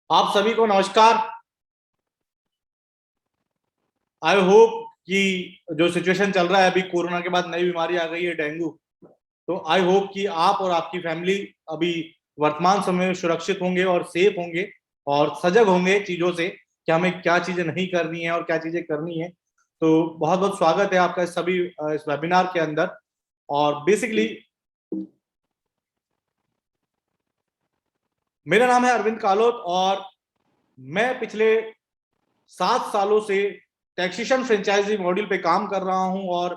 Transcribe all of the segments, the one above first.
आप सभी को नमस्कार। आई होप कि जो सिचुएशन चल रहा है अभी, कोरोना के बाद नई बीमारी आ गई है डेंगू, तो आई होप कि आप और आपकी फैमिली अभी वर्तमान समय में सुरक्षित होंगे और सेफ होंगे और सजग होंगे चीजों से कि हमें क्या चीजें नहीं करनी है और क्या चीजें करनी है। तो बहुत बहुत स्वागत है आपका इस वेबिनार के अंदर। और बेसिकली मेरा नाम है अरविंद कालोत और मैं पिछले 7 सालों से टैक्सेशन फ्रेंचाइजी मॉड्यूल पे काम कर रहा हूं और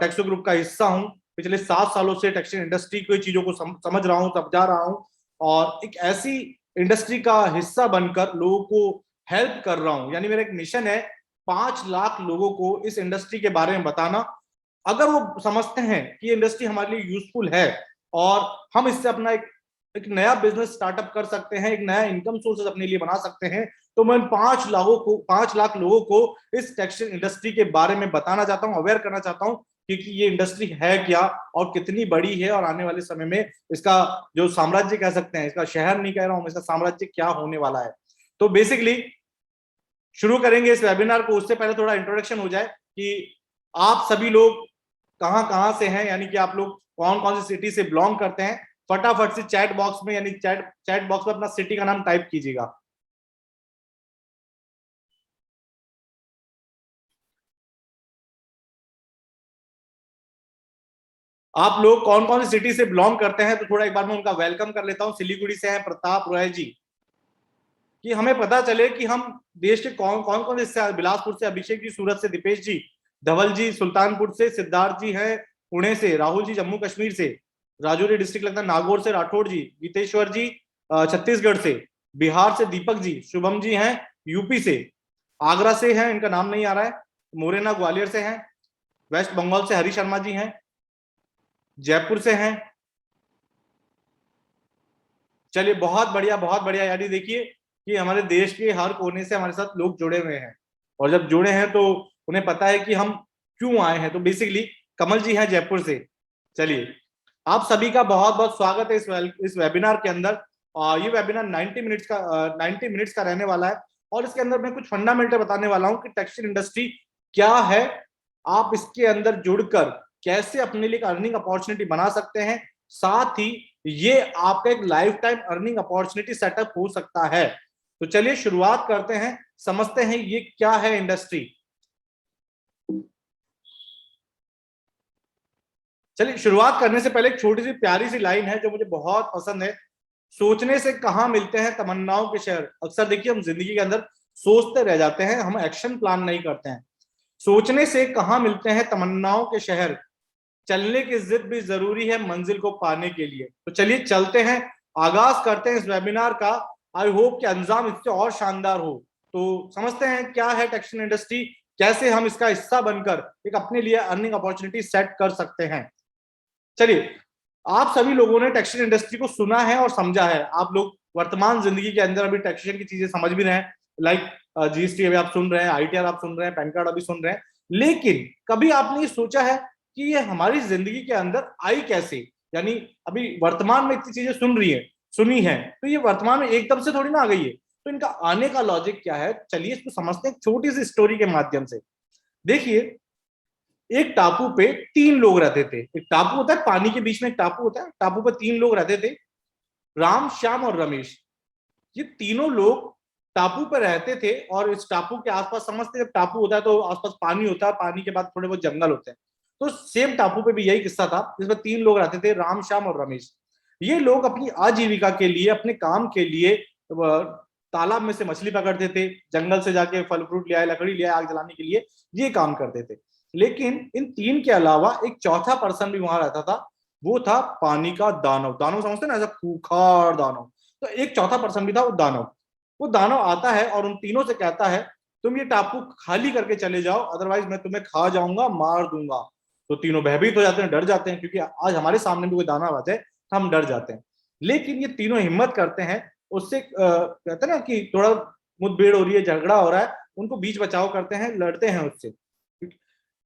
टैक्सो ग्रुप का हिस्सा हूं। पिछले 7 सालों से टैक्सेशन इंडस्ट्री की चीजों को समझ रहा हूं, समझा रहा हूं और एक ऐसी इंडस्ट्री का हिस्सा बनकर लोगों को हेल्प कर रहा हूं, यानी मेरा एक मिशन है 5 लाख लोगों को इस इंडस्ट्री के बारे में बताना। अगर वो समझते हैं कि ये इंडस्ट्री हमारे लिए यूजफुल है और हम इससे अपना एक नया बिजनेस स्टार्टअप कर सकते हैं, एक नया इनकम सोर्सेज अपने लिए बना सकते हैं, तो मैं 5 लाख लोगों को इस टेक्सटाइल इंडस्ट्री के बारे में बताना चाहता हूं, अवेयर करना चाहता हूं कि ये इंडस्ट्री है क्या और कितनी बड़ी है, और आने वाले समय में इसका जो साम्राज्य कह सकते हैं, इसका शहर नहीं कह रहा हूं, इसका साम्राज्य क्या होने वाला है। तो बेसिकली शुरू करेंगे इस वेबिनार को, उससे पहले थोड़ा इंट्रोडक्शन हो जाए कि आप सभी लोग कहां कहां से हैं, यानी कि आप लोग कौन कौन सी सिटी से बिलोंग करते हैं। फटाफट से चैट बॉक्स में, यानी चैट बॉक्स में अपना सिटी का नाम टाइप कीजिएगा। आप लोग कौन कौन सी सिटी से बिलोंग करते हैं, तो थोड़ा एक बार मैं उनका वेलकम कर लेता हूं। सिलीगुड़ी से हैं प्रताप रॉय जी, कि हमें पता चले कि हम देश के कौन कौन कौन से, बिलासपुर से अभिषेक जी, सूरत से दीपेश जी, धवल जी सुल्तानपुर से, सिद्धार्थ जी हैं पुणे से, राहुल जी जम्मू कश्मीर से, राजौरी डिस्ट्रिक्ट लगता है नागौर से, राठौड़ जी, गीतेश्वर जी छत्तीसगढ़ से, बिहार से दीपक जी, शुभम जी हैं यूपी से, आगरा से हैं, इनका नाम नहीं आ रहा है, मोरेना ग्वालियर से हैं, वेस्ट बंगाल से हरी शर्मा जी हैं, जयपुर से हैं। चलिए बहुत बढ़िया बहुत बढ़िया, यानी देखिए कि हमारे देश के हर कोने से हमारे साथ लोग जुड़े हुए हैं, और जब जुड़े हैं तो उन्हें पता है कि हम क्यों आए हैं। तो बेसिकली कमल जी हैं जयपुर से। चलिए आप सभी का बहुत बहुत स्वागत है इस वेबिनार के अंदर। ये वेबिनार 90 मिनट्स का रहने वाला है, और इसके अंदर मैं कुछ फंडामेंटल बताने वाला हूं कि टेक्सटाइल इंडस्ट्री क्या है, आप इसके अंदर जुड़कर कैसे अपने लिए अर्निंग अपॉर्चुनिटी बना सकते हैं, साथ ही ये आपका एक life time earning opportunity setup हो सकता है। तो चलिए शुरुआत करते हैं, समझते हैं ये क्या है इंडस्ट्री। चलिए शुरुआत करने से पहले एक छोटी सी प्यारी सी लाइन है जो मुझे बहुत पसंद है। सोचने से कहां मिलते हैं तमन्नाओं के शहर। अक्सर देखिए हम जिंदगी के अंदर सोचते रह जाते हैं, हम एक्शन प्लान नहीं करते हैं। सोचने से कहां मिलते हैं तमन्नाओं के शहर, चलने की जिद भी जरूरी है मंजिल को पाने के लिए। तो चलिए चलते हैं, आगाज करते हैं इस वेबिनार का। आई होप कि अंजाम इससे और शानदार हो। तो समझते हैं क्या है टेक्सटाइल इंडस्ट्री, कैसे हम इसका हिस्सा बनकर एक अपने लिए अर्निंग अपॉर्चुनिटी सेट कर सकते हैं। चलिए, आप सभी लोगों ने टेक्सटाइल इंडस्ट्री को सुना है और समझा है। आप लोग वर्तमान जिंदगी के अंदर अभी टेक्सटाइल की चीजें समझ भी रहे हैं, लाइक जीएसटी अभी आप सुन रहे हैं, आईटीआर आप सुन रहे हैं, पैन कार्ड अभी सुन रहे हैं। लेकिन कभी आपने ये सोचा है कि ये हमारी जिंदगी के अंदर आई कैसे, यानी अभी वर्तमान में इतनी चीजें सुनी है, तो ये वर्तमान में एकदम से थोड़ी ना आ गई है। तो इनका आने का लॉजिक क्या है, चलिए इसको समझते हैं छोटी सी स्टोरी के माध्यम से। देखिए, एक टापू पे 3 लोग रहते थे। एक टापू होता है, पानी के बीच में एक टापू होता है, टापू पे 3 लोग रहते थे, राम, श्याम और रमेश। ये तीनों लोग टापू पे रहते थे, और इस टापू के आसपास, समझते जब टापू होता है तो आसपास पानी होता है, पानी के बाद थोड़े बहुत जंगल होते हैं। तो सेम टापू पे भी यही किस्सा था, जिसमें 3 लोग रहते थे, राम, श्याम और रमेश। ये लोग अपनी आजीविका के लिए, अपने काम के लिए तालाब में से मछली पकड़ते थे, जंगल से जाके फल फ्रूट ले आए, लकड़ी ले आए आग जलाने के लिए, ये काम करते थे। लेकिन इन 3 के अलावा एक चौथा पर्सन भी वहां रहता था, वो था पानी का दानव। दानव समझते ना, ऐसा खूंखार दानव। तो एक चौथा पर्सन भी था, वो दानव। वो दानव आता है और उन तीनों से कहता है, तुम ये टापू खाली करके चले जाओ, अदरवाइज मैं तुम्हें खा जाऊंगा, मार दूंगा। तो तीनों भयभीत हो जाते हैं, डर जाते हैं, क्योंकि आज हमारे सामने भी कोई दानव आ जाए तो हम डर जाते हैं। लेकिन ये तीनों हिम्मत करते हैं, उससे कहते हैं ना कि थोड़ा मुठभेड़ हो रही है, झगड़ा हो रहा है, उनको बीच बचाव करते हैं, लड़ते हैं उससे।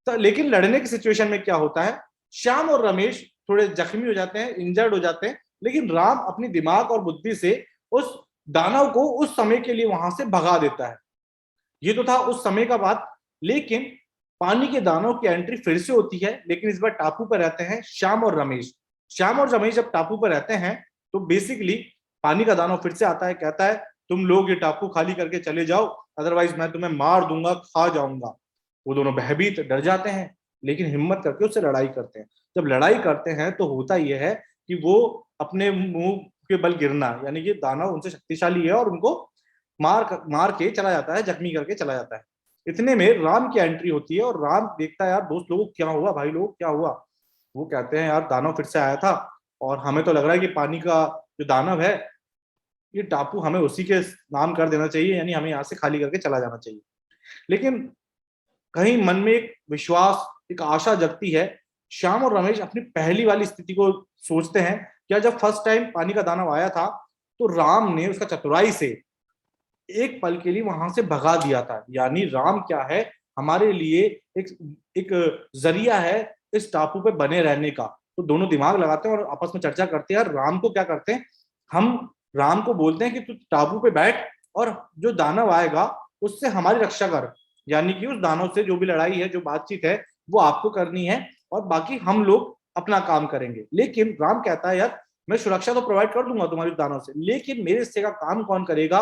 तो लेकिन लड़ने की सिचुएशन में क्या होता है, श्याम और रमेश थोड़े जख्मी हो जाते हैं, इंजर्ड हो जाते हैं, लेकिन राम अपनी दिमाग और बुद्धि से उस दानव को उस समय के लिए वहां से भगा देता है। ये तो था उस समय का बात। लेकिन पानी के दानव की एंट्री फिर से होती है, लेकिन इस बार टापू पर रहते हैं श्याम और रमेश। श्याम और रमेश जब टापू पर रहते हैं, तो बेसिकली पानी का दानव फिर से आता है, कहता है, तुम लोग ये टापू खाली करके चले जाओ, अदरवाइज मैं तुम्हें मार दूंगा, खा जाऊंगा। वो दोनों भयभीत डर जाते हैं, लेकिन हिम्मत करके उससे लड़ाई करते हैं। जब लड़ाई करते हैं तो होता यह है कि वो अपने मुंह के बल गिरना, यानी कि दानव उनसे शक्तिशाली है और उनको मार के चला जाता है, जख्मी करके चला जाता है। इतने में राम की एंट्री होती है, और राम देखता है, यार दोस्त लोगों क्या हुआ, भाई लोग क्या हुआ। वो कहते हैं, यार दानव फिर से आया था, और हमें तो लग रहा है कि पानी का जो दानव है ये टापू हमें उसी के नाम कर देना चाहिए, यानी हमें यहाँ से खाली करके चला जाना चाहिए। लेकिन कहीं मन में एक विश्वास, एक आशा जगती है। श्याम और रमेश अपनी पहली वाली स्थिति को सोचते हैं। क्या जब फर्स्ट टाइम पानी का दानव आया था तो राम ने उसका चतुराई से एक पल के लिए वहां से भगा दिया था, यानी राम क्या है, हमारे लिए एक एक जरिया है इस टापू पे बने रहने का। तो दोनों दिमाग लगाते हैं और आपस में चर्चा करते हैं। राम को क्या करते हैं, हम राम को बोलते हैं कि तू टापू पे बैठ और जो दानव आएगा उससे हमारी रक्षा कर, यानी कि उस दानव से जो भी लड़ाई है, जो बातचीत है, वो आपको करनी है और बाकी हम लोग अपना काम करेंगे। लेकिन राम कहता है, यार मैं सुरक्षा तो प्रोवाइड कर दूंगा तुम्हारी दानव से, लेकिन मेरे हिस्से का काम कौन करेगा,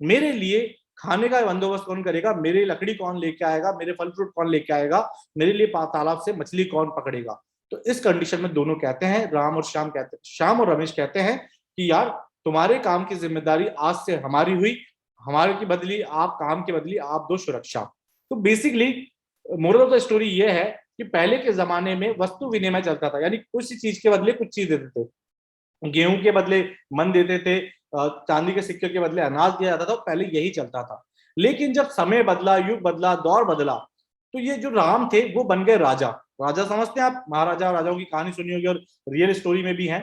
मेरे लिए खाने का बंदोबस्त कौन करेगा, मेरे लकड़ी कौन लेके आएगा, मेरे फल फ्रूट कौन लेके आएगा, मेरे लिए तालाब से मछली कौन पकड़ेगा। तो इस कंडीशन में दोनों कहते हैं, राम और श्याम कहते हैं, श्याम और रमेश कहते हैं कि यार तुम्हारे काम की जिम्मेदारी आज से हमारी हुई, हमारे की बदली आप काम की बदली आप दो सुरक्षा। तो basically moral of the story ये है कि पहले के जमाने में वस्तु विनिमय चलता था, यानी कुछ चीज के बदले कुछ चीज देते थे। गेहूं के बदले मन देते थे, चांदी के सिक्के के बदले अनाज दिया जाता था, पहले यही चलता था। लेकिन जब समय बदला, युग बदला, दौर बदला, तो ये जो राम थे वो बन गए राजा। राजा समझते हैं आप, महाराजा राजाओं की कहानी सुनी होगी और रियल स्टोरी में भी है।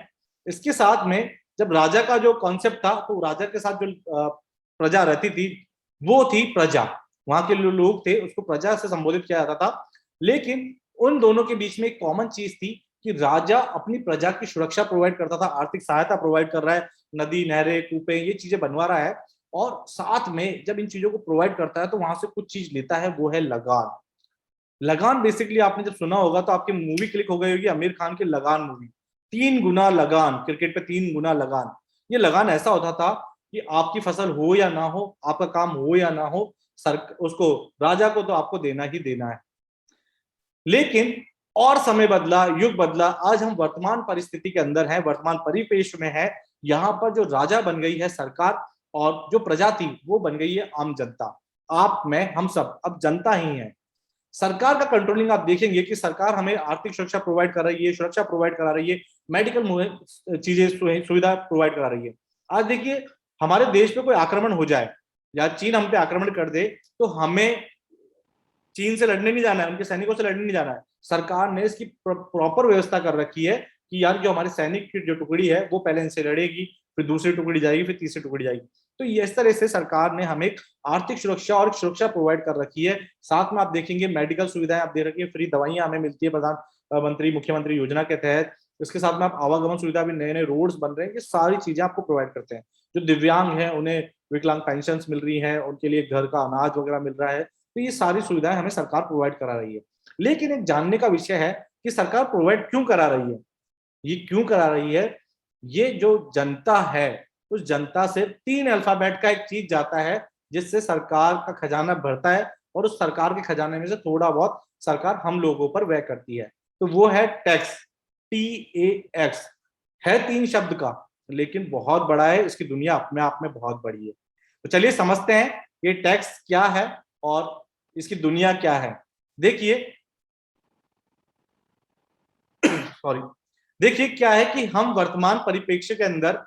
इसके साथ में जब राजा का जो कॉन्सेप्ट था, तो राजा के साथ जो प्रजा रहती थी वो थी प्रजा, वहां के लोग थे, उसको प्रजा से संबोधित किया जाता था। लेकिन उन दोनों के बीच में एक कॉमन चीज थी कि राजा अपनी प्रजा की सुरक्षा प्रोवाइड करता था, आर्थिक सहायता प्रोवाइड कर रहा है, नदी नहरें कूपे ये चीजें बनवा रहा है, और साथ में जब इन चीजों को प्रोवाइड करता है तो वहां से कुछ चीज लेता है, वो है लगान। लगान बेसिकली आपने जब सुना होगा तो आपकी मूवी क्लिक हो गई होगी, आमिर खान की लगान मूवी। 3 गुना लगान, क्रिकेट पे 3 गुना लगान। ये लगान ऐसा होता था कि आपकी फसल हो या ना हो, आपका काम हो या ना हो, सर उसको राजा को तो आपको देना ही देना है। लेकिन और समय बदला, युग बदला, आज हम वर्तमान परिस्थिति के अंदर हैं, वर्तमान परिपेश में है। यहाँ पर जो राजा बन गई है सरकार, और जो प्रजा थी वो बन गई है आम जनता। आप मैं हम सब अब जनता ही है। सरकार का कंट्रोलिंग आप देखेंगे कि सरकार हमें आर्थिक सुरक्षा प्रोवाइड कर रही है, सुरक्षा प्रोवाइड करा रही है, मेडिकल चीजें सुविधा प्रोवाइड करा रही है। आज देखिए, हमारे देश पे कोई आक्रमण हो जाए या चीन हम पे आक्रमण कर दे, तो हमें चीन से लड़ने नहीं जाना है, उनके सैनिकों से लड़ने नहीं जाना है। सरकार ने इसकी प्रॉपर व्यवस्था कर रखी है कि यार जो हमारे सैनिक की जो टुकड़ी है वो पहले इनसे लड़ेगी, फिर दूसरी टुकड़ी जाएगी, फिर तीसरी टुकड़ी जाएगी। तो इस तरह से सरकार ने हमें आर्थिक सुरक्षा और सुरक्षा प्रोवाइड कर रखी है। साथ में आप देखेंगे मेडिकल सुविधाएं आप दे रखी है, फ्री दवाइयां हमें मिलती है प्रधानमंत्री मुख्यमंत्री योजना के तहत। इसके साथ में आप आवागमन सुविधा भी, नए नए रोड्स बन रहे हैं, ये सारी चीजें आपको प्रोवाइड करते हैं। जो दिव्यांग है उन्हें विकलांग पेंशन मिल रही है, उनके लिए घर का अनाज वगैरह मिल रहा है। तो ये सारी सुविधाएं हमें सरकार प्रोवाइड करा रही है। लेकिन एक जानने का विषय है कि सरकार प्रोवाइड क्यों करा रही है, ये क्यों करा रही है। ये जो जनता है, उस जनता से 3 अल्फाबेट का एक चीज जाता है जिससे सरकार का खजाना भरता है, और उस सरकार के खजाने में से थोड़ा बहुत सरकार हम लोगों पर व्यय करती है। तो वो है टैक्स, TAX। है 3 शब्द का, लेकिन बहुत बड़ा है, इसकी दुनिया अपने आप में बहुत बड़ी है। तो चलिए समझते हैं ये टैक्स क्या है और इसकी दुनिया क्या है। देखिए सॉरी, देखिए क्या है कि हम वर्तमान परिप्रेक्ष्य के अंदर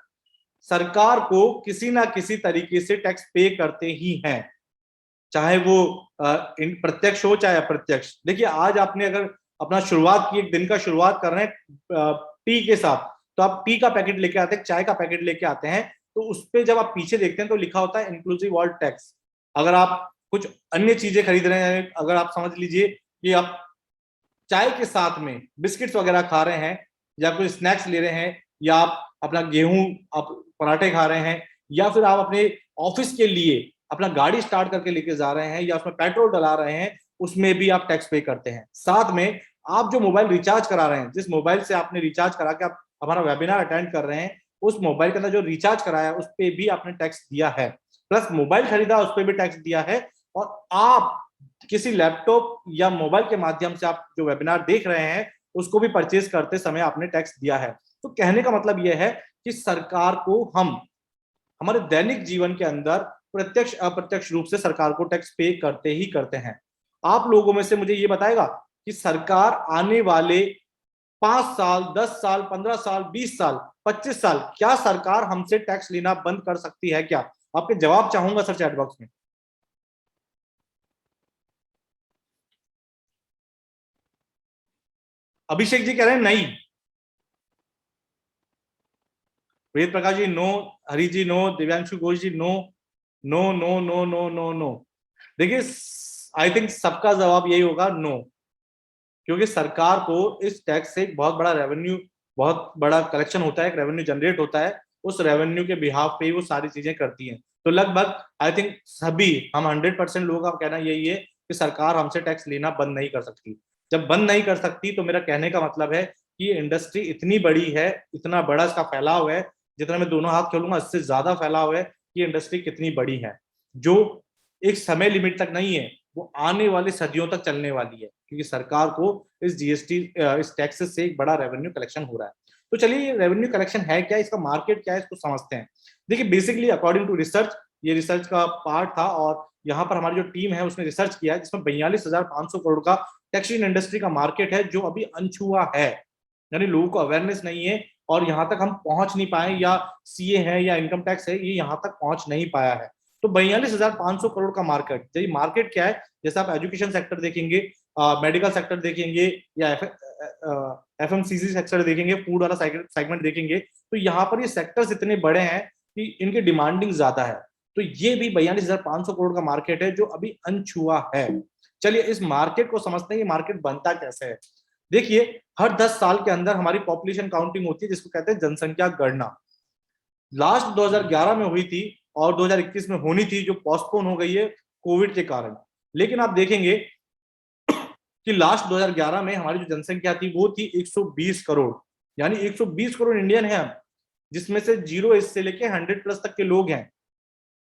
सरकार को किसी ना किसी तरीके से टैक्स पे करते ही हैं, चाहे वो प्रत्यक्ष हो चाहे अप्रत्यक्ष। देखिए आज आपने अगर अपना शुरुआत की, एक दिन का शुरुआत कर रहे हैं टी के साथ, तो आप टी का पैकेट लेके आते हैं, चाय का पैकेट लेके आते हैं, तो उस पर जब आप पीछे देखते हैं तो लिखा होता है इंक्लूसिव ऑल टैक्स। अगर आप कुछ अन्य चीजें खरीद रहे हैं, अगर आप समझ लीजिए कि आप चाय के साथ में बिस्किट्स वगैरह खा रहे हैं या कोई स्नैक्स ले रहे हैं, या आप अपना गेहूं आप पराठे खा रहे हैं, या फिर आप अपने ऑफिस के लिए अपना गाड़ी स्टार्ट करके लेके जा रहे हैं या उसमें पेट्रोल डला रहे हैं, उसमें भी आप टैक्स पे करते हैं। साथ में आप जो मोबाइल रिचार्ज करा रहे हैं, जिस मोबाइल से आपने रिचार्ज करा के आप हमारा वेबिनार अटेंड कर रहे हैं, उस मोबाइल के अंदर जो रिचार्ज कराया उस पर भी आपने टैक्स दिया है, प्लस मोबाइल खरीदा उस पर भी टैक्स दिया है, और आप किसी लैपटॉप या मोबाइल के माध्यम से आप जो वेबिनार देख रहे हैं उसको भी परचेज करते समय आपने टैक्स दिया है। तो कहने का मतलब यह है कि सरकार को हम हमारे दैनिक जीवन के अंदर प्रत्यक्ष अप्रत्यक्ष रूप से सरकार को टैक्स पे करते ही करते हैं। आप लोगों में से मुझे ये बताएगा कि सरकार आने वाले 5 साल, 10 साल, 15 साल, 20 साल, 25 साल, क्या सरकार हमसे टैक्स लेना बंद कर सकती है क्या? आपके जवाब चाहूंगा सर चैट बॉक्स में। अभिषेक जी कह रहे हैं नहीं। Ved Prakash ji no, Hari ji no, Divyanshu Ghosh ji no, no no no no no no. देखिए, आई थिंक सबका जवाब यही होगा, नो। क्योंकि सरकार को इस टैक्स से एक बहुत बड़ा रेवेन्यू, बहुत बड़ा कलेक्शन होता है, एक रेवेन्यू जनरेट होता है, उस रेवेन्यू के बिहाफ पे ही वो सारी चीजें करती हैं। तो लगभग आई थिंक सभी, हम 100% लोगों का कहना यही है कि सरकार हमसे टैक्स लेना बंद नहीं कर सकती। जब बंद नहीं कर सकती तो मेरा कहने का मतलब है कि इंडस्ट्री इतनी बड़ी है, इतना बड़ा इसका फैलाव है, जितना मैं दोनों हाथ खोलूंगा इससे ज्यादा फैलाव है कि इंडस्ट्री कितनी बड़ी है, जो एक समय लिमिट तक नहीं है, वो आने वाली सदियों तक चलने वाली है, क्योंकि सरकार को इस जीएसटी, इस टैक्स से एक बड़ा रेवेन्यू कलेक्शन हो रहा है। तो चलिए, ये रेवेन्यू कलेक्शन है क्या, इसका मार्केट क्या है, इसको समझते हैं। देखिए, बेसिकली अकॉर्डिंग टू रिसर्च, ये रिसर्च का पार्ट था और यहाँ पर हमारी जो टीम है उसने रिसर्च किया है, जिसमें 42,500 करोड़ का टेक्सटाइल इंडस्ट्री का मार्केट है, जो अभी अनछुआ है, यानी लोगों को अवेयरनेस नहीं है और यहाँ तक हम पहुंच नहीं पाए, या सीए है या इनकम टैक्स है, ये यहाँ तक पहुंच नहीं पाया है। तो 42,500 करोड़ का मार्केट, ये मार्केट क्या है, जैसे आप एजुकेशन सेक्टर देखेंगे, मेडिकल सेक्टर देखेंगे, या एफएमसीजी सेक्टर देखेंगे, फूड वाला सेगमेंट देखेंगे, तो यहाँ पर ये सेक्टर्स इतने बड़े हैं कि इनकी डिमांडिंग ज्यादा है। तो ये भी 42,500 करोड़ का मार्केट है, जो अभी अनछुआ है। चलिए, इस मार्केट को समझते हैं, ये मार्केट बनता कैसे है। देखिए, हर 10 साल के अंदर हमारी पॉपुलेशन काउंटिंग होती है, जिसको कहते हैं जनसंख्या गणना। लास्ट 2011 में हुई थी और 2021 में होनी थी, जो पोस्टपोन हो गई है कोविड के कारण। लेकिन आप देखेंगे कि लास्ट 2011 में हमारी जो जनसंख्या थी वो थी 120 करोड़, यानी 120 करोड़ इंडियन है हम, जिसमें से 0 एज से लेके 100+ तक के लोग हैं।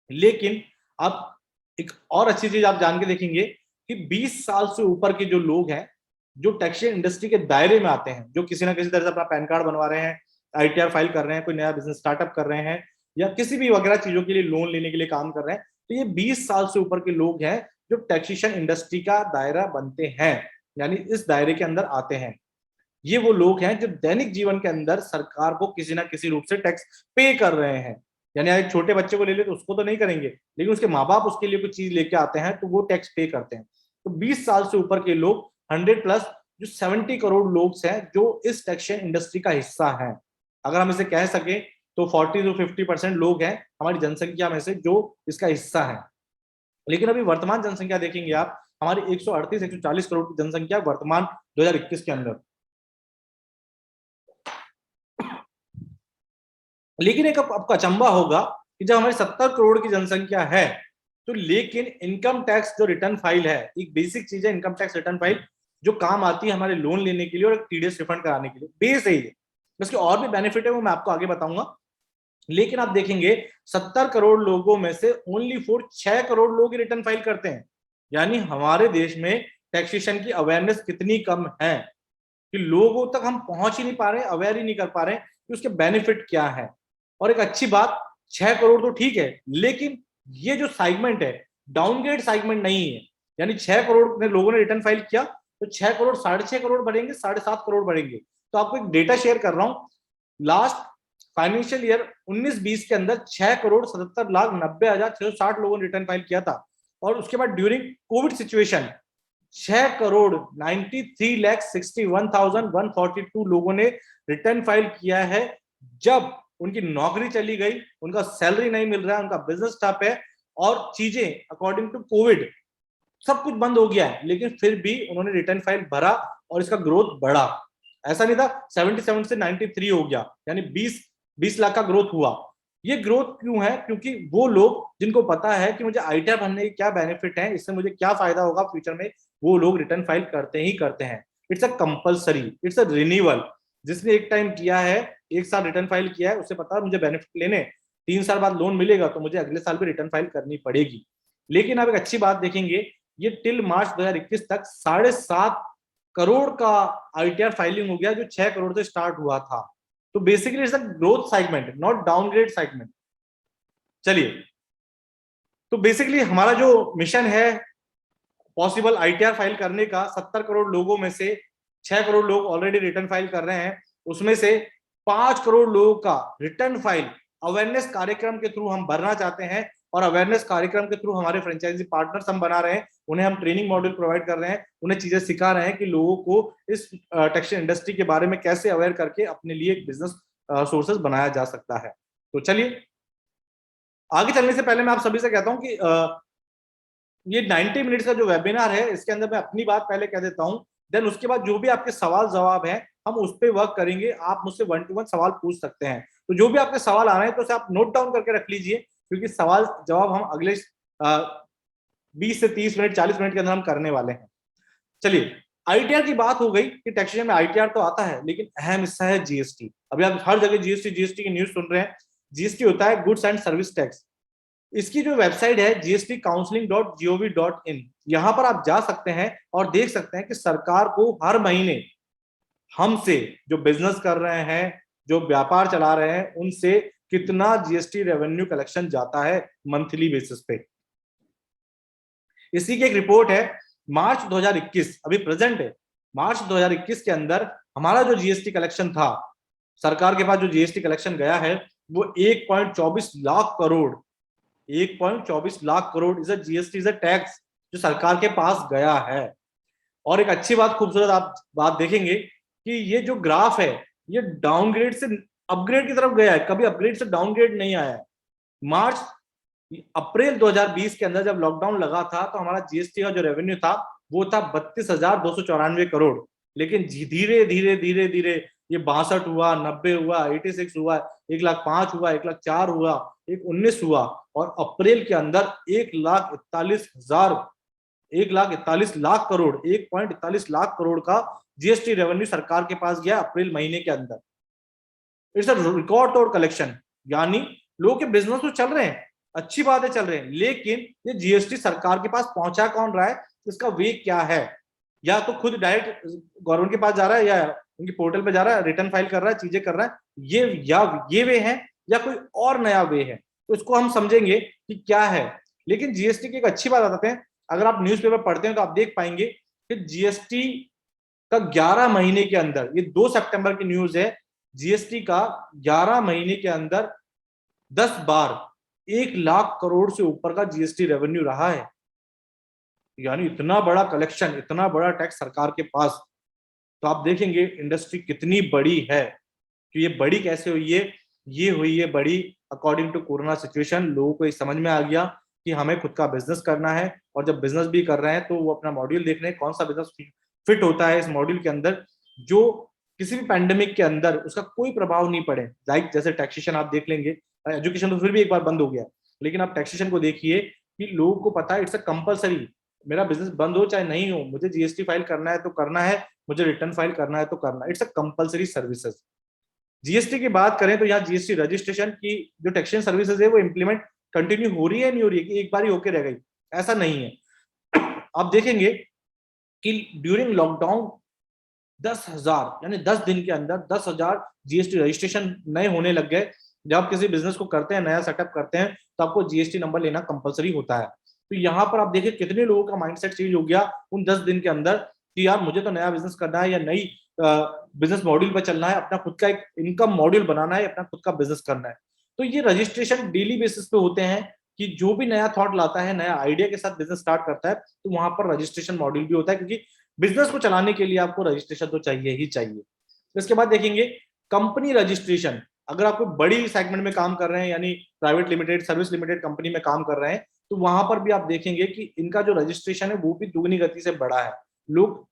लेकिन अब एक और अच्छी चीज आप जान के देखेंगे कि 20 साल से ऊपर के जो लोग हैं, जो टेक्सटाइल इंडस्ट्री के दायरे में आते हैं, जो किसी ना किसी तरह से अपना पैन कार्ड बनवा रहे हैं, आईटीआर फाइल कर रहे हैं, कोई नया बिजनेस स्टार्टअप कर रहे हैं, या किसी भी वगैरह चीजों के लिए लोन लेने के लिए काम कर रहे हैं, तो ये 20 साल से ऊपर के लोग हैं जो टैक्सेशन इंडस्ट्री का दायरा बनते हैं, यानी इस दायरे के अंदर आते हैं। ये वो लोग हैं जो दैनिक जीवन के अंदर सरकार को किसी ना किसी रूप से टैक्स पे कर रहे हैं। यानी एक छोटे बच्चे को ले ले तो उसको तो नहीं करेंगे, लेकिन उसके माँ बाप उसके लिए कुछ चीज लेके आते हैं तो वो टैक्स पे करते हैं। तो 20 साल से ऊपर के लोग 100+, जो 70 करोड़ लोग हैं जो इस टेक्सटाइल इंडस्ट्री का हिस्सा है। अगर हम इसे कह सके तो 40 से 50% लोग हैं हमारी जनसंख्या में से जो इसका हिस्सा है। लेकिन अभी वर्तमान जनसंख्या देखेंगे आप, हमारी 138-140 करोड़ की जनसंख्या वर्तमान 2021 के अंदर। लेकिन एक आपका अचंबा होगा कि जब हमारी 70 करोड़ की जनसंख्या है, तो लेकिन इनकम टैक्स जो रिटर्न फाइल है, एक बेसिक चीज है इनकम टैक्स रिटर्न फाइल, जो काम आती है हमारे लोन लेने के लिए और टीडीएस रिफंड कराने के लिए, बेस है ये। इसके और भी बेनिफिट है, वो मैं आपको आगे बताऊंगा। लेकिन आप देखेंगे 70 करोड़ लोगों में से ओनली फॉर 6 करोड़ लोग रिटर्न फाइल करते हैं। यानी हमारे देश में टैक्सेशन की अवेयरनेस कितनी कम है कि लोगों तक हम पहुंच ही नहीं पा रहे, अवेयर ही नहीं कर पा रहे कि उसके बेनिफिट क्या है। और एक अच्छी बात, 6 करोड़ तो ठीक है, लेकिन ये जो सेगमेंट है डाउनग्रेड सेगमेंट नहीं है। यानी 6 करोड़ ने लोगों ने रिटर्न फाइल किया तो 6 करोड़, 6.5 करोड़ बढ़ेंगे, 7.5 करोड़ बढ़ेंगे। तो आपको एक डेटा शेयर कर रहा हूं, लास्ट फाइनेंशियल ईयर 19-20 के अंदर 6,77,90,660 लोगों ने रिटर्न फाइल किया था। और उसके बाद ड्यूरिंग कोविड सिचुएशन 6,93,61,142 लोगों ने रिटर्न फाइल किया है, जब उनकी नौकरी चली गई, उनका सैलरी नहीं मिल रहा है, उनका बिजनेस ठप है और चीजें अकॉर्डिंग टू कोविड सब कुछ बंद हो गया है, लेकिन फिर भी उन्होंने रिटर्न फाइल भरा और इसका ग्रोथ बढ़ा। ऐसा नहीं था 77 से 93 हो गया, यानी 20 लाख का ग्रोथ हुआ। ये ग्रोथ क्यों है? क्योंकि वो लोग जिनको पता है कि मुझे आईटीआर भरने के क्या बेनिफिट है, इससे मुझे क्या फायदा होगा फ्यूचर में, वो लोग रिटर्न फाइल करते ही करते हैं। It's a compulsory, it's a renewal. जिसने एक टाइम किया है, एक साल रिटर्न फाइल किया है, उसे पता है मुझे बेनिफिट लेने 3 साल बाद लोन मिलेगा, तो मुझे अगले साल भी रिटर्न फाइल करनी पड़ेगी। लेकिन आप एक अच्छी बात देखेंगे, ये टिल मार्च 2021 तक 7.5 करोड़ का आईटीआर फाइलिंग हो गया, जो 6 करोड़ से स्टार्ट हुआ था। तो basically it's a growth segment, not downgrade segment. चलिए, तो बेसिकली हमारा जो मिशन है पॉसिबल आईटीआर फाइल करने का, 70 करोड़ लोगों में से 6 करोड़ लोग ऑलरेडी रिटर्न फाइल कर रहे हैं, उसमें से 5 करोड़ लोगों का रिटर्न फाइल अवेयरनेस कार्यक्रम के थ्रू हम भरना चाहते हैं, और अवेयरनेस कार्यक्रम के थ्रू हमारे फ्रेंचाइजी पार्टनर्स हम बना रहे हैं, उन्हें हम ट्रेनिंग मॉड्यूल प्रोवाइड कर रहे हैं, उन्हें चीजें सिखा रहे हैं कि लोगों को इस टेक्सटाइल इंडस्ट्री के बारे में कैसे अवेयर करके अपने लिए एक बिजनेस सोर्सेस बनाया जा सकता है। तो चलिए आगे चलने से पहले मैं आप सभी से कहता हूं कि ये 90 मिनट्स का जो वेबिनार है, इसके अंदर मैं अपनी बात पहले कह देता हूं, देन उसके बाद जो भी आपके सवाल जवाब हैं हम उस पर वर्क करेंगे। आप मुझसे 1-to-1 सवाल पूछ सकते हैं, तो जो भी आपके सवाल आ रहे हैं तो उसे आप नोट डाउन करके रख लीजिए, क्योंकि सवाल जवाब हम अगले 20 से 30 मिनट 40 मिनट के अंदर हम करने वाले हैं। चलिए, आईटीआर की बात हो गई कि टैक्सेशन में आईटीआर तो आता है, लेकिन अहम हिस्सा है जीएसटी। अभी आप हर जगह जीएसटी की न्यूज सुन रहे हैं। जीएसटी होता है गुड्स एंड सर्विस टैक्स। इसकी जो वेबसाइट है gstcounseling.gov.in, यहां पर आप जा सकते हैं और देख सकते हैं कि सरकार को हर महीने हमसे जो बिजनेस कर रहे हैं, जो व्यापार चला रहे हैं, उनसे कितना जीएसटी रेवेन्यू कलेक्शन जाता है मंथली बेसिस पे। इसी की एक रिपोर्ट है मार्च 2021, अभी प्रेजेंट है, मार्च 2021 के अंदर हमारा जो जीएसटी कलेक्शन था, सरकार के पास जो जीएसटी कलेक्शन गया है वो 1.24 lakh crore, 1.24 lakh crore is a GST, is a tax जो सरकार के पास गया है। और एक अच्छी बात, खूबसूरत आप बात देखेंगे कि ये जो ग्राफ है ये डाउनग्रेड से अपग्रेड की तरफ गया है, कभी अपग्रेड से डाउनग्रेड नहीं आया है। मार्च अप्रैल 2020 के अंदर जब लॉकडाउन लगा था तो हमारा जीएसटी का जो रेवेन्यू था वो था 32,294 करोड़, लेकिन धीरे धीरे धीरे धीरे ये 62 हुआ, 90 हुआ, 86 हुआ, 1,05,000 हुआ, 1,04,000 हुआ, 1,19 हुआ, और अप्रैल के अंदर 1,41 लाख करोड़, 1.41 लाख करोड़ का जीएसटी रेवेन्यू सरकार के पास गया अप्रैल महीने के अंदर। इट्स अ रिकॉर्ड तोड़ कलेक्शन, यानी लोगों के बिजनेस तो चल रहे हैं, अच्छी बात है चल रहे हैं, लेकिन ये जीएसटी सरकार के पास पहुंचा कौन रहा है, इसका वे क्या है? या तो खुद डायरेक्ट गवर्नमेंट के पास जा रहा है, या उनकी पोर्टल पे जा रहा है, रिटर्न फाइल कर रहा है, चीजें कर रहा है, ये वे है, या कोई और नया वे है? तो इसको हम समझेंगे कि क्या है। लेकिन जीएसटी की एक अच्छी बात बताते हैं, अगर आप न्यूज़पेपर पढ़ते हैं तो आप देख पाएंगे कि जीएसटी का 11 महीने के अंदर, ये 2 सितंबर की न्यूज है, जीएसटी का 11 महीने के अंदर 10 बार 1 लाख करोड़ से ऊपर का जीएसटी रेवेन्यू रहा है। यानी इतना बड़ा कलेक्शन, इतना बड़ा टैक्स सरकार के पास, तो आप देखेंगे इंडस्ट्री कितनी बड़ी है। कि ये बड़ी कैसे हुई है? ये हुई है बड़ी अकॉर्डिंग टू कोरोना सिचुएशन। लोगों को ये समझ में आ गया कि हमें खुद का बिजनेस करना है, और जब बिजनेस भी कर रहे हैं तो वो अपना मॉड्यूल देख रहे हैं कौन सा बिजनेस फिट होता है इस मॉड्यूल के अंदर, जो किसी भी पैंडेमिक के अंदर उसका कोई प्रभाव नहीं पड़े। लाइक जैसे टैक्सेशन आप देख लेंगे, एजुकेशन तो फिर भी एक बार बंद हो गया, लेकिन आप टैक्सेशन को देखिए कि लोगों को पता है इट्स अ कंपलसरी, मेरा बिजनेस बंद हो चाहे नहीं हो, मुझे जीएसटी फाइल करना है तो करना है, मुझे रिटर्न फाइल करना है तो करना है, it's a compulsory services. GST की बात करें तो यहाँ जीएसटी रजिस्ट्रेशन की जो टैक्सेशन सर्विसेज है वो इंप्लीमेंट कंटिन्यू हो रही है, नहीं हो रही है कि एक बार ही होके रह गई, ऐसा नहीं है। आप देखेंगे कि ड्यूरिंग लॉकडाउन 10,000 यानी 10 दिन के अंदर 10,000 जीएसटी रजिस्ट्रेशन नए होने लग गए। जब आप किसी बिजनेस को करते हैं, नया सेटअप करते हैं, तो आपको जीएसटी नंबर लेना कंपलसरी होता है। तो यहाँ पर आप देखिए कितने लोगों का माइंडसेट चेंज हो गया उन 10 दिन के अंदर कि यार मुझे तो नया बिजनेस करना है या नई बिजनेस मॉड्यूल पर चलना है, अपना खुद का एक इनकम मॉड्यूल बनाना है, अपना खुद का बिजनेस करना है। तो ये रजिस्ट्रेशन डेली बेसिस पे होते हैं कि जो भी नया थॉट लाता है, नया आइडिया के साथ बिजनेस स्टार्ट करता है, तो वहां पर रजिस्ट्रेशन मॉड्यूल भी होता है, क्योंकि बिजनेस को चलाने के लिए आपको रजिस्ट्रेशन तो चाहिए ही चाहिए। इसके बाद देखेंगे कंपनी रजिस्ट्रेशन। अगर आप कोई बड़ी सेगमेंट में काम कर रहे हैं, यानी private limited, service limited company में काम कर रहे हैं, तो वहां पर भी आप देखेंगे कि इनका जो रजिस्ट्रेशन है वो भी दुगनी गति से बढ़ा है, लोग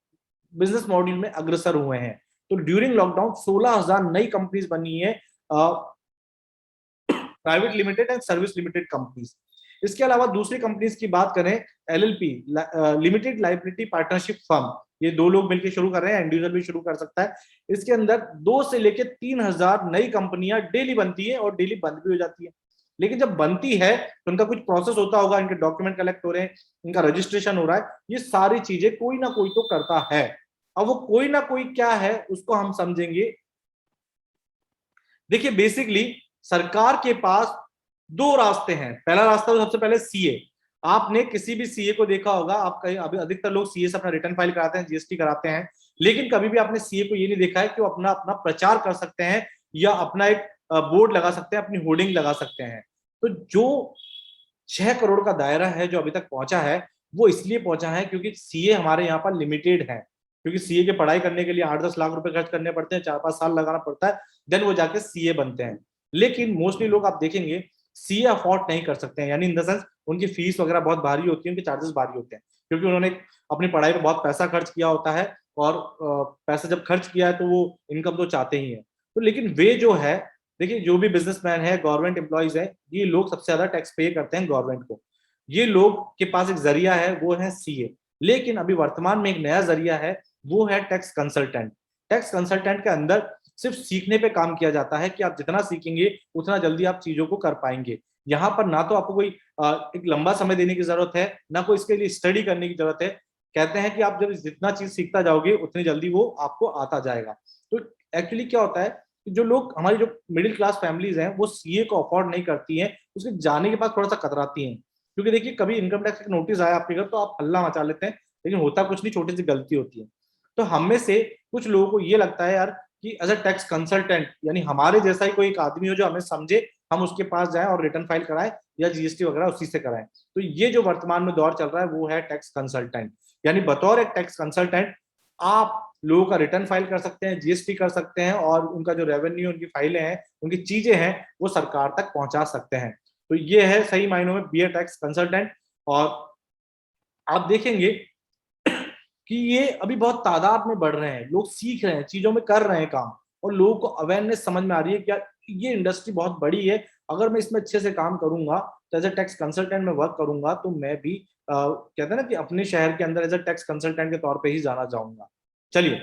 बिजनेस मॉड्यूल में अग्रसर हुए हैं। तो ड्यूरिंग लॉकडाउन 16,000 नई कंपनीज बनी है, private limited and service limited companies. इसके अलावा दूसरी कंपनीज की बात करें, LLP, limited liability partnership firm, ये 2 लोग मिलकर शुरू कर रहे हैं, इंडिविजुअल भी शुरू कर सकता है। इसके अंदर 2 से लेकर 3,000 नई कंपनियां डेली बनती है और डेली बंद भी हो जाती है। लेकिन जब बनती है तो उनका कुछ प्रोसेस होता होगा, इनके डॉक्यूमेंट कलेक्ट हो रहे हैं, इनका रजिस्ट्रेशन हो रहा है, ये सारी चीजें कोई ना कोई तो करता है। अब वो कोई ना कोई क्या है उसको हम समझेंगे। देखिए बेसिकली सरकार के पास 2 रास्ते हैं। पहला रास्ता तो सबसे पहले सीए। आपने किसी भी सीए को देखा होगा, आप कहीं, अभी अधिकतर लोग सीए से अपना रिटर्न फाइल कराते हैं, जीएसटी कराते हैं, लेकिन कभी भी आपने सीए को ये नहीं देखा है कि वो अपना अपना प्रचार कर सकते हैं या अपना एक बोर्ड लगा सकते हैं, अपनी होर्डिंग लगा सकते हैं। तो जो 6 करोड़ का दायरा है जो अभी तक पहुंचा है, वो इसलिए पहुंचा है क्योंकि सीए हमारे यहाँ पर लिमिटेड है। क्योंकि सीए की पढ़ाई करने के लिए 8-10 लाख रुपए खर्च करने पड़ते हैं, 4-5 साल लगाना पड़ता है, देन वो जाके सीए बनते हैं। लेकिन मोस्टली लोग आप देखेंगे सीए अफोर्ड नहीं कर सकते हैं, यानी इन द सेंस उनकी फीस वगैरह बहुत भारी होती है, उनके चार्जेस भारी होते हैं, क्योंकि उन्होंने अपनी पढ़ाई पे बहुत पैसा खर्च किया होता है, और पैसा जब खर्च किया है तो वो इनकम तो चाहते ही है। तो लेकिन वे जो है, देखिए जो भी बिजनेसमैन है, गवर्नमेंट एम्प्लॉइज है, ये लोग सबसे ज्यादा टैक्स पे करते हैं गवर्नमेंट को। ये लोग के पास एक जरिया है, वो है सीए। लेकिन अभी वर्तमान में एक नया जरिया है, वो है टैक्स कंसल्टेंट। टैक्स कंसल्टेंट के अंदर सिर्फ सीखने पे काम किया जाता है कि आप जितना सीखेंगे उतना जल्दी आप चीजों को कर पाएंगे। यहाँ पर ना तो आपको कोई एक लंबा समय देने की जरूरत है, ना कोई इसके लिए स्टडी करने की जरूरत है। कहते हैं कि आप जब जितना चीज सीखता जाओगे उतनी जल्दी वो आपको आता जाएगा। तो एक्चुअली क्या होता है कि जो लोग, हमारी जो मिडिल क्लास फैमिलीज हैं, वो सीए को अफोर्ड नहीं करती हैं, उसके जाने के बाद थोड़ा सा कतराती हैं, क्योंकि देखिए कभी इनकम टैक्स का नोटिस आया आपके घर तो आप हल्ला मचा लेते हैं, लेकिन होता कुछ नहीं, छोटी सी गलती होती है। तो हम में से कुछ लोगों को ये लगता है यार कि एज अ टैक्स कंसल्टेंट, यानी हमारे जैसा ही कोई एक आदमी हो जो हमें समझे, हम उसके पास जाएं और रिटर्न फाइल कराएं या जीएसटी वगैरह उसी से कराएं। तो ये जो वर्तमान में दौर चल रहा है वो है टैक्स कंसल्टेंट। यानी बतौर एक टैक्स कंसल्टेंट आप लोगों का रिटर्न फाइल कर सकते हैं, जीएसटी कर सकते हैं, और उनका जो रेवेन्यू, उनकी फाइलें हैं, उनकी चीजें हैं, वो सरकार तक पहुंचा सकते हैं। तो ये है सही मायनों में बी ए टैक्स कंसल्टेंट। और आप देखेंगे कि ये अभी बहुत तादाद में बढ़ रहे हैं, लोग सीख रहे हैं, चीजों में कर रहे हैं काम, और लोगों को अवेयरनेस समझ में आ रही है कि यार ये इंडस्ट्री बहुत बड़ी है, अगर मैं इसमें अच्छे से काम करूंगा, तो एज ए टैक्स कंसल्टेंट में वर्क करूंगा, तो मैं भी कहते हैं ना कि अपने शहर के अंदर एज ए टैक्स कंसल्टेंट के तौर पे ही जाना चाहूंगा। चलिए,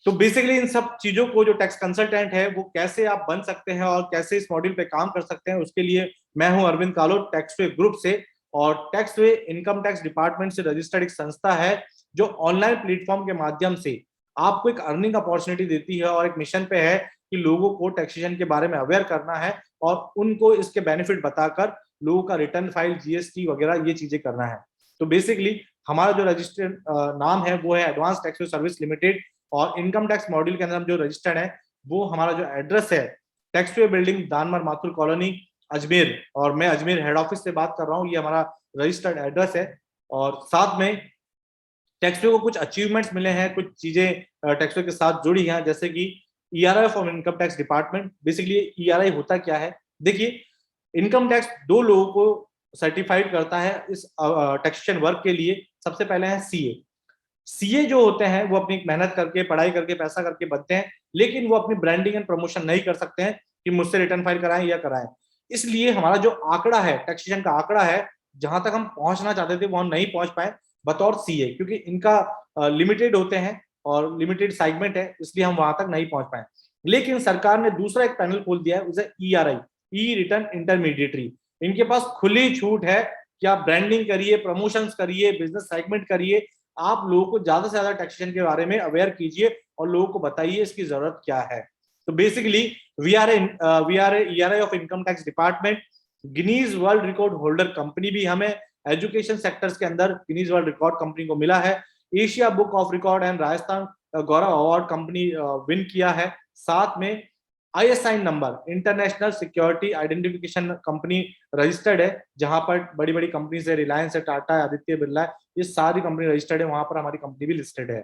तो बेसिकली इन सब चीजों को, जो टैक्स कंसल्टेंट है वो कैसे आप बन सकते हैं और कैसे इस मॉड्यूल पे काम कर सकते हैं, उसके लिए मैं हूं अरविंद कालो, टैक्सवे ग्रुप से। और टैक्सवे इनकम टैक्स डिपार्टमेंट से रजिस्टर्ड एक संस्था है जो ऑनलाइन प्लेटफॉर्म के माध्यम से आपको एक अर्निंग अपॉर्चुनिटी देती है, और एक मिशन पे है कि लोगों को टैक्सेशन के बारे में अवेयर करना है और उनको इसके बेनिफिट बताकर लोगों का रिटर्न फाइल, जीएसटी वगैरह ये चीजें करना है। तो बेसिकली हमारा जो रजिस्टर्ड नाम है वो है एडवांस टैक्स सर्विस लिमिटेड, और इनकम टैक्स मॉड्यूल के अंदर हम जो रजिस्टर्ड है, वो हमारा जो एड्रेस है टैक्सवे बिल्डिंग, दानमर माथुर कॉलोनी, अजमेर, और मैं अजमेर हेड ऑफिस से बात कर रहा हूँ, ये हमारा रजिस्टर्ड एड्रेस है। और साथ में टैक्सवे को कुछ अचीवमेंट्स मिले हैं, कुछ चीजें टैक्सवे के साथ जुड़ी हैं, जैसे कि ERI for income tax department. Basically ERI होता क्या है, देखिए इनकम टैक्स दो लोगों को सर्टिफाइड करता है इस टैक्सेशन वर्क के लिए। सबसे पहले है सीए। सीए जो होते हैं वो अपनी मेहनत करके, पढ़ाई करके, पैसा करके बनते हैं, लेकिन वो अपनी ब्रांडिंग एंड प्रमोशन नहीं कर सकते हैं कि मुझसे रिटर्न फाइल कराएं या कराएं। इसलिए हमारा जो आंकड़ा है, टैक्सेशन का आंकड़ा है, जहां तक हम पहुंचना चाहते थे वहां नहीं पहुंच पाए बतौर सीए, क्योंकि इनका लिमिटेड होते हैं और लिमिटेड सेगमेंट है, इसलिए हम वहां तक नहीं पहुंच पाए। लेकिन सरकार ने दूसरा एक पैनल खोल दिया है, उसे ईआरआई, ई रिटर्न इंटरमीडिएटरी। इनके पास खुली छूट है कि आप ब्रांडिंग करिए, प्रमोशंस करिए, बिजनेस सेगमेंट करिए, आप लोगों को ज्यादा से ज्यादा टैक्सेशन के बारे में अवेयर कीजिए और लोगों को बताइए इसकी जरूरत क्या है। तो basically we are ERI of income tax department, Guinness world record holder company भी हमें एजुकेशन सेक्टर्स के अंदर गिनीज वर्ल्ड रिकॉर्ड कंपनी को मिला है, Asia book of record and Rajasthan Gaurav award company win किया है। साथ में ISI number, international security identification company registered है, जहां पर बड़ी बड़ी कंपनीज है, रिलायंस है, टाटा है, आदित्य बिरला है, ये सारी कंपनी रजिस्टर्ड है, वहां पर हमारी कंपनी भी लिस्टेड है।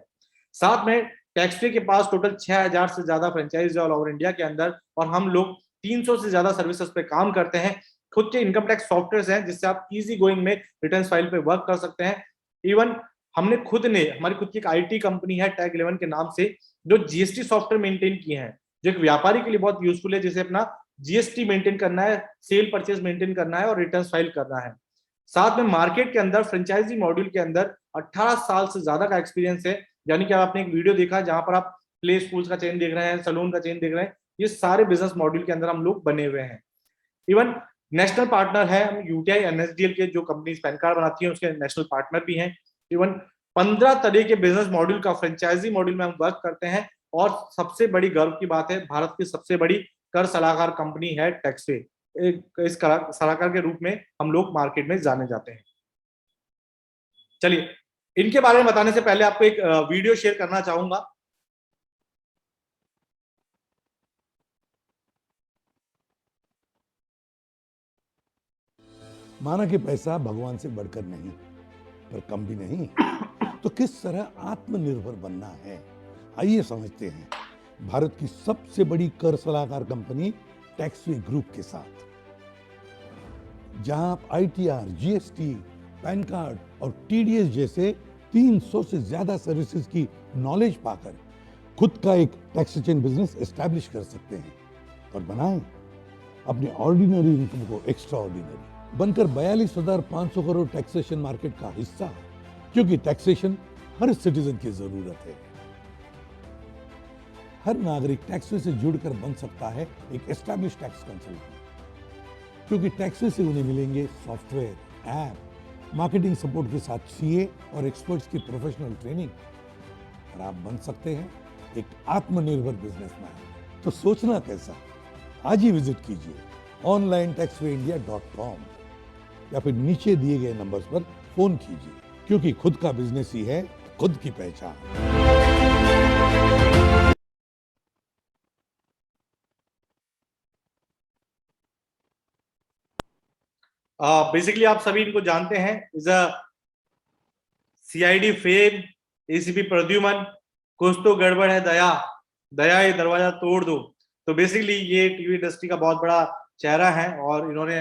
साथ में टैक्सवे के पास टोटल 6000 से ज्यादा फ्रेंचाइज है ऑल ओवर इंडिया के अंदर, और हम लोग 300 से ज्यादा सर्विसेज पे काम करते हैं। खुद के इनकम टैक्स सॉफ्टवेयर हैं जिससे आप इजी गोइंग में रिटर्न फाइल पे वर्क कर सकते हैं। इवन हमने खुद ने, हमारी खुद की एक आईटी कंपनी है टैग 11 के नाम से, जो जीएसटी सॉफ्टवेयर मेंटेन किए हैं, जो एक व्यापारी के लिए बहुत यूजफुल है, जिसे अपना जीएसटी मेंटेन करना है, सेल परचेज मेंटेन करना है और रिटर्न फाइल करना है। साथ में मार्केट के अंदर फ्रेंचाइजी मॉड्यूल के अंदर 18 साल से ज्यादा का एक्सपीरियंस है। यानी कि आपने एक वीडियो देखा जहां पर आप प्ले स्कूल्स का चेन देख रहे हैं, सलून का चेन देख रहे हैं, ये सारे बिजनेस मॉड्यूल के अंदर हम लोग बने हुए हैं। इवन नेशनल पार्टनर है, हम यूटीआई एनएसडीएल के जो कंपनी पैन कार्ड बनाती है उसके नेशनल पार्टनर भी हैं। इवन 15 तरह के बिजनेस मॉड्यूल का फ्रेंचाइजी मॉड्यूल में हम वर्क करते हैं। और सबसे बड़ी गर्व की बात है, भारत की सबसे बड़ी कर सलाहकार कंपनी है टैक्सवे। इस सलाहकार के रूप में हम लोग मार्केट में जाने जाते हैं। चलिए, इनके बारे में बताने से पहले आपको एक वीडियो शेयर करना चाहूंगा। माना कि पैसा भगवान से बढ़कर नहीं, पर कम भी नहीं, तो किस तरह आत्मनिर्भर बनना है, आइए समझते हैं भारत की सबसे बड़ी कर सलाहकार कंपनी टैक्सवे ग्रुप के साथ, जहां आप ITR, GST, पैन कार्ड और TDS जैसे 300 से ज्यादा सर्विसेज की नॉलेज पाकर खुद का एक टैक्सेशन बिजनेस एस्टैब्लिश कर सकते हैं और बनाएं अपने ऑर्डिनरी इनकम को एक्स्ट्रा ऑर्डिनरी, बनकर 42,500 करोड़ टैक्सेशन मार्केट का हिस्सा, क्योंकि टैक्सेशन हर सिटीजन की जरूरत है। हर नागरिक टैक्सेस से जुड़कर बन सकता है एक एस्टैब्लिश टैक्स कंसल्टेंट, क्योंकि टैक्सेस से उन्हें मिलेंगे सॉफ्टवेयर, ऐप, मार्केटिंग सपोर्ट के साथ CA और एक्सपर्ट्स की प्रोफेशनल ट्रेनिंग, और आप बन सकते हैं एक आत्मनिर्भर बिजनेसमैन। तो सोचना कैसा, आज ही विजिट कीजिए onlinetaxwayindia.com या फिर नीचे दिए गए नंबर्स पर फोन कीजिए, क्योंकि खुद का बिजनेस ही है खुद की पहचान। बेसिकली आप सभी इनको जानते हैं, is a CID fame, ACP Pradyuman, कुछ तो गड़बड़ है दया, दया ये दरवाजा तोड़ दो। तो बेसिकली ये टीवी इंडस्ट्री का बहुत बड़ा चेहरा है और इन्होंने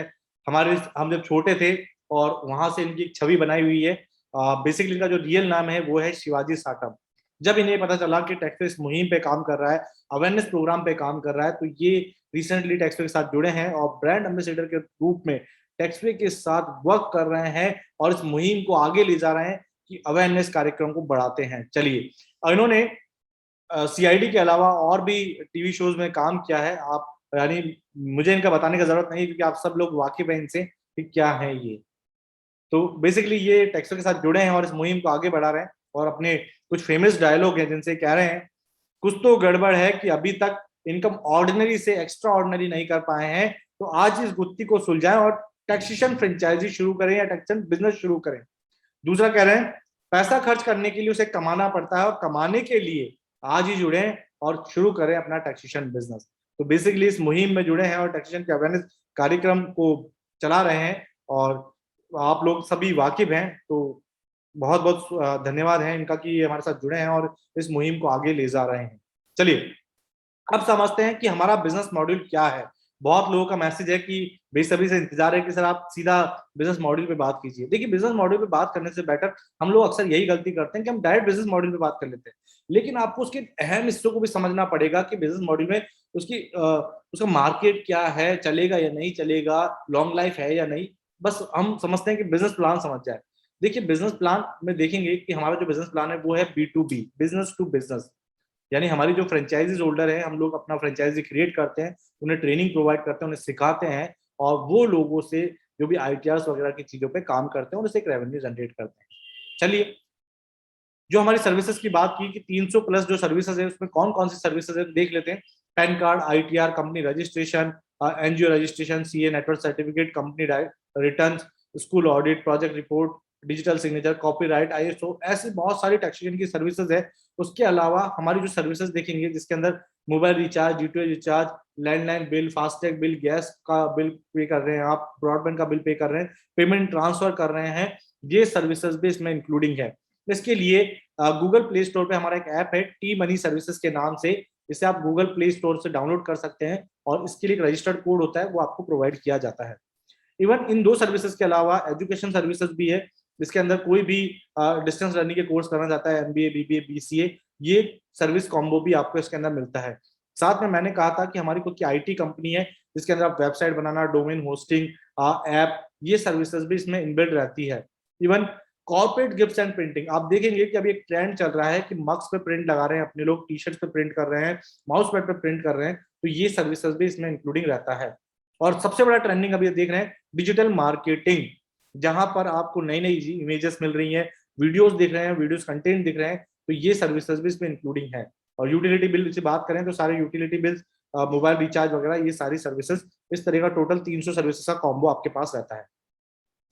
हम जब छोटे थे और वहां से इनकी एक छवि बनाई हुई है। बेसिकली इनका जो रियल नाम है वो है शिवाजी साटम। जब इन्हें पता चला कि टैक्सवे मुहिम पे काम कर रहा है, अवेयरनेस प्रोग्राम पे काम कर रहा है, तो ये रिसेंटली टैक्सवे के साथ जुड़े हैं और ब्रांड एम्बेसडर के रूप में टैक्सवे के साथ वर्क कर रहे हैं और इस मुहिम को आगे ले जा रहे हैं कि अवेयरनेस कार्यक्रम को बढ़ाते हैं। चलिए, इन्होंने CID के अलावा और भी टीवी शोज में काम किया है। आप यानी मुझे इनका बताने की जरूरत नहीं, क्योंकि आप सब लोग वाकिफ हैं इनसे कि क्या है ये। तो बेसिकली ये टैक्सवे के साथ जुड़े हैं और इस मुहिम को आगे बढ़ा रहे हैं और अपने कुछ फेमस डायलॉग हैं जिनसे कह रहे हैं, कुछ तो गड़बड़ है कि अभी तक इनकम ऑर्डिनरी से एक्स्ट्रा ऑर्डिनरी नहीं कर पाए हैं, तो आज इस गुत्थी को सुलझाएं और टैक्सेशन फ्रेंचाइजी शुरू करें या टैक्सेशन बिजनेस शुरू करें। दूसरा कह रहे हैं, पैसा खर्च करने के लिए उसे कमाना पड़ता है और कमाने के लिए आज ही जुड़े और शुरू करें अपना टैक्सेशन बिजनेस। तो बेसिकली इस मुहिम में जुड़े हैं और टैक्सेशन के अवेयरनेस कार्यक्रम को चला रहे हैं और आप लोग सभी वाकिफ हैं। तो बहुत बहुत धन्यवाद है इनका कि ये हमारे साथ जुड़े हैं और इस मुहिम को आगे ले जा रहे हैं। चलिए, अब समझते हैं कि हमारा बिजनेस मॉड्यूल क्या है। बहुत लोगों का मैसेज है कि बेसब्री से इंतजार है कि सर आप सीधा बिजनेस मॉड्यूल पे बात कीजिए। देखिए, बिजनेस मॉड्यूल पे बात करने से बेटर हम लोग अक्सर यही गलती करते हैं कि हम डायरेक्ट बिजनेस मॉड्यूल पे बात कर लेते हैं, लेकिन आपको उसके अहम हिस्सों को भी समझना पड़ेगा कि बिजनेस मॉड्यूल में उसका मार्केट क्या है, चलेगा या नहीं चलेगा, लॉन्ग लाइफ है या नहीं। बस हम समझते हैं कि बिजनेस प्लान समझ जाए। देखिए, बिजनेस प्लान में देखेंगे कि हमारा जो बिजनेस प्लान है वो है B2B, बिजनेस टू बिजनेस। यानी हमारी जो फ्रेंचाइजीज होल्डर है, हम लोग अपना फ्रेंचाइजी क्रिएट करते हैं, उन्हें ट्रेनिंग प्रोवाइड करते हैं, उन्हें सिखाते हैं और वो लोगों से जो भी ITRs वगैरह की चीजों पे काम करते हैं उनसे एक रेवेन्यू जनरेट करते हैं। चलिए, जो हमारी सर्विसेज की बात की कि 300 प्लस जो सर्विसेज है उसमें कौन कौन सी सर्विसेज है देख लेते हैं। Pan card, ITR, company registration, NGO registration, CA network certificate, company return, school audit, project report, digital signature, copyright, ISO, ऐसी बहुत सारी टैक्सेशन की सर्विसेज है। उसके अलावा हमारी जो सर्विसेज देखेंगे जिसके अंदर mobile recharge, DTH recharge, landline bill, FASTag bill, gas का बिल पे कर रहे हैं आप, ब्रॉडबैंड का बिल पे कर रहे हैं, पेमेंट ट्रांसफर कर रहे हैं, ये सर्विसेज भी इसमें इंक्लूडिंग है। इसके लिए गूगल प्ले स्टोर पे हमारा एक ऐप है टी मनी सर्विसेज के नाम से, इसे आप गूगल प्ले स्टोर से डाउनलोड कर सकते हैं और इसके लिए एक रजिस्टर्ड कोड होता है, वो आपको प्रोवाइड किया जाता है। इवन इन दो सर्विसेज के अलावा एजुकेशन सर्विसेज भी है, जिसके अंदर कोई भी डिस्टेंस लर्निंग के कोर्स करना चाहता है, MBA, BBA, BCA, ये सर्विस कॉम्बो भी आपको इसके अंदर मिलता है। साथ में मैंने कहा था कि हमारी खुद की IT कंपनी है जिसके अंदर आप वेबसाइट बनाना, डोमेन होस्टिंग, ऐप, ये सर्विसेज भी इसमें इनबिल्ट रहती है। Even corporate gifts and printing, आप देखेंगे कि अभी एक ट्रेंड चल रहा है कि मग्स पे प्रिंट लगा रहे हैं अपने लोग, टी-शर्ट्स पे प्रिंट कर रहे हैं, माउस पैड पे प्रिंट कर रहे हैं, तो ये सर्विसेज भी इसमें इंक्लूडिंग रहता है। और सबसे बड़ा ट्रेंडिंग अभी देख रहे हैं डिजिटल मार्केटिंग, जहां पर आपको नई नई इमेजेस मिल रही हैं, वीडियोस दिख रहे हैं, वीडियोस कंटेंट दिख रहे हैं, तो ये सर्विसेज भी इसमें इंक्लूडिंग है। और यूटिलिटी बिल से बात करें तो सारे यूटिलिटी बिल्स, मोबाइल रिचार्ज वगैरह, ये सारी सर्विसेज, इस तरह का टोटल 300 सर्विसेज का कॉम्बो आपके पास रहता है।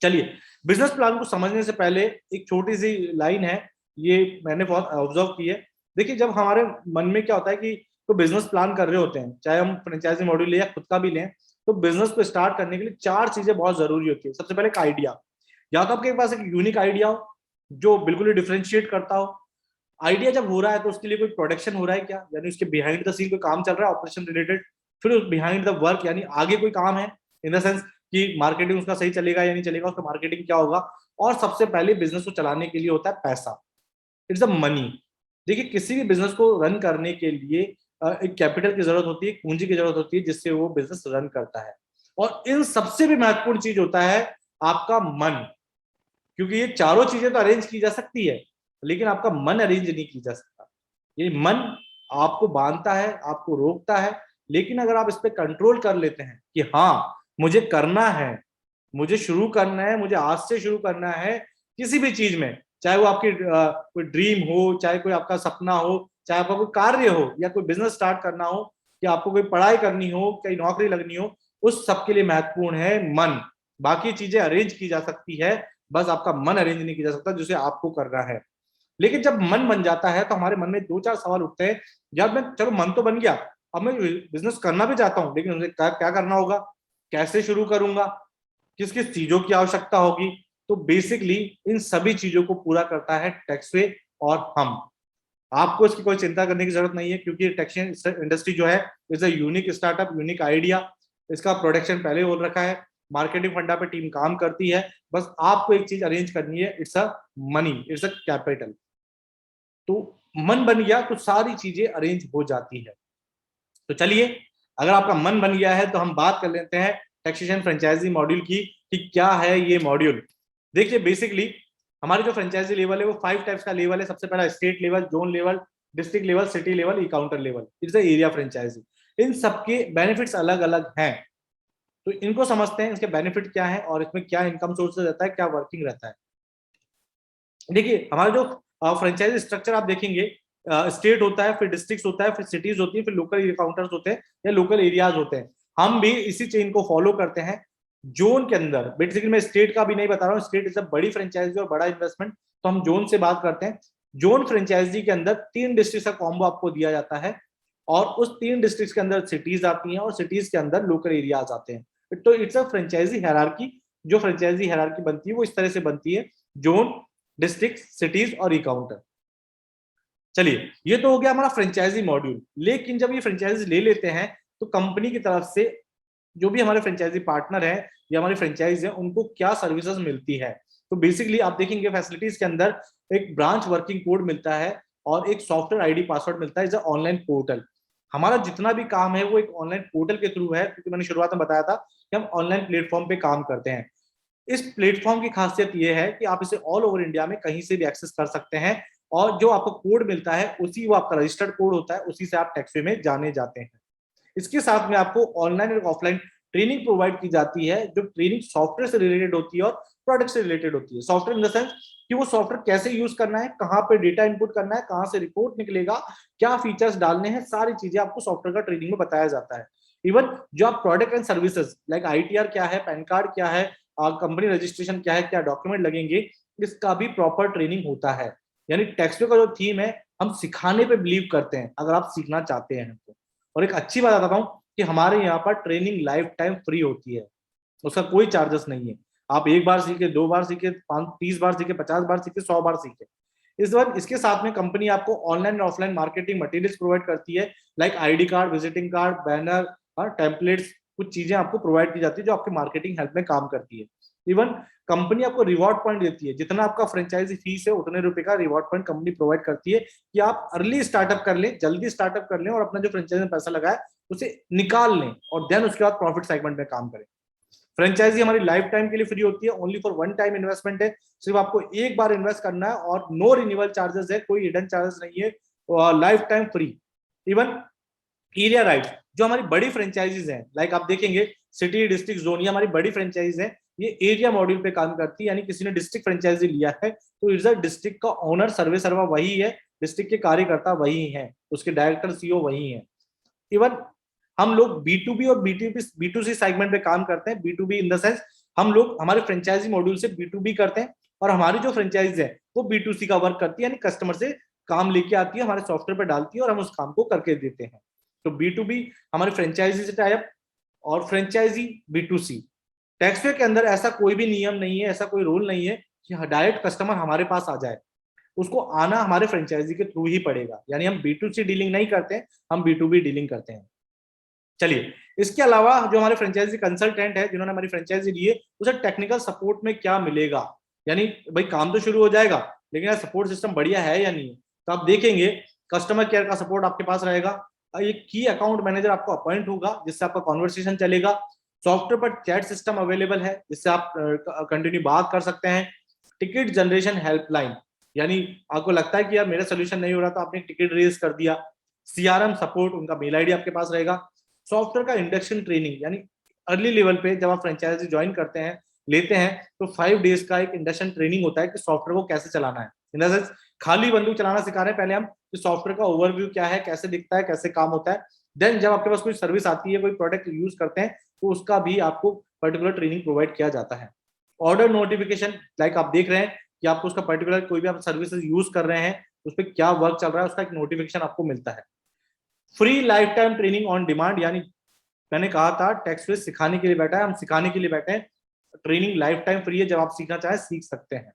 चलिए, बिजनेस प्लान को समझने से पहले एक छोटी सी लाइन है, ये मैंने बहुत ऑब्जर्व की है। देखिए, जब हमारे मन में क्या होता है कि तो बिजनेस प्लान कर रहे होते हैं, चाहे हम फ्रेंचाइजी मॉड्यूल ले या खुद का भी लें, तो बिजनेस को स्टार्ट करने के लिए 4 चीजें बहुत जरूरी होती है। सबसे पहले एक आइडिया, या तो आपके पास एक यूनिक आइडिया हो जो बिल्कुल ही डिफरेंशिएट करता हो। आइडिया जब हो रहा है तो उसके लिए कोई प्रोडक्शन हो रहा है क्या, यानी उसके बिहाइंड द सीन कोई काम चल रहा है ऑपरेशन रिलेटेड। फिर बिहाइंड द वर्क, यानी आगे कोई काम है, इन द सेंस कि मार्केटिंग उसका सही चलेगा या नहीं चलेगा, उसका मार्केटिंग क्या होगा। और सबसे पहले बिजनेस को चलाने के लिए होता है पैसा, इट्स अ मनी। देखिए, किसी भी बिजनेस को रन करने के लिए एक कैपिटल की जरूरत होती है, पूंजी की जरूरत होती है, जिससे वो बिजनेस रन करता है। और इन सबसे भी महत्वपूर्ण चीज होता है आपका मन, क्योंकि ये चारों चीजें तो अरेंज की जा सकती है, लेकिन आपका मन अरेंज नहीं की जा सकता। ये मन आपको बांधता है, आपको रोकता है। लेकिन अगर आप इस पे कंट्रोल कर लेते हैं कि हाँ, मुझे करना है, मुझे शुरू करना है, मुझे आज से शुरू करना है किसी भी चीज में, चाहे वो आपकी कोई ड्रीम हो, चाहे कोई आपका सपना हो, चाहे आपका कोई कार्य हो, या कोई बिजनेस स्टार्ट करना हो, या आपको कोई पढ़ाई करनी हो, कहीं नौकरी लगनी हो, उस सब के लिए महत्वपूर्ण है मन। बाकी चीजें अरेंज की जा सकती है, बस आपका मन अरेंज नहीं किया जा सकता, जिसे आपको करना है। लेकिन जब मन बन जाता है तो हमारे मन में 2-4 सवाल उठते हैं। जब मैं, चलो मन तो बन गया, अब मैं बिजनेस करना भी चाहता हूँ, लेकिन मुझे क्या क्या करना होगा, कैसे शुरू करूंगा, किस किस चीजों की आवश्यकता होगी। तो बेसिकली इन सभी चीजों को पूरा करता है टैक्सवे और हम। आपको इसकी कोई चिंता करने की जरूरत नहीं है, क्योंकि टैक्स इंडस्ट्री जो है is a unique startup, unique idea. इसका प्रोडक्शन पहले बोल रखा है, मार्केटिंग फंडा पे टीम काम करती है। बस आपको एक चीज अरेंज करनी है, it's a money, it's a capital. तो मन बन गया तो सारी चीजें अरेंज हो जाती है। तो चलिए, अगर आपका मन बन गया है तो हम बात कर लेते हैं टैक्सेशन फ्रेंचाइजी मॉड्यूल की, कि क्या है ये मॉड्यूल। देखिए, बेसिकली हमारे जो फ्रेंचाइजी लेवल है वो 5 टाइप्स का लेवल है। सबसे पहला state level, zone level, district level, city level, e counter level, it's area franchise. इन सबके बेनिफिट्स अलग अलग हैं, तो इनको समझते हैं, इसके बेनिफिट क्या है और इसमें क्या इनकम सोर्सेज रहता है, क्या वर्किंग रहता है। देखिए, हमारा जो फ्रेंचाइजी स्ट्रक्चर आप देखेंगे, स्टेट होता है, फिर डिस्ट्रिक्ट होता है, फिर सिटीज होती है, फिर लोकल काउंटर्स होते हैं या लोकल एरियाज होते हैं। हम भी इसी चेन को फॉलो करते हैं। जोन के अंदर, बेसिकली मैं स्टेट का भी नहीं बता रहा हूँ, स्टेट इज अ बड़ी फ्रेंचाइजी और बड़ा इन्वेस्टमेंट, तो हम जोन से बात करते हैं। जोन फ्रेंचाइजी के अंदर 3 डिस्ट्रिक्ट का कॉम्बो आपको दिया जाता है, और उस 3 डिस्ट्रिक्ट के अंदर सिटीज आती हैं, और सिटीज के अंदर लोकल एरियाज आते हैं। तो इट्स अ फ्रेंचाइजी हायरार्की। जो फ्रेंचाइजी हायरार्की बनती है वो इस तरह से बनती है: जोन, डिस्ट्रिक्ट, सिटीज और ई काउंटर। चलिए, ये तो हो गया हमारा फ्रेंचाइजी मॉड्यूल। लेकिन जब ये फ्रेंचाइजी ले लेते हैं तो कंपनी की तरफ से जो भी हमारे फ्रेंचाइजी पार्टनर है या हमारी फ्रेंचाइज है, उनको क्या सर्विसेज मिलती है। तो बेसिकली आप देखेंगे फैसिलिटीज के अंदर एक ब्रांच वर्किंग कोड मिलता है और एक सॉफ्टवेयर आईडी पासवर्ड मिलता है, इज ऑनलाइन पोर्टल। हमारा जितना भी काम है वो एक ऑनलाइन पोर्टल के थ्रू है, क्योंकि मैंने शुरुआत में बताया था कि हम ऑनलाइन प्लेटफॉर्म पे काम करते हैं। इस प्लेटफॉर्म की खासियत यह है कि आप इसे ऑल ओवर इंडिया में कहीं से भी एक्सेस कर सकते हैं, और जो आपको कोड मिलता है उसी वो आपका रजिस्टर्ड कोड होता है, उसी से आप टैक्सवे में जाने जाते हैं। इसके साथ में आपको ऑनलाइन और ऑफलाइन ट्रेनिंग प्रोवाइड की जाती है, जो ट्रेनिंग सॉफ्टवेयर से रिलेटेड होती है और प्रोडक्ट से रिलेटेड होती है। सॉफ्टवेयर इन द सेंस कि वो सॉफ्टवेयर कैसे यूज करना है, कहाँ पे डेटा इनपुट करना है, कहाँ से रिपोर्ट निकलेगा, क्या फीचर्स डालने हैं, सारी चीजें आपको सॉफ्टवेयर का ट्रेनिंग में बताया जाता है। इवन जो आप product and services like ITR क्या है, पैन कार्ड क्या है, कंपनी रजिस्ट्रेशन क्या है, क्या डॉक्यूमेंट लगेंगे, इसका भी प्रॉपर ट्रेनिंग होता है। यानी टैक्सवे का जो थीम है, हम सिखाने पे बिलीव करते हैं, अगर आप सीखना चाहते हैं तो। और एक अच्छी बात बताता हूँ कि हमारे यहाँ पर ट्रेनिंग लाइफ टाइम फ्री होती है, उसका कोई चार्जेस नहीं है। आप एक बार सीखे, 2 बार सीखे, 30 बार सीखे, 50 बार सीखे, 100 बार सीखे। इस बार इसके साथ में कंपनी आपको ऑनलाइन और ऑफलाइन मार्केटिंग मटेरियल्स प्रोवाइड करती है, like ID card, visiting card, banner और टेम्पलेट्स। कुछ चीजें आपको प्रोवाइड की जाती है जो आपके मार्केटिंग हेल्प में काम करती है। इवन कंपनी आपको रिवॉर्ड पॉइंट देती है, जितना आपका फ्रेंचाइजी फीस है उतने रुपए का रिवॉर्ड पॉइंट कंपनी प्रोवाइड करती है, कि आप अर्ली स्टार्टअप कर लें, जल्दी स्टार्टअप कर लें, और अपना जो फ्रेंचाइजी में पैसा लगाए उसे निकाल लें, और देन उसके बाद प्रॉफिट सेगमेंट में काम करें। फ्रेंचाइजी हमारी लाइफ टाइम के लिए फ्री होती है, only for one time investment है। सिर्फ आपको एक बार इन्वेस्ट करना है, और नो रिन्यूअल चार्जेस है, कोई हिडन चार्जेस नहीं है, life time free. Even area right, जो हमारी बड़ी फ्रेंचाइजीज हैं, लाइक आप देखेंगे सिटी, डिस्ट्रिक्ट, जोन, ये हमारी बड़ी फ्रेंचाइज है, ये एरिया मॉड्यूल पे काम करती है। यानी किसी ने डिस्ट्रिक्ट फ्रेंचाइजी लिया है तो इस डिस्ट्रिक्ट का ओनर, सर्वे सर्वा वही है, डिस्ट्रिक्ट के कार्यकर्ता वही हैं, उसके डायरेक्टर, सीईओ वही हैं। इवन हम लोग बी टू बी और बी टू सी सेगमेंट पे काम करते हैं। B to B in the sense हम लोग हमारे फ्रेंचाइजी मॉड्यूल से B2B करते हैं, और हमारी जो फ्रेंचाइज है वो B2C का वर्क करती है, यानी कस्टमर से काम लेके आती है, हमारे सॉफ्टवेयर पर डालती है और हम उस काम को करके देते हैं। तो B2B हमारे फ्रेंचाइजी से टाइप, और फ्रेंचाइजी B2C। टैक्सवे के अंदर ऐसा कोई भी नियम नहीं है, ऐसा कोई रूल नहीं है कि डायरेक्ट कस्टमर हमारे पास आ जाए, उसको आना हमारे फ्रेंचाइजी के थ्रू ही पड़ेगा। यानी हम B2C डीलिंग नहीं करते हैं, हम B2B डीलिंग करते हैं। चलिए, इसके अलावा जो हमारे फ्रेंचाइजी कंसल्टेंट है जिन्होंने हमारी फ्रेंचाइजी ली है, उसे टेक्निकल सपोर्ट में क्या मिलेगा, यानी भाई काम तो शुरू हो जाएगा लेकिन यार सपोर्ट सिस्टम बढ़िया है या नहीं, तो आप देखेंगे कस्टमर केयर का सपोर्ट आपके पास रहेगा, एक की अकाउंट मैनेजर आपको अपॉइंट होगा जिससे आपका कॉन्वर्सेशन चलेगा, सॉफ्टवेयर पर चैट सिस्टम अवेलेबल है जिससे आप कंटिन्यू बात कर सकते हैं, टिकट जनरेशन हेल्पलाइन, यानी आपको लगता है कि यार मेरा सोल्यूशन नहीं हो रहा तो आपने टिकट रेज कर दिया, CRM सपोर्ट, उनका मेल आईडी आपके पास रहेगा, सॉफ्टवेयर का इंडक्शन ट्रेनिंग, यानी अर्ली लेवल पे जब आप फ्रेंचाइजी ज्वाइन करते हैं लेते हैं तो 5 डेज का एक इंडक्शन ट्रेनिंग होता है कि सॉफ्टवेयर को कैसे चलाना है। इन द सेंस खाली बंदूक चलाना सिखा रहे हैं पहले हम कि सॉफ्टवेयर का ओवरव्यू क्या है, कैसे दिखता है, कैसे काम होता है। देन जब आपके पास कोई सर्विस आती है, कोई प्रोडक्ट यूज करते हैं तो उसका भी आपको पर्टिकुलर ट्रेनिंग प्रोवाइड किया जाता है। ऑर्डर नोटिफिकेशन, लाइक आप देख रहे हैं कि आपको उसका पर्टिकुलर कोई भी आप सर्विसेज यूज कर रहे हैं उस पर क्या वर्क चल रहा है उसका एक नोटिफिकेशन आपको मिलता है। Free life time training on demand, यानी मैंने कहा था टैक्सवे सिखाने के लिए बैठा है, हम सिखाने के लिए बैठे हैं, ट्रेनिंग लाइफ टाइम फ्री है, जब आप सीखना चाहें सीख सकते हैं।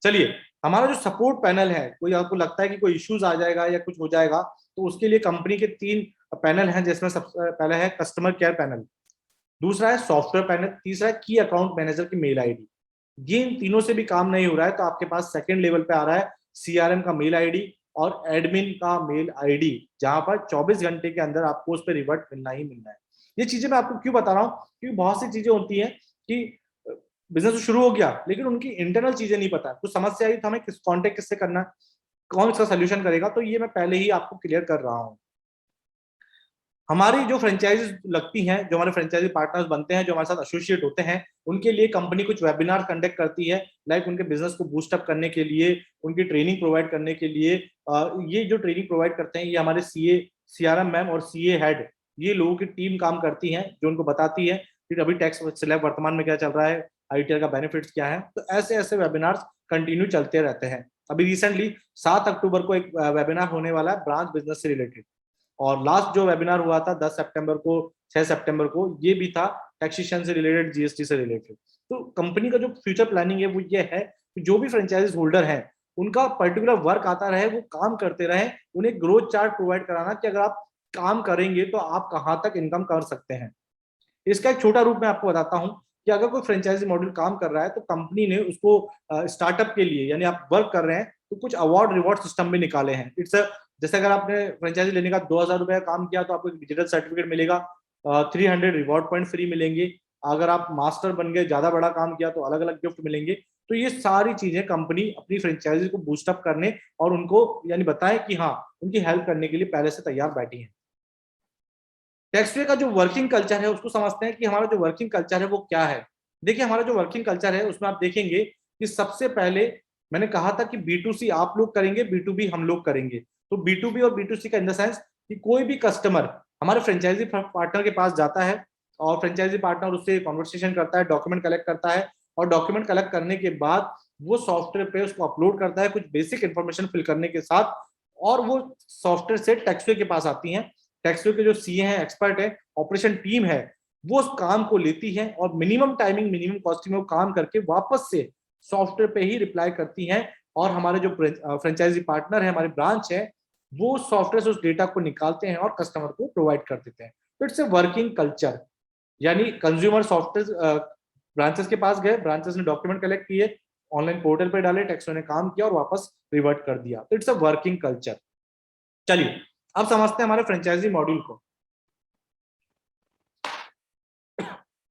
चलिए, हमारा जो सपोर्ट पैनल है, कोई आपको लगता है कि कोई इश्यूज आ जाएगा या कुछ हो जाएगा तो उसके लिए कंपनी के 3 पैनल हैं, जिसमें सबसे पहला है कस्टमर केयर पैनल, दूसरा है सॉफ्टवेयर पैनल, तीसरा है की अकाउंट मैनेजर की मेल आईडी। ये इन तीनों से भी काम नहीं हो रहा है तो आपके पास सेकंड लेवल पे आ रहा है CRM का मेल आईडी और एडमिन का मेल आईडी, जहां पर 24 घंटे के अंदर आपको उस पर रिवर्ट मिलना ही मिलना है। ये चीजें मैं आपको क्यों बता रहा हूँ, क्योंकि बहुत सी चीजें होती हैं कि बिजनेस तो शुरू हो गया लेकिन उनकी इंटरनल चीजें नहीं पता, कुछ समस्या आई तो हमें किस कॉन्टेक्ट किससे करना है, कौन इसका सोल्यूशन करेगा, तो ये मैं पहले ही आपको क्लियर कर रहा हूँ। हमारी जो फ्रेंचाइज लगती हैं, जो हमारे फ्रेंचाइजी पार्टनर्स बनते हैं, जो हमारे साथ एसोसिएट होते हैं, उनके लिए कंपनी कुछ वेबिनार कंडक्ट करती है, लाइक उनके बिजनेस को बूस्ट अप करने के लिए, उनकी ट्रेनिंग प्रोवाइड करने के लिए। ये जो ट्रेनिंग प्रोवाइड करते हैं ये हमारे CA CRM मैम और CA हेड, ये लोगों की टीम काम करती है जो उनको बताती है कि अभी टैक्स स्लैब वर्तमान में क्या चल रहा है, ITR का बेनिफिट्स क्या है। तो ऐसे ऐसे वेबिनार्स कंटिन्यू चलते रहते हैं। अभी रिसेंटली 7 अक्टूबर को एक वेबिनार होने वाला है ब्रांच बिजनेस से रिलेटेड, और लास्ट जो वेबिनार हुआ था 10 सितंबर को 6 सितंबर को, ये भी था टैक्सेशन से रिलेटेड, GST से रिलेटेड। तो कंपनी का जो फ्यूचर प्लानिंग है वो ये है कि जो भी फ्रेंचाइज होल्डर हैं उनका पर्टिकुलर वर्क आता रहे, वो काम करते रहे, उन्हें ग्रोथ चार्ट प्रोवाइड कराना कि अगर आप काम करेंगे तो आप कहाँ तक इनकम कर सकते हैं। इसका एक छोटा रूप मैं आपको बताता हूँ कि अगर कोई फ्रेंचाइजी मॉडल काम कर रहा है तो कंपनी ने उसको स्टार्टअप के लिए, यानी आप वर्क कर रहे हैं तो कुछ अवार्ड रिवॉर्ड सिस्टम भी निकाले हैं। इट्स जैसे अगर आपने फ्रेंचाइजी लेने का 2000 रुपये काम किया तो आपको एक डिजिटल सर्टिफिकेट मिलेगा, 300 रिवॉर्ड पॉइंट फ्री मिलेंगे, अगर आप मास्टर बन गए, ज्यादा बड़ा काम किया तो अलग अलग गिफ्ट मिलेंगे। तो ये सारी चीजें कंपनी अपनी फ्रेंचाइजी को बूस्टअप करने और उनको यानी बताएं कि हाँ उनकी हेल्प करने के लिए पहले से तैयार बैठी है। टैक्सवे का जो वर्किंग कल्चर है उसको समझते हैं कि हमारा जो वर्किंग कल्चर है वो क्या है। देखिए, हमारा जो वर्किंग कल्चर है उसमें आप देखेंगे कि सबसे पहले मैंने कहा था कि B2C आप लोग करेंगे, B2B हम लोग करेंगे। तो B2B और B2C का इन द सेंस कि कोई भी कस्टमर हमारे फ्रेंचाइजी पार्टनर के पास जाता है और फ्रेंचाइजी पार्टनर उससे कॉन्वर्सेशन करता है, डॉक्यूमेंट कलेक्ट करता है, और डॉक्यूमेंट कलेक्ट करने के बाद वो सॉफ्टवेयर पे उसको अपलोड करता है कुछ बेसिक इन्फॉर्मेशन फिल करने के साथ, और वो सॉफ्टवेयर से टैक्सवे के पास आती है। टैक्सवे के जो CA हैं, एक्सपर्ट है, ऑपरेशन टीम है, वो उस काम को लेती है और मिनिमम टाइमिंग मिनिमम कॉस्टिंग में काम करके वापस से सॉफ्टवेयर पे ही रिप्लाई करती हैं, और हमारे जो फ्रेंचाइजी पार्टनर है, हमारी ब्रांच है, वो सॉफ्टवेयर से उस डेटा को निकालते हैं और कस्टमर को प्रोवाइड कर देते हैं। तो इट्स ए वर्किंग कल्चर, यानी कंज्यूमर सॉफ्टवेयर ब्रांचेस के पास गए, ब्रांचेस ने डॉक्यूमेंट कलेक्ट किए, ऑनलाइन पोर्टल पे डाले, टैक्सवे ने काम किया और वापस रिवर्ट कर दिया। तो इट्स अ वर्किंग कल्चर। चलिए, अब समझते हैं हमारे फ्रेंचाइजी मॉड्यूल को।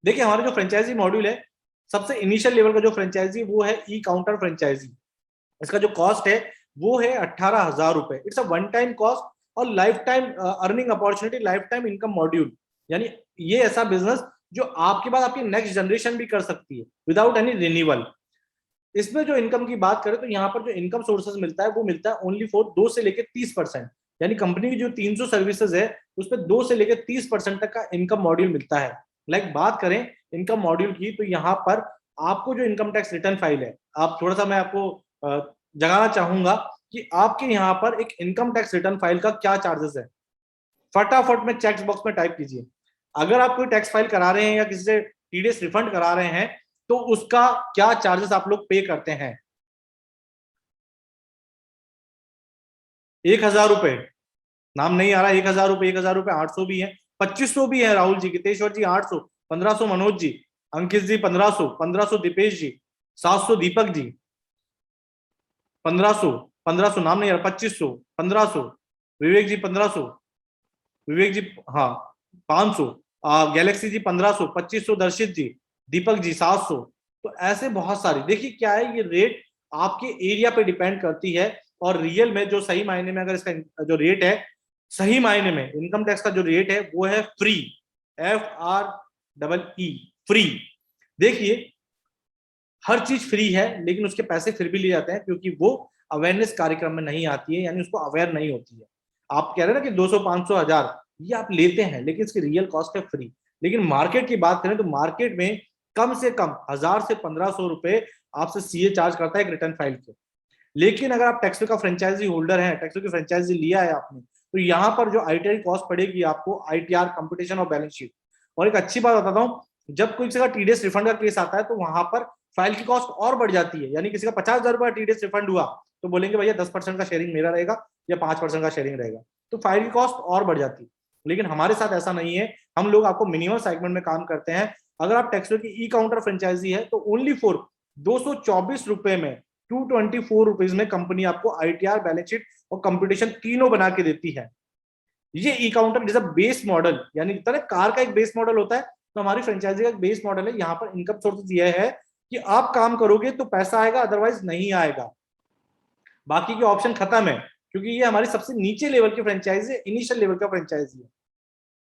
देखिए, हमारे जो फ्रेंचाइजी मॉड्यूल है, सबसे इनिशियल लेवल का जो फ्रेंचाइजी वो है ई काउंटर फ्रेंचाइजी। इसका जो कॉस्ट है वो है 18,000 रुपए। It's a one time cost और lifetime earning opportunity, lifetime income module, यानी ये ऐसा बिजनेस जो आपके बाद आपकी नेक्स्ट जनरेशन भी कर सकती है विदाउट एनी रिन्यूअल। इसमें जो इनकम की बात करें तो यहाँ पर जो इनकम सोर्सेज मिलता है वो मिलता है ओनली फॉर 2 से लेकर 30%, यानी कंपनी की जो 300 सर्विसेज है उसमें 2 से लेकर 30% तक का इनकम मॉड्यूल मिलता है। बात करें इनकम मॉड्यूल की, तो यहाँ पर आपको जो इनकम टैक्स रिटर्न फाइल है, आप थोड़ा सा मैं आपको जगाना चाहूंगा कि आपके यहाँ पर एक इनकम टैक्स रिटर्न फाइल का क्या चार्जेस है। फटाफट में चेक बॉक्स में टाइप कीजिए। अगर आप कोई टैक्स फाइल करा रहे हैं या किसी से टीडीएस रिफंड करा रहे हैं तो उसका क्या चार्जेस आप लोग पे करते हैं। 1,000 रुपए, नाम नहीं आ रहा। 1,000 रुपए, 1,000 रुपए, 800 भी है, 2,500 भी है। राहुल जी, गीतेश्वर जी 800, 1,500 मनोज जी, अंकित जी 1,500, 1,500 दीपेश जी, 700 दीपक जी, 1,500, 1,500 नाम नहीं आ रहा, 2,500, 1,500 विवेक जी, 1,500 विवेक जी, हाँ 500 गैलेक्सी जी, 1,500, 2,500 दर्शित जी, दीपक जी 700। तो ऐसे बहुत सारी, देखिए क्या है, ये रेट आपके एरिया पे डिपेंड करती है। और रियल में जो सही मायने में अगर इसका जो रेट है, सही मायने में इनकम टैक्स का जो रेट है वो है फ्री, FREE, फ्री। देखिए हर चीज फ्री है, लेकिन उसके पैसे फिर भी लिए जाते हैं क्योंकि वो अवेयरनेस कार्यक्रम में नहीं आती है, यानी उसको अवेयर नहीं होती है। आप कह रहे हैं ना कि 200, 500, 1,000 ये आप लेते हैं, लेकिन इसकी रियल कॉस्ट है फ्री। लेकिन मार्केट की बात करें तो मार्केट में कम से कम 1,000 से 1,500 रुपए आपसे सीए चार्ज करता है एक रिटर्न फाइल के। लेकिन अगर आप टैक्सो का फ्रेंचाइजी होल्डर है, टैक्सो की फ्रेंचाइजी लिया है आपने, तो यहाँ पर जो आईटीआर कॉस्ट पड़ेगी आपको, आईटीआर, कंपटीशन और बैलेंस शीट। और एक अच्छी बात बताता हूँ, जब कोई का टीडीएस रिफंड का केस आता है तो वहां पर फाइल की कॉस्ट और बढ़ जाती है। यानी किसी का 50,000 रुपया टीडीएस रिफंड हुआ तो बोलेंगे भैया 10% का शेयरिंग मेरा रहेगा या 5% का शेयरिंग रहेगा, तो फाइल की कॉस्ट और बढ़ जाती है। लेकिन हमारे साथ ऐसा नहीं है, हम लोग आपको मिनिमम सेगमेंट में काम करते हैं। अगर आप टैक्सो की ई काउंटर फ्रेंचाइजी है तो ओनली फॉर 224 रुपए में, 224 रुपीज में कंपनी आपको आईटीआर, बैलेंस शीट और कंपटीशन तीनों बना के देती है। ये e counter is a base model, यानी कार का एक बेस मॉडल होता है, तो हमारी फ्रेंचाइजी का एक बेस मॉडल है। यहाँ पर इनकम सोर्सेज यह है कि आप काम करोगे तो पैसा आएगा, अदरवाइज नहीं आएगा। बाकी के ऑप्शन खत्म है, क्योंकि ये हमारी सबसे नीचे लेवल की फ्रेंचाइजी है, इनिशियल लेवल का फ्रेंचाइजी है।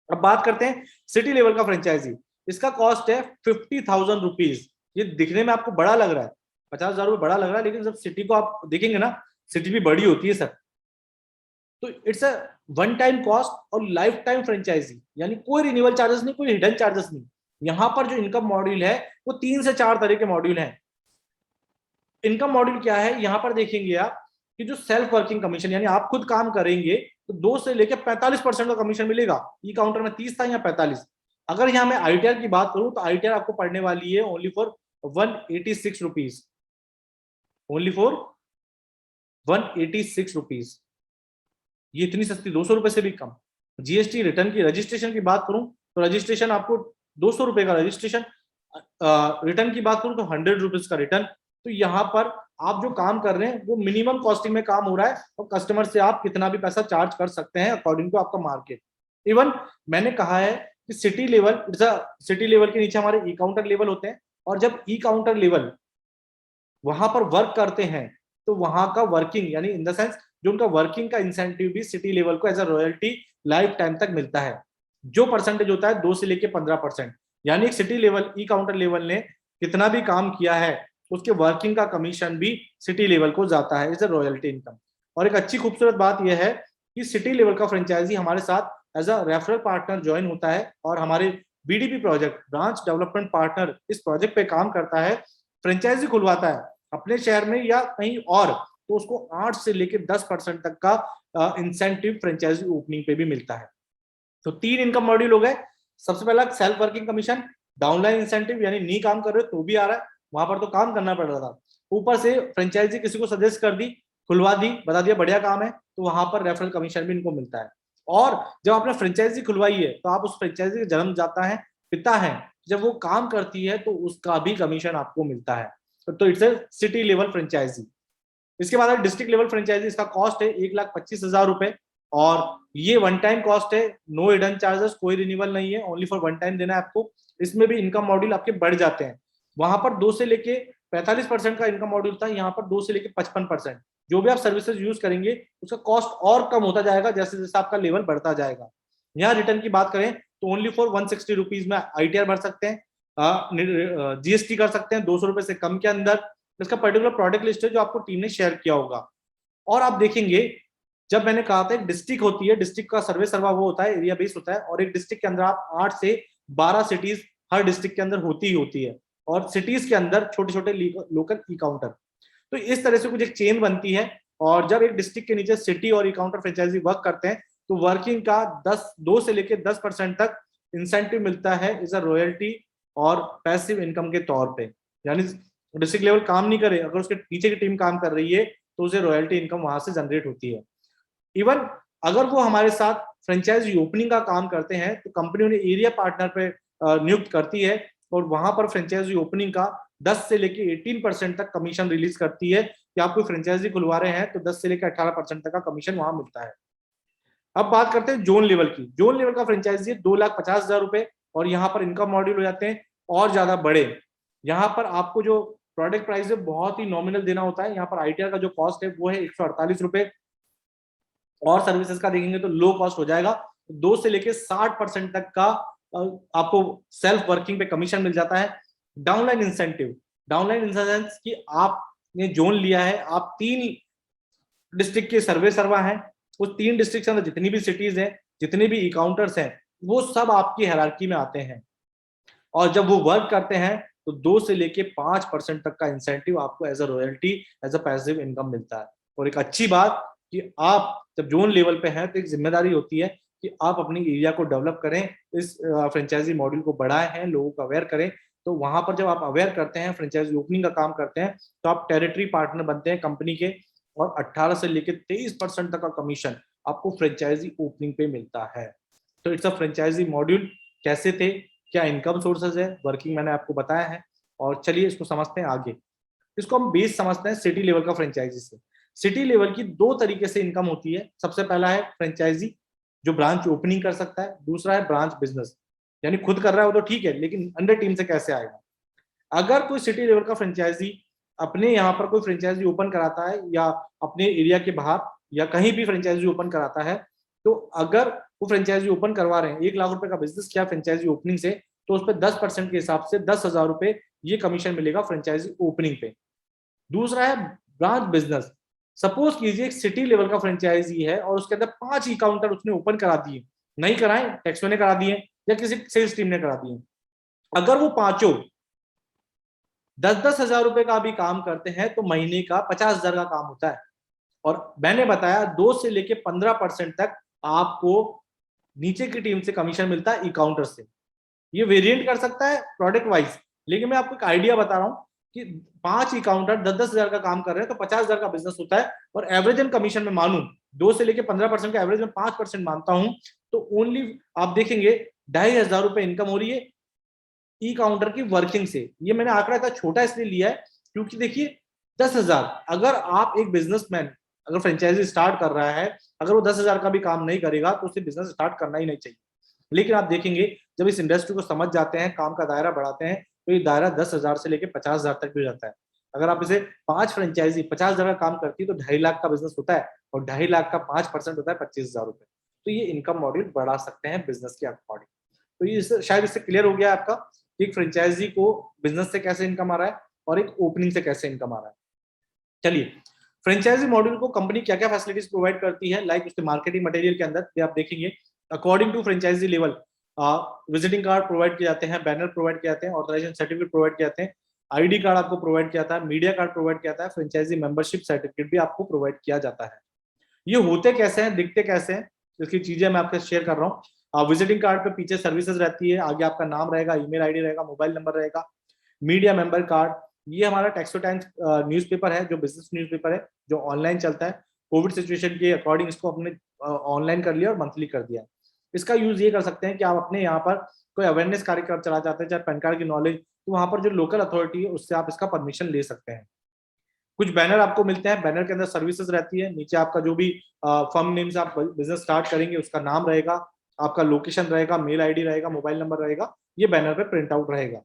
अब बात करते हैं सिटी लेवल का फ्रेंचाइजी। इसका कॉस्ट है 50,000 रुपीज। ये दिखने में आपको बड़ा लग रहा है, 50,000 रुपये बड़ा लग रहा है, लेकिन जब सिटी को आप देखेंगे ना, सिटी भी बड़ी होती है सर। तो it's a one time cost और लाइफ टाइम फ्रेंचाइजी, यानी कोई रिन्यूअल चार्जेस नहीं, कोई हिडन चार्जेस नहीं। यहां पर जो इनकम मॉड्यूल है वो 3 से 4 तरह के मॉड्यूल हैं। इनकम मॉड्यूल क्या है, यहां पर देखेंगे आप कि जो सेल्फ वर्किंग कमीशन, यानी आप खुद काम करेंगे तो 2 से लेकर 45% का कमीशन मिलेगा। ई काउंटर में 30 था या 45। अगर यहां मैं आईटीआर की बात करूं तो आईटीआर आपको पड़ने वाली है only for 186 rupees, only for 186 rupees. ये इतनी सस्ती, 200 रुपए से भी कम। जीएसटी रिटर्न की रजिस्ट्रेशन की बात करूं तो रजिस्ट्रेशन आपको 200 रुपए का रजिस्ट्रेशन, रिटर्न की बात करूं तो 100 रुपीज का रिटर्न। तो यहाँ पर आप जो काम कर रहे हैं वो मिनिमम कॉस्टिंग में काम हो रहा है, और कस्टमर से आप कितना भी पैसा चार्ज कर सकते हैं अकॉर्डिंग टू आपका मार्केट। इवन मैंने कहा है कि सिटी लेवल, सिटी लेवल के नीचे हमारे ई काउंटर लेवल होते हैं, और जब ई काउंटर लेवल वहां पर वर्क करते हैं तो वहां का वर्किंग, यानी इन द सेंस जो उनका वर्किंग का इंसेंटिव भी सिटी लेवल को as a royalty lifetime तक मिलता है। जो परसेंटेज होता है 2 से लेके 15%। यानी एक city level, e counter level ने कितना भी काम किया है उसके वर्किंग का कमीशन भी सिटी लेवल को जाता है एज अ रॉयल्टी इनकम। और एक अच्छी खूबसूरत बात यह है कि सिटी लेवल का फ्रेंचाइजी हमारे साथ as a referral partner join होता है, और हमारे BDP project, branch development partner, इस प्रोजेक्ट पे काम करता है, फ्रेंचाइजी खुलवाता है अपने शहर में या कहीं और, तो उसको 8 से लेकर 10% तक का इंसेंटिव फ्रेंचाइजी ओपनिंग पे भी मिलता है। तो 3 इनकम मॉड्यूल हो गए। सबसे पहला self working commission, downline incentive, यानी नहीं काम कर रहे तो भी आ रहा है, वहां पर तो काम करना पड़ रहा था। ऊपर से फ्रेंचाइजी किसी को सजेस्ट कर दी, खुलवा दी, बता दिया बढ़िया काम है, तो वहां पर रेफरल कमीशन भी इनको मिलता है। और जब आपने फ्रेंचाइजी खुलवाई है तो आप उस फ्रेंचाइजी का जन्म जाता है, पिता है, जब वो काम करती है तो उसका भी कमीशन आपको मिलता है। तो it's a city level franchisee. इसके बाद डिस्ट्रिक्ट लेवल फ्रेंचाइजी, इसका कॉस्ट है 1,25,000 रुपए, और ये वन टाइम कॉस्ट है, नो हिडन चार्जेस, कोई रिन्यूअल नहीं है, ओनली फॉर वन टाइम देना है आपको। इसमें भी इनकम मॉड्यूल आपके बढ़ जाते हैं। वहां पर 2 से लेके 45% का इनकम मॉड्यूल था, यहाँ पर 2 से लेके 55%। जो भी आप सर्विसेज यूज करेंगे उसका कॉस्ट और कम होता जाएगा जैसे जैसे आपका लेवल बढ़ता जाएगा। यहाँ रिटर्न की बात करें तो ओनली फॉर 160 रुपीज में आईटीआर भर सकते हैं, जीएसटी कर सकते हैं 200 रुपए से कम के अंदर। इसका पर्टिकुलर प्रोडक्ट लिस्ट है जो आपको टीम ने शेयर किया होगा। और आप देखेंगे, जब मैंने कहा था एक डिस्ट्रिक्ट होती है, डिस्ट्रिक्ट का सर्वे सर्वा वो होता है, एरिया बेस होता है, और एक डिस्ट्रिक्ट के अंदर आप 8 से 12 सिटीज हर डिस्ट्रिक्ट के अंदर होती ही होती है, और सिटीज के अंदर छोटे छोटे लोकल ई काउंटर। तो इस तरह से कुछ एक चेन बनती है, और जब एक डिस्ट्रिक्ट के नीचे सिटी और ई काउंटर फ्रेंचाइजी वर्क करते हैं तो वर्किंग का 2 से लेकर 10% तक इंसेंटिव मिलता है इज अ रॉयल्टी और पैसिव इनकम के तौर पे। यानी डिस्ट्रिक्ट लेवल काम नहीं करे, अगर उसके नीचे की टीम काम कर रही है तो उसे रॉयल्टी इनकम वहां से जनरेट होती है। इवन अगर वो हमारे साथ फ्रेंचाइजी ओपनिंग का काम करते हैं तो कंपनी उन्हें एरिया पार्टनर पे नियुक्त करती है, और वहां पर फ्रेंचाइजी ओपनिंग का 10 से लेके 18% तक कमीशन रिलीज करती है कि आप कोई फ्रेंचाइजी खुलवा रहे हैं तो 10 से लेकर 18% तक का कमीशन वहां मिलता है। अब बात करते हैं जोन लेवल की। जोन लेवल का फ्रेंचाइजी 2,50,000 रुपए, और यहाँ पर इनकम मॉड्यूल हो जाते हैं और ज्यादा बड़े। यहाँ पर आपको जो प्रोडक्ट प्राइस है बहुत ही नॉमिनल देना होता है। यहाँ पर आईटीआर का जो कॉस्ट है वो है 148 रुपए, और सर्विसेज का देखेंगे तो लो कॉस्ट हो जाएगा। 2 से लेके 60% तक का आपको सेल्फ वर्किंग पे कमीशन मिल जाता है। डाउनलाइन इंसेंटिव, डाउनलाइन इंसेंटिव कि आपने जोन लिया है, आप 3 डिस्ट्रिक्ट के सर्वे सर्वा हैं, उस 3 डिस्ट्रिक्ट के अंदर जितनी भी सिटीज हैं, जितने भी ई काउंटर्स हैं, वो सब आपकी हायरार्की में आते हैं, और जब वो वर्क करते हैं तो 2 से लेके 5% तक का इंसेंटिव आपको as a royalty, as a passive income मिलता है। और एक अच्छी बात कि आप जब जोन लेवल पे हैं तो एक जिम्मेदारी होती है कि आप अपनी एरिया को डेवलप करें, इस फ्रेंचाइजी मॉड्यूल को बढ़ाएं हैं, लोगों को अवेयर करें। तो वहां पर जब आप अवेयर करते हैं, फ्रेंचाइजी ओपनिंग का काम करते हैं, तो आप टेरिटरी पार्टनर बनते हैं कंपनी के, और 18 से लेकर 23% तक का कमीशन आपको फ्रेंचाइजी ओपनिंग पे मिलता है। तो इट्स अ फ्रेंचाइजी मॉड्यूल। कैसे थे, क्या इनकम सोर्सेज है, वर्किंग मैंने आपको बताया है, और चलिए इसको समझते हैं आगे। इसको हम बेस समझते हैं सिटी लेवल का फ्रेंचाइजी से। सिटी लेवल की 2 तरीके से इनकम होती है। सबसे पहला है फ्रेंचाइजी जो ब्रांच ओपनिंग कर सकता है, दूसरा है ब्रांच बिजनेस, यानी खुद कर रहा है वो तो ठीक है, लेकिन अंडर टीम से कैसे आएगा। अगर कोई सिटी लेवल का फ्रेंचाइजी अपने यहाँ पर कोई फ्रेंचाइजी ओपन कराता है, या अपने एरिया के बाहर या कहीं भी फ्रेंचाइजी ओपन कराता है, तो अगर वो फ्रेंचाइजी ओपन करवा रहे हैं, 1 लाख रुपए का बिजनेस किया फ्रेंचाइजी ओपनिंग से, तो उस पर 10% के हिसाब से 10,000 रुपए ये कमीशन मिलेगा फ्रेंचाइजी ओपनिंग पे। दूसरा है ब्रांच बिजनेस। सपोज कीजिए एक सिटी लेवल का फ्रेंचाइजी है और उसके अंदर 5 ई काउंटर उसने ओपन करा दिए, नहीं कराए, टैक्स ने करा दिए या किसी सेल्स टीम ने करा दिए। अगर वो पांचों 10-10 हजार रुपए का भी काम करते हैं तो महीने का 50,000 का काम होता है। और मैंने बताया 2 से लेके 15% तक आपको नीचे की टीम से कमीशन मिलता है ई काउंटर से। ये वेरिएंट कर सकता है प्रोडक्ट वाइज, लेकिन मैं आपको एक आइडिया बता रहा हूं कि 5 ई काउंटर 10-10 हजार का काम कर रहे हैं तो 50,000 का बिजनेस होता है। और एवरेज एंड कमीशन में मानूं 2 से लेके 15% का एवरेज में 5% मानता हूं, तो ओनली आप देखेंगे 2,500 रुपए इनकम हो रही है ई काउंटर की वर्किंग से। ये मैंने आंकड़ा इतना छोटा इसलिए लिया है क्योंकि देखिए 10,000, अगर आप एक बिजनेसमैन अगर फ्रेंचाइजी स्टार्ट कर रहा है, अगर वो 10,000 का भी काम नहीं करेगा तो उसे बिजनेस स्टार्ट करना ही नहीं चाहिए। लेकिन आप देखेंगे जब इस इंडस्ट्री को समझ जाते हैं, काम का दायरा बढ़ाते हैं, तो ये दायरा 10,000 से लेकर 50,000 तक भी हो जाता है। अगर आप इसे 5 फ्रेंचाइजी 50,000 का काम करती है तो 2.5 लाख का बिजनेस होता है, और 2.5 लाख का 5% होता है 25,000 रुपए। तो ये इनकम मॉड्यूल बढ़ा सकते हैं बिजनेस के अकॉर्डिंग। तो ये शायद इससे क्लियर हो गया आपका कि एक फ्रेंचाइजी को बिजनेस से कैसे इनकम आ रहा है और एक ओपनिंग से कैसे इनकम आ रहा है। चलिए, फ्रेंचाइजी मॉड्यूल को कंपनी क्या क्या फैसिलिटीज प्रोवाइड करती है, लाइक उसके मार्केटिंग मटेरियल के अंदर आप देखेंगे according to franchisee level visiting card provide किए जाते हैं, बैनर प्रोवाइड किए जाते हैं, ऑथराइजेशन सर्टिफिकेट प्रोवाइड किए जाते हैं, आईडी कार्ड आपको प्रोवाइड किया जाता है, मीडिया कार्ड प्रोवाइड किया जाता है, फ्रेंचाइजी मेंबरशिप सर्टिफिकेट भी आपको प्रोवाइड किया जाता है। ये होते कैसे हैं, दिखते कैसे हैं, इसकी चीजें मैं आपके शेयर कर रहा हूँ। विजिटिंग कार्ड पे पीछे सर्विसेज रहती है, आगे आपका नाम रहेगा, ईमेल आईडी रहेगा, मोबाइल नंबर रहेगा। मीडिया मेंबर कार्ड, ये हमारा टेक्सो टाइम्स न्यूज़पेपर है जो बिजनेस न्यूज़पेपर है जो ऑनलाइन चलता है। कोविड सिचुएशन के अकॉर्डिंग इसको अपने ऑनलाइन कर लिया और मंथली कर दिया। इसका यूज ये कर सकते हैं कि आप अपने यहाँ पर कोई अवेयरनेस कार्यक्रम चला जाते हैं, चाहे पैन कार्ड की नॉलेज, तो वहां पर जो लोकल अथॉरिटी है उससे आप इसका परमिशन ले सकते हैं। कुछ बैनर आपको मिलते हैं, बैनर के अंदर सर्विसेज रहती है, नीचे आपका जो भी फर्म नेम से आप बिजनेस स्टार्ट करेंगे उसका नाम रहेगा, आपका लोकेशन रहेगा, मेल आईडी रहेगा, मोबाइल नंबर रहेगा, ये बैनर पे प्रिंट आउट रहेगा।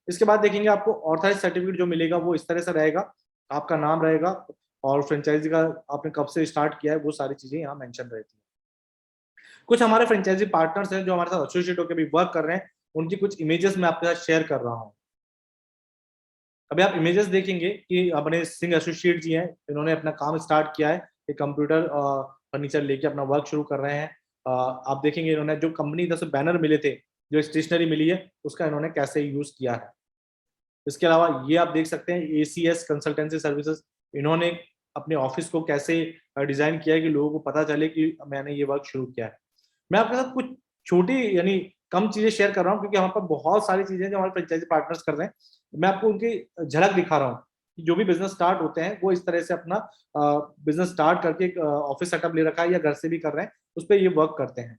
इसके बाद देखेंगे आपको ऑथराइज सर्टिफिकेट जो मिलेगा वो इस तरह से रहेगा, आपका नाम रहेगा और फ्रेंचाइजी का आपने कब से स्टार्ट किया है वो सारी चीजें यहाँ मेंशन रहती है। कुछ हमारे फ्रेंचाइजी पार्टनर्स हैं जो हमारे साथ एसोसिएट होकर भी वर्क कर रहे हैं, उनकी कुछ इमेजेस मैं आपके साथ शेयर कर रहा हूँ। अभी आप इमेजेस देखेंगे कि अपने सिंह एसोसिएट जी हैं, इन्होंने अपना काम स्टार्ट किया है, एक कंप्यूटर फर्नीचर लेके अपना वर्क शुरू कर रहे हैं। आप देखेंगे इन्होंने जो कंपनी तरफ से बैनर मिले थे जो स्टेशनरी मिली है उसका इन्होंने कैसे यूज किया है। इसके अलावा ये आप देख सकते हैं ACS कंसल्टेंसी सर्विसेज, इन्होंने अपने ऑफिस को कैसे डिजाइन किया है कि लोगों को पता चले कि मैंने ये वर्क शुरू किया है। मैं आपके साथ कुछ छोटी यानी कम चीजें शेयर कर रहा हूँ क्योंकि हमारे पास बहुत सारी चीजें जो हमारे फ्रेंचाइजी पार्टनर्स कर रहे हैं, मैं आपको उनकी झलक दिखा रहा हूँ। जो भी बिजनेस स्टार्ट होते हैं वो इस तरह से अपना बिजनेस स्टार्ट करके ऑफिस सेटअप ले रखा है या घर से भी कर रहे हैं, उस पर ये वर्क करते हैं।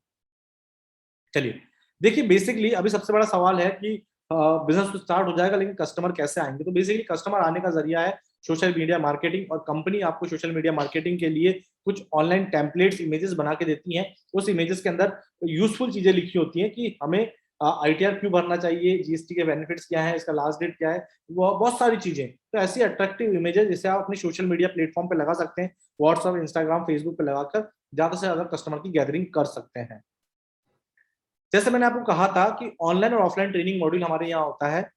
चलिए देखिए, बेसिकली अभी सबसे बड़ा सवाल है कि बिजनेस तो स्टार्ट हो जाएगा लेकिन कस्टमर कैसे आएंगे। तो बेसिकली कस्टमर आने का जरिया है सोशल मीडिया मार्केटिंग, और कंपनी आपको सोशल मीडिया मार्केटिंग के लिए कुछ ऑनलाइन टेम्पलेट्स इमेजेस बना के देती हैं। उस इमेजेस के अंदर यूजफुल चीजें लिखी होती हैं कि हमें ITR क्यों भरना चाहिए, GST के बेनिफिट्स क्या है, इसका लास्ट डेट क्या है, वो बहुत सारी चीजें। तो ऐसी अट्रैक्टिव इमेजेस जिसे आप अपनी सोशल मीडिया प्लेटफॉर्म पे लगा सकते हैं, व्हाट्सएप, इंस्टाग्राम, फेसबुक पे लगाकर ज्यादा से ज्यादा कस्टमर की गैदरिंग कर सकते हैं। जैसे मैंने आपको कहा था कि ऑनलाइन और ऑफलाइन ट्रेनिंग मॉड्यूल हमारे यहाँ होता है।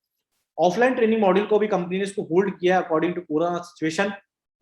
ऑफलाइन ट्रेनिंग मॉड्यूल को भी कंपनी ने इसको होल्ड किया according to corona situation,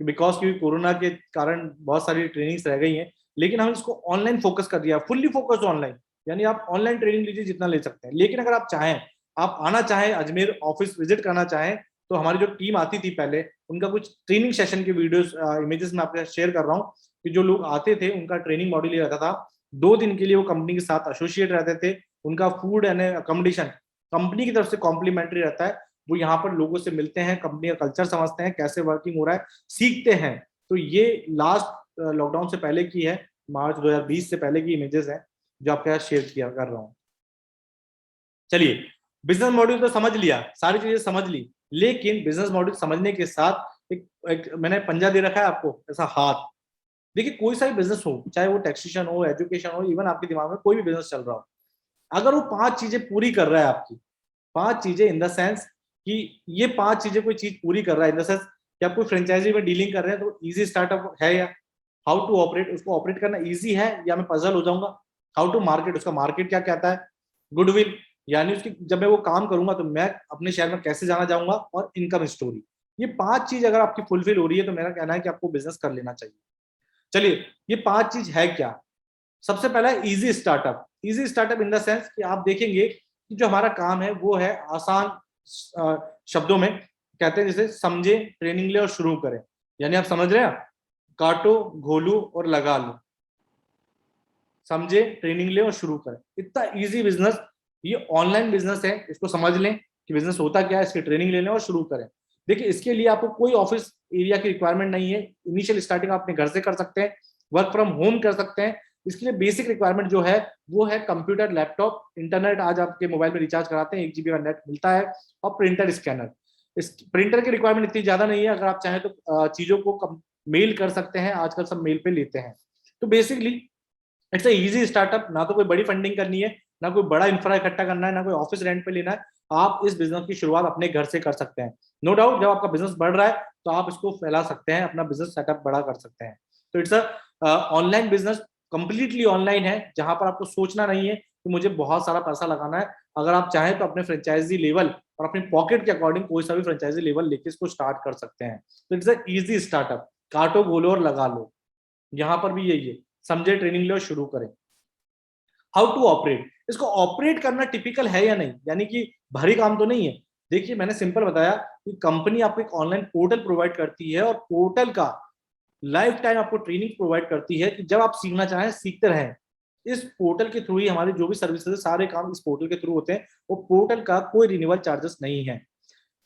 because क्योंकि कोरोना के कारण बहुत सारी ट्रेनिंग्स रह गई हैं, लेकिन हम इसको ऑनलाइन फोकस कर दिया, फुल्ली फोकस्ड ऑनलाइन। यानी आप ऑनलाइन ट्रेनिंग लीजिए जितना ले सकते हैं, लेकिन अगर आप चाहें, आप आना चाहें, अजमेर ऑफिस विजिट करना चाहें, तो हमारी जो टीम आती थी पहले, उनका कुछ ट्रेनिंग सेशन के वीडियोस इमेजेस में आपके साथ शेयर कर रहा हूँ कि जो लोग आते थे उनका ट्रेनिंग मॉड्यूल ये रहता था। 2 दिन के लिए वो कंपनी के साथ एसोसिएट रहते थे, उनका फूड एंड अकोमोडेशन कंपनी की तरफ से कॉम्प्लीमेंट्री रहता है। वो यहाँ पर लोगों से मिलते हैं, कंपनी का कल्चर समझते हैं, कैसे वर्किंग हो रहा है, सीखते हैं। तो ये लास्ट लॉकडाउन से पहले की है, मार्च 2020 से पहले की इमेजेस हैं जो आपके साथ शेयर किया कर रहा हूँ। चलिए, बिजनेस मॉड्यूल तो समझ लिया, सारी चीजें समझ ली, लेकिन बिजनेस मॉड्यूल समझने के साथ एक मैंने पंजा दे रखा है आपको, ऐसा हाथ। देखिए, कोई सा भी बिजनेस हो, चाहे वो टैक्सेशन हो, एजुकेशन हो, इवन आपके दिमाग में कोई भी बिजनेस चल रहा हो, अगर वो 5 चीजें पूरी कर रहा है आपकी, 5 चीजें इन द सेंस कि ये 5 चीजें कोई चीज पूरी कर रहा है इन द सेंस कि आप कोई फ्रेंचाइजी में डीलिंग कर रहे हैं तो इजी स्टार्टअप है, या हाउ टू ऑपरेट, उसको ऑपरेट करना इजी है या मैं पजल हो जाऊंगा, हाउ टू मार्केट, उसका मार्केट क्या कहता है, गुडविल, यानी उसकी जब मैं वो काम करूंगा तो मैं अपने शहर में कैसे जाना चाहूंगा, और इनकम स्टोरी। ये 5 चीज अगर आपकी फुलफिल हो रही है तो मेरा कहना है कि आपको बिजनेस कर लेना चाहिए। चलिए, ये 5 चीज है क्या। सबसे पहला है easy startup. Easy startup in the sense कि आप देखेंगे कि जो हमारा काम है वो है आसान शब्दों में कहते हैं, जैसे समझे, ट्रेनिंग ले और शुरू करें। यानी आप समझ रहे हैं, काटो, घोलो और लगा लो, समझे, ट्रेनिंग ले और शुरू करें। इतना इजी बिजनेस, ये ऑनलाइन बिजनेस है, इसको समझ लें कि बिजनेस होता क्या है, इसकी ट्रेनिंग ले लें और शुरू करें। देखिए, इसके लिए आपको कोई ऑफिस एरिया की रिक्वायरमेंट नहीं है, इनिशियल स्टार्टिंग आप अपने घर से कर सकते हैं, वर्क फ्रॉम होम कर सकते हैं। इसके लिए बेसिक रिक्वायरमेंट जो है वो है कंप्यूटर, लैपटॉप, इंटरनेट। आज आपके मोबाइल में रिचार्ज कराते हैं, 1 GB का नेट मिलता है, और प्रिंटर, स्कैनर। इस प्रिंटर की रिक्वायरमेंट इतनी ज्यादा नहीं है, अगर आप चाहें तो चीजों को मेल कर सकते हैं, आजकल सब मेल पे लेते हैं। तो बेसिकली इट्स इजी स्टार्टअप, ना तो कोई बड़ी फंडिंग करनी है, ना कोई बड़ा इंफ्रा इकट्ठा करना है, ना कोई ऑफिस रेंट पे लेना है। आप इस बिजनेस की शुरुआत अपने घर से कर सकते हैं। नो डाउट, जब आपका बिजनेस बढ़ रहा है तो आप इसको फैला सकते हैं, अपना बिजनेस सेटअप बड़ा कर सकते हैं। तो it's online business, completely online है, जहां पर आपको सोचना नहीं है कि मुझे बहुत सारा पैसा लगाना है। अगर आप चाहें तो अपने फ्रेंचाइजी लेवल और अपने पॉकेट के अकॉर्डिंग कोई सा भी फ्रेंचाइजी लेवल लेके इसको स्टार्ट कर सकते हैं। तो इट्स इजी स्टार्टअप, काटो, गोलो और लगा लो। यहाँ पर भी यही है, समझे, ट्रेनिंग लो, शुरू करें। हाउ टू ऑपरेट, इसको ऑपरेट करना टिपिकल है या नहीं, यानी कि भारी काम तो नहीं है। देखिए, मैंने सिंपल बताया कि कंपनी आपको एक ऑनलाइन पोर्टल प्रोवाइड करती है, और पोर्टल का लाइफ टाइम आपको ट्रेनिंग प्रोवाइड करती है कि जब आप सीखना चाहें सीखते रहें। इस पोर्टल के थ्रू ही हमारी जो भी सर्विसेज है, सारे काम इस पोर्टल के थ्रू होते हैं। वो पोर्टल का कोई रिन्यूअल चार्जेस नहीं है।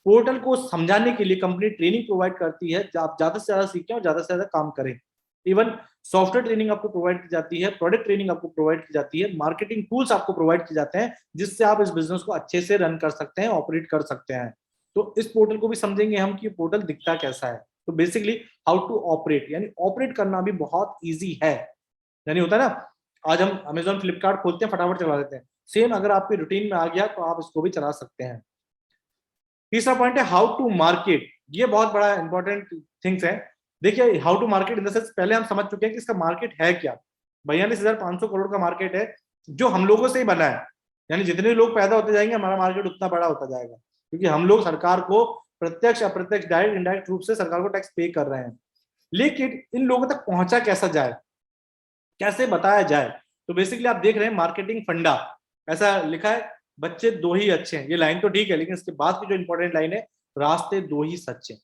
पोर्टल को समझाने के लिए कंपनी ट्रेनिंग प्रोवाइड करती है, आप ज्यादा से ज्यादा सीखें और ज्यादा से ज्यादा काम करें। इवन सॉफ्टवेयर ट्रेनिंग आपको प्रोवाइड की जाती है, प्रोडक्ट ट्रेनिंग आपको प्रोवाइड की जाती है, मार्केटिंग टूल्स आपको प्रोवाइड किए जाते हैं, जिससे आप इस बिजनेस को अच्छे से रन कर सकते हैं, ऑपरेट कर सकते हैं। तो इस पोर्टल को भी समझेंगे हम कि पोर्टल दिखता कैसा है। तो बेसिकली हाउ टू ऑपरेट, यानी ऑपरेट करना भी बहुत ईजी है। यानी होता है ना, आज हम अमेजोन, फ्लिपकार्ट खोलते हैं, फटाफट चला देते हैं, सेम अगर आपके रूटीन में आ गया तो आप इसको भी चला सकते हैं। तीसरा पॉइंट है हाउ टू मार्केट। ये बहुत बड़ा इंपॉर्टेंट थिंग्स है। देखिए, how to market in the sense, पहले हम समझ चुके हैं कि इसका मार्केट है क्या। 42,500 करोड़ का मार्केट है, जो हम लोगों से ही बना है। यानी जितने लोग पैदा होते जाएंगे, हमारा मार्केट उतना बड़ा होता जाएगा, क्योंकि हम लोग सरकार को प्रत्यक्ष, अप्रत्यक्ष, डायरेक्ट, इनडायरेक्ट रूप से सरकार को टैक्स पे कर रहे हैं। लेकिन इन लोगों तक पहुंचा कैसा जाए, कैसे बताया जाए। तो बेसिकली आप देख रहे हैं मार्केटिंग फंडा, ऐसा लिखा है बच्चे दो ही अच्छे हैं, ये लाइन तो ठीक है, लेकिन इसके बाद की जो इंपॉर्टेंट लाइन है, रास्ते दो ही सच्चे।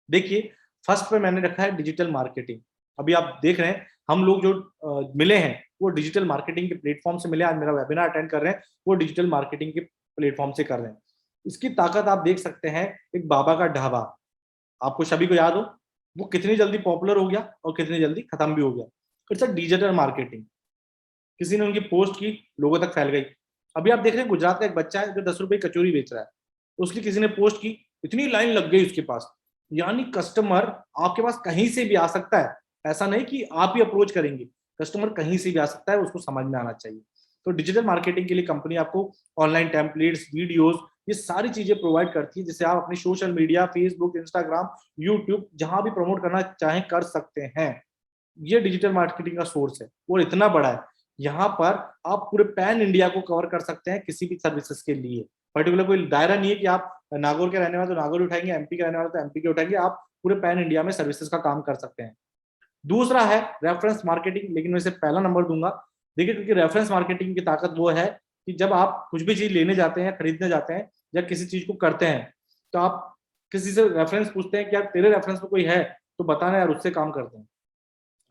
देखिए फर्स्ट पे मैंने रखा है डिजिटल मार्केटिंग। अभी आप देख रहे हैं हम लोग जो मिले हैं वो डिजिटल मार्केटिंग के प्लेटफॉर्म से मिले, आज मेरा वेबिनार अटेंड कर रहे हैं वो डिजिटल मार्केटिंग के प्लेटफॉर्म से कर रहे हैं। इसकी ताकत आप देख सकते हैं, एक बाबा का ढाबा, आपको सभी को याद हो वो कितनी जल्दी पॉपुलर हो गया और कितनी जल्दी खत्म भी हो गया। इट्स अ डिजिटल मार्केटिंग, किसी ने उनकी पोस्ट की, लोगों तक फैल गई। अभी आप देख रहे हैं गुजरात का एक बच्चा है जो 10 रुपए की कचौरी बेच रहा है, उसकी किसी ने पोस्ट की, इतनी लाइन लग गई उसके पास। यानी कस्टमर आपके पास कहीं से भी आ सकता है, ऐसा नहीं कि आप ही अप्रोच करेंगे, कस्टमर कहीं से भी आ सकता है, उसको समझ में आना चाहिए। तो डिजिटल मार्केटिंग के लिए कंपनी आपको ऑनलाइन टेम्पलेट्स, वीडियोस, ये सारी चीजें प्रोवाइड करती है, जिससे आप अपनी social media, Facebook, Instagram, YouTube जहां भी प्रमोट करना चाहें कर सकते हैं। ये डिजिटल मार्केटिंग का सोर्स है और इतना बड़ा है, यहाँ पर आप पूरे पैन इंडिया को कवर कर सकते हैं किसी भी सर्विसेज के लिए। पर्टिकुलर कोई दायरा नहीं है कि आप नागौर के रहने वाले तो नागौर उठाएंगे, एमपी के रहने वाले तो एमपी के उठाएंगे, आप पूरे पैन इंडिया में सर्विसेज का काम कर सकते हैं। दूसरा है रेफरेंस मार्केटिंग, लेकिन मैं इसे पहला नंबर दूंगा। देखिए क्योंकि रेफरेंस मार्केटिंग की ताकत वो है कि जब आप कुछ भी चीज लेने जाते हैं, खरीदने जाते हैं या किसी चीज को करते हैं, तो आप किसी से रेफरेंस पूछते हैं कि यार तेरे रेफरेंस में कोई है तो बताना यार, उससे काम करते हैं।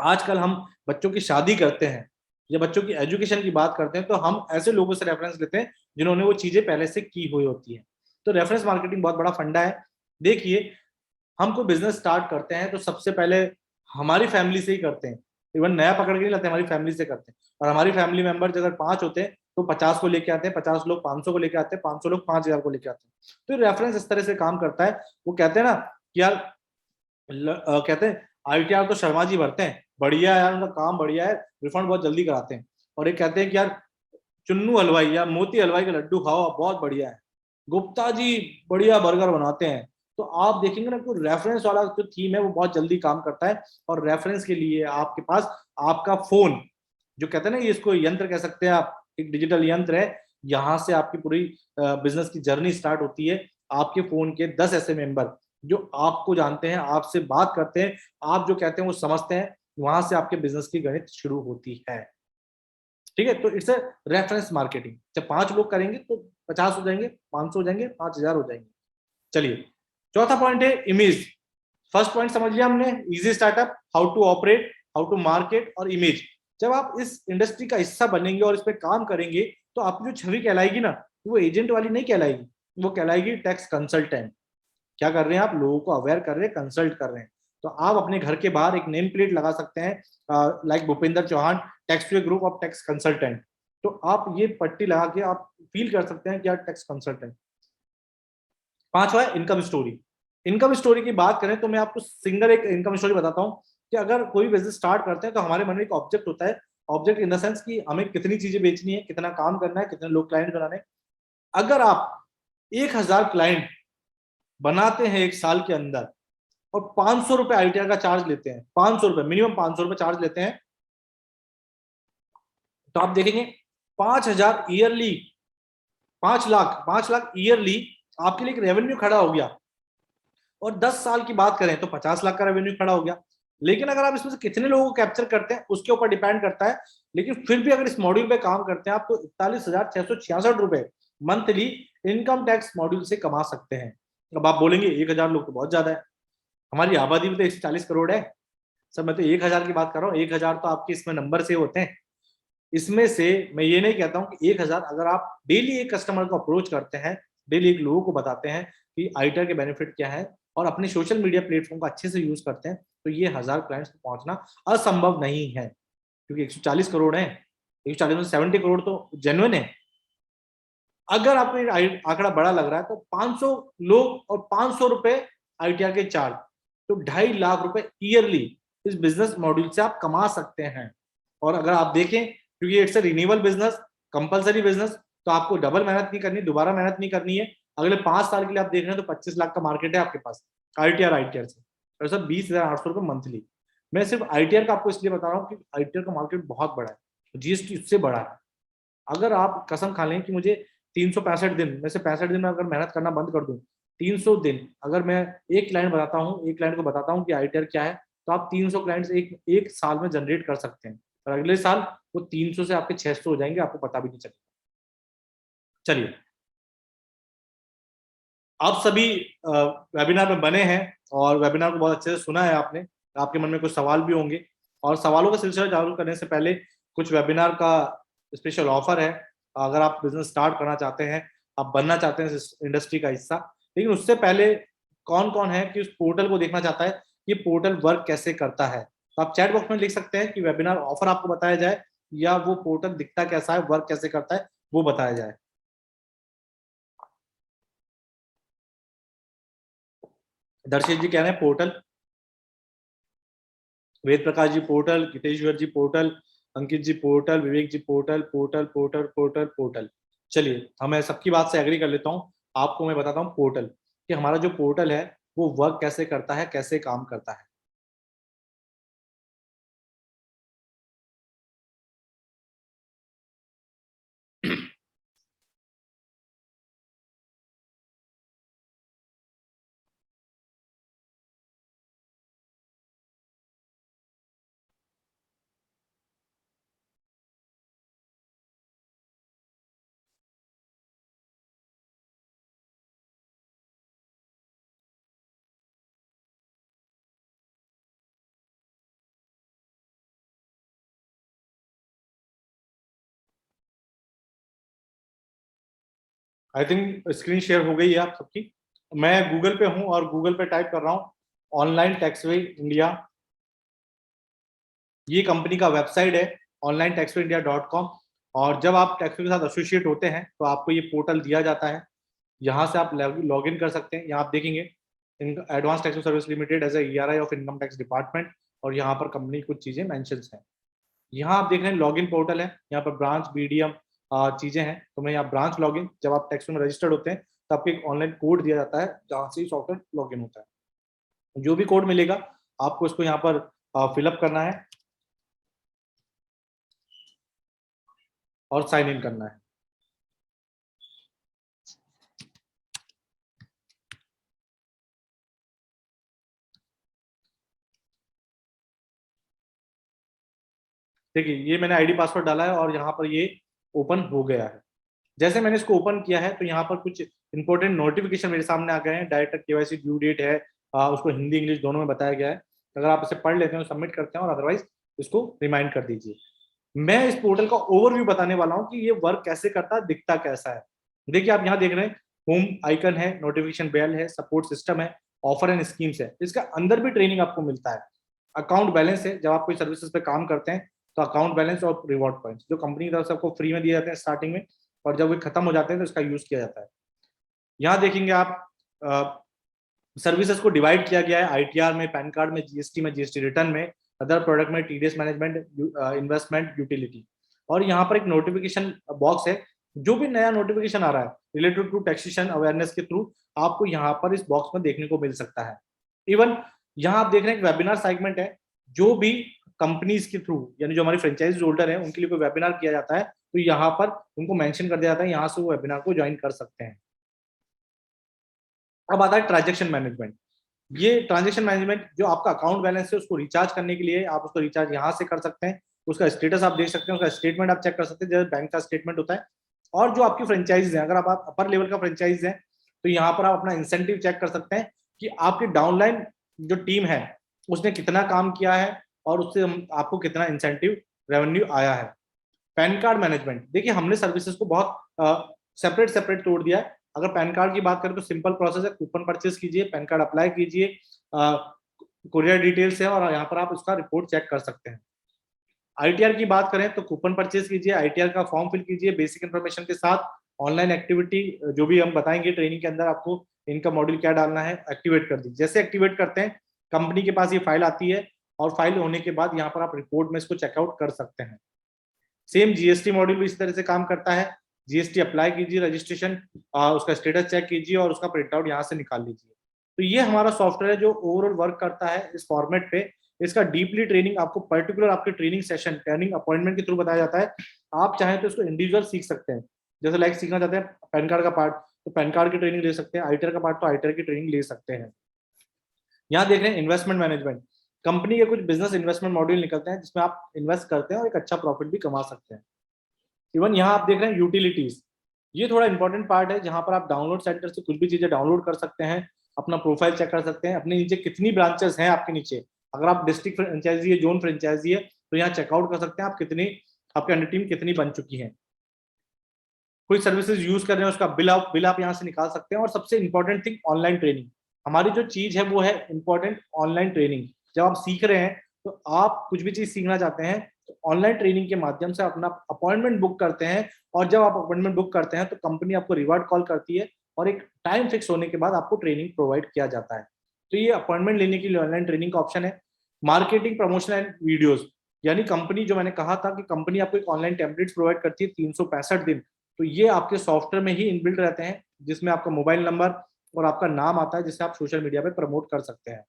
आजकल हम बच्चों की शादी करते हैं या बच्चों की एजुकेशन की बात करते हैं तो हम ऐसे लोगों से रेफरेंस लेते हैं जिन्होंने वो चीजें पहले से की हुई होती है। तो रेफरेंस मार्केटिंग बहुत बड़ा फंडा है। देखिए हम कोई बिजनेस स्टार्ट करते हैं तो सबसे पहले हमारी फैमिली से ही करते हैं, इवन नया पकड़ के नहीं लाते, हमारी फैमिली से करते हैं। और हमारी फैमिली मेंबर अगर 5 होते हैं तो 50 को लेके आते हैं, 50 लोग 500 को लेके आते हैं, 500 लोग 5000 को लेके आते हैं। तो रेफरेंस इस तरह से काम करता है। वो कहते हैं ना कि यार कहते हैं आईटीआर तो शर्मा जी भरते हैं, बढ़िया है यार, उनका काम बढ़िया है, रिफंड बहुत जल्दी कराते हैं। और एक कहते हैं कि यार चुन्नू हलवाई या मोती हलवाई के लड्डू खाओ बहुत बढ़िया है, गुप्ता जी बढ़िया बर्गर बनाते हैं। तो आप देखेंगे ना कि रेफरेंस वाला जो थीम है वो बहुत जल्दी काम करता है। और रेफरेंस के लिए आपके पास आपका फोन, जो कहते हैं ना ये इसको यंत्र कह सकते हैं आप, एक डिजिटल यंत्र है, यहाँ से आपकी पूरी बिजनेस की जर्नी स्टार्ट होती है। आपके फोन के 10 ऐसे मेंबर जो आपको जानते हैं, आपसे बात करते हैं, आप जो कहते हैं वो समझते हैं, वहां से आपके बिजनेस की गणित शुरू होती है। ठीक है, तो इट्स रेफरेंस मार्केटिंग। जब 5 लोग करेंगे तो 50 हो जाएंगे, 500 हो जाएंगे, 5000 हो जाएंगे। चलिए चौथा पॉइंट है इमेज। फर्स्ट पॉइंट समझ लिया हमने, easy startup, how to operate, how to market और इमेज। जब आप इस इंडस्ट्री का हिस्सा बनेंगे और इस पे काम करेंगे तो आपकी जो छवि कहलाएगी ना, वो एजेंट वाली नहीं कहलाएगी, वो कहलाएगी टैक्स कंसल्टेंट। क्या कर रहे हैं आप, लोगों को अवेयर कर रहे हैं, कंसल्ट कर रहे हैं। तो आप अपने घर के बाहर एक नेम प्लेट लगा सकते हैं, like Bhupendra Chauhan tax group of tax consultant. तो आप ये पट्टी लगा के आप फील कर सकते हैं कि यार टैक्स कंसल्टेंट। पांचवा है इनकम स्टोरी। इनकम स्टोरी की बात करें तो मैं आपको सिंगल एक इनकम स्टोरी बताता हूँ कि अगर कोई बिजनेस स्टार्ट करते हैं तो हमारे मन में एक ऑब्जेक्ट होता है। ऑब्जेक्ट इन द सेंस कि हमें कितनी चीजें बेचनी है, कितना काम करना है, कितने लोग क्लाइंट बनाने हैं। अगर आप 1000 क्लाइंट बनाते हैं एक साल के अंदर और 500 रुपए आईटीआर का चार्ज लेते हैं, 500 रुपए मिनिमम, 500 रुपए चार्ज लेते हैं, तो आप देखेंगे 5000 ईयरली, 5 लाख ईयरली आपके लिए एक रेवेन्यू खड़ा हो गया। और 10 साल की बात करें तो 50 लाख का रेवेन्यू खड़ा हो गया। लेकिन अगर आप इसमें से कितने लोगों को कैप्चर करते हैं उसके ऊपर डिपेंड करता है। लेकिन फिर भी अगर इस मॉड्यूल पे काम करते हैं आप तो 41,666 रुपए मंथली इनकम टैक्स मॉड्यूल से कमा सकते हैं। अब आप बोलेंगे 1000 लोग तो बहुत ज्यादा है, हमारी आबादी भी तो 140 करोड़ है। सर मैं तो 1000 की बात कर रहा हूँ, 1000 तो आपके इसमें नंबर से होते हैं। इसमें से मैं ये नहीं कहता हूँ कि 1000 अगर आप डेली एक कस्टमर को अप्रोच करते हैं, डेली एक लोगों को बताते हैं कि आईटीआर के बेनिफिट क्या है और अपने सोशल मीडिया प्लेटफॉर्म का अच्छे से यूज करते हैं, तो ये 1000 क्लाइंट्स को पहुंचना असंभव नहीं है। क्योंकि 140 करोड़ है, 140 में 70 करोड़ तो जेन्युइन है। अगर आपको आंकड़ा बड़ा लग रहा है तो 500 लोग और 500 रुपए आईटीआर के चार्ज, तो 2.5 लाख रुपए ईयरली इस बिजनेस मॉड्यूल से आप कमा सकते हैं। और अगर आप देखें क्योंकि it's a renewable business, compulsory business, तो आपको डबल मेहनत नहीं करनी, दोबारा मेहनत नहीं करनी है। अगले 5 साल के लिए आप देख रहे हैं तो 25 लाख का मार्केट है आपके पास आईटीआर से, और सब 20,800 रुपए मंथली। मैं सिर्फ आईटीआर का आपको इसलिए बता रहा हूँ कि आईटीआर का मार्केट बहुत बड़ा है, जीएसटी उससे बड़ा है। अगर आप कसम खा लें कि मुझे 365 दिन में से 65 दिन में अगर मेहनत करना बंद कर दूं, 300 दिन अगर मैं एक क्लाइंट बताता हूँ, एक क्लाइंट को बताता हूँ कि आईटीआर क्या है, तो आप 300 क्लाइंट्स एक साल में जनरेट कर सकते हैं। और अगले साल वो 300 से आपके 600 हो जाएंगे, आपको पता भी नहीं चलेगा। चलिए आप सभी वेबिनार में बने हैं और वेबिनार को बहुत अच्छे से सुना है आपने। आपके मन में कुछ सवाल भी होंगे, और सवालों का सिलसिला चालू करने से पहले कुछ वेबिनार का स्पेशल ऑफर है। अगर आप बिजनेस स्टार्ट करना चाहते हैं, आप बनना चाहते हैं इस इंडस्ट्री का हिस्सा, लेकिन उससे पहले कौन कौन है कि उस पोर्टल को देखना चाहता है, ये पोर्टल वर्क कैसे करता है, तो आप चैट बॉक्स में लिख सकते हैं कि वेबिनार ऑफर आपको बताया जाए, या वो पोर्टल दिखता कैसा है, वर्क कैसे करता है, वो बताया जाए। दर्शित जी कह रहे हैं portal, Ved Prakash ji portal, Giteshwar ji portal, Ankit ji portal, Vivek ji portal, portal portal portal portal. चलिए, मैं सबकी बात से एग्री कर लेता हूँ। आपको मैं बताता हूँ पोर्टल, कि हमारा जो पोर्टल है वो वर्क कैसे करता है, कैसे काम करता है। आई थिंक स्क्रीन शेयर हो गई है आप सबकी। मैं गूगल पे हूँ और गूगल पे टाइप कर रहा हूँ ऑनलाइन टैक्सवे इंडिया। ये कंपनी का वेबसाइट है onlinetaxwayindia.com। और जब आप टैक्सवे के साथ एसोसिएट होते हैं तो आपको ये पोर्टल दिया जाता है। यहाँ से आप लॉग इन कर सकते हैं। यहाँ आप देखेंगे advance tax service limited as ERI of income tax department, और यहाँ पर कंपनी कुछ चीजें मेंशन हैं। यहाँ आप देख रहे हैं लॉगिन पोर्टल है, यहाँ पर ब्रांच BDM चीजें हैं। तो मैं यहाँ ब्रांच लॉगिन, जब आप टैक्स में रजिस्टर्ड होते हैं तो आपको एक ऑनलाइन कोड दिया जाता है जहाँ से सॉफ्टवेयर लॉगिन होता है। जो भी कोड मिलेगा आपको इसको यहाँ पर फिलअप करना है और साइन इन करना है। देखिए, ये मैंने ID पासवर्ड डाला है और यहाँ पर ये ओपन हो गया है। जैसे मैंने इसको ओपन किया है तो यहाँ पर कुछ इंपॉर्टेंट नोटिफिकेशन मेरे सामने आ गए हैं। डायरेक्टर KYC ड्यू डेट है, उसको हिंदी इंग्लिश दोनों में बताया गया है। अगर आप इसे पढ़ लेते हैं तो सबमिट करते हैं, और अदरवाइज इसको रिमाइंड कर दीजिए। मैं इस पोर्टल का ओवरव्यू बताने वाला हूँ कि ये वर्क कैसे करता है, दिखता कैसा है। देखिए, आप यहाँ देख रहे हैं होम आइकन है, नोटिफिकेशन बेल है, सपोर्ट सिस्टम है, ऑफर एंड स्कीम्स है। इसका अंदर भी ट्रेनिंग आपको मिलता है। अकाउंट बैलेंस है, जब आप कोई सर्विसेज पे काम करते हैं तो अकाउंट बैलेंस और रिवॉर्ड पॉइंट्स जो कंपनी की तरफ से आपको फ्री में दिए जाते हैं स्टार्टिंग में, और जब वे खत्म हो जाते हैं तो इसका यूज किया जाता है। यहाँ देखेंगे आप सर्विसेज को डिवाइड किया गया है ITR में, पैन कार्ड में, GST में, GST रिटर्न में, अदर प्रोडक्ट में, TDS मैनेजमेंट, इन्वेस्टमेंट, यूटिलिटी। और यहाँ पर एक नोटिफिकेशन बॉक्स है। जो भी नया नोटिफिकेशन आ रहा है रिलेटेड टू टैक्सेशन अवेयरनेस के थ्रू, आपको यहाँ पर इस बॉक्स में देखने को मिल सकता है। इवन यहाँ आप देख रहे हैं वेबिनार सेगमेंट है। जो भी कंपनीज के थ्रू, यानी जो हमारी फ्रेंचाइजी होल्डर है, उनके लिए कोई वेबिनार किया जाता है तो यहाँ पर उनको मेंशन कर दिया जाता है, यहाँ से वो वेबिनार को ज्वाइन कर सकते हैं। अब आता है ट्रांजेक्शन मैनेजमेंट। ये ट्रांजेक्शन मैनेजमेंट जो आपका अकाउंट बैलेंस है उसको रिचार्ज करने के लिए आप उसको रिचार्ज यहाँ से कर सकते हैं। उसका स्टेटस आप देख सकते हैं, उसका स्टेटमेंट आप चेक कर सकते हैं, जैसे बैंक का स्टेटमेंट होता है। और जो आपकी फ्रेंचाइज है, अगर आप अपर लेवल का फ्रेंचाइज है तो यहाँ पर आप अपना इंसेंटिव चेक कर सकते हैं कि आपकी डाउनलाइन जो टीम है उसने कितना काम किया है और उससे आपको कितना इंसेंटिव रेवेन्यू आया है। पैन कार्ड मैनेजमेंट, देखिए हमने सर्विसेज को बहुत सेपरेट सेपरेट तोड़ दिया है। अगर पैन कार्ड की बात करें तो सिंपल प्रोसेस है, कूपन परचेज कीजिए, पैन कार्ड अप्लाई कीजिए, कुरियर डिटेल्स है, और यहाँ पर आप उसका रिपोर्ट चेक कर सकते हैं। ITR की बात करें तो कूपन परचेज कीजिए, ITR का फॉर्म फिल कीजिए बेसिक इन्फॉर्मेशन के साथ। ऑनलाइन एक्टिविटी जो भी हम बताएंगे ट्रेनिंग के अंदर, आपको इनका मॉड्यूल क्या डालना है, एक्टिवेट कर दीजिए। जैसे एक्टिवेट करते हैं कंपनी के पास ये फाइल आती है, और फाइल होने के बाद यहाँ पर आप रिपोर्ट में इसको चेकआउट कर सकते हैं। सेम GST मॉड्यूल भी इस तरह से काम करता है। GST अप्लाई कीजिए, रजिस्ट्रेशन, उसका स्टेटस चेक कीजिए और उसका प्रिंट आउट यहाँ से निकाल लीजिए। तो ये हमारा सॉफ्टवेयर है जो ओवरऑल वर्क करता है इस फॉर्मेट पे। इसका डीपली ट्रेनिंग आपको पर्टिकुलर आपके ट्रेनिंग सेशन, ट्रेनिंग अपॉइंटमेंट के थ्रू बताया जाता है। आप चाहें तो इसको इंडिविजुअल सीख सकते हैं। जैसे लाइक सीखना चाहते हैं पैन कार्ड का पार्ट तो पैन कार्ड की ट्रेनिंग ले सकते हैं, ITR का पार्ट तो ITR की ट्रेनिंग ले सकते हैं। यहाँ देख रहे हैं इन्वेस्टमेंट मैनेजमेंट। कंपनी के कुछ बिजनेस इन्वेस्टमेंट मॉड्यूल निकलते हैं जिसमें आप इन्वेस्ट करते हैं और एक अच्छा प्रॉफिट भी कमा सकते हैं। इवन यहाँ आप देख रहे हैं यूटिलिटीज। ये थोड़ा इंपॉर्टेंट पार्ट है जहां पर आप डाउनलोड सेंटर से कुछ भी चीजें डाउनलोड कर सकते हैं, अपना प्रोफाइल चेक कर सकते हैं, अपने नीचे कितनी ब्रांचेस हैं आपके नीचे। अगर आप डिस्ट्रिक्ट फ्रेंचाइजी है, जोन फ्रेंचाइजी है, तो यहाँ चेकआउट कर सकते हैं आप कितनी, आपके अंडर टीम कितनी बन चुकी है। कोई सर्विसेज यूज कर रहे हैं उसका बिल आप यहाँ से निकाल सकते हैं। और सबसे इंपॉर्टेंट थिंग ऑनलाइन ट्रेनिंग, हमारी जो चीज है वो है इंपॉर्टेंट ऑनलाइन ट्रेनिंग। जब आप सीख रहे हैं तो आप कुछ भी चीज सीखना चाहते हैं तो ऑनलाइन ट्रेनिंग के माध्यम से अपना अपॉइंटमेंट बुक करते हैं, और जब आप अपॉइंटमेंट बुक करते हैं तो कंपनी आपको रिवार्ड कॉल करती है और एक टाइम फिक्स होने के बाद आपको ट्रेनिंग प्रोवाइड किया जाता है। तो ये अपॉइंटमेंट लेने के लिए ऑनलाइन ट्रेनिंग का ऑप्शन है। मार्केटिंग, प्रमोशन एंड वीडियोज, यानी कंपनी, जो मैंने कहा था कि कंपनी आपको एक ऑनलाइन टेम्पलेट्स प्रोवाइड करती है 365 दिन, तो ये आपके सॉफ्टवेयर में ही इनबिल्ट रहते हैं, जिसमें आपका मोबाइल नंबर और आपका नाम आता है, जिससे आप सोशल मीडिया पे प्रमोट कर सकते हैं।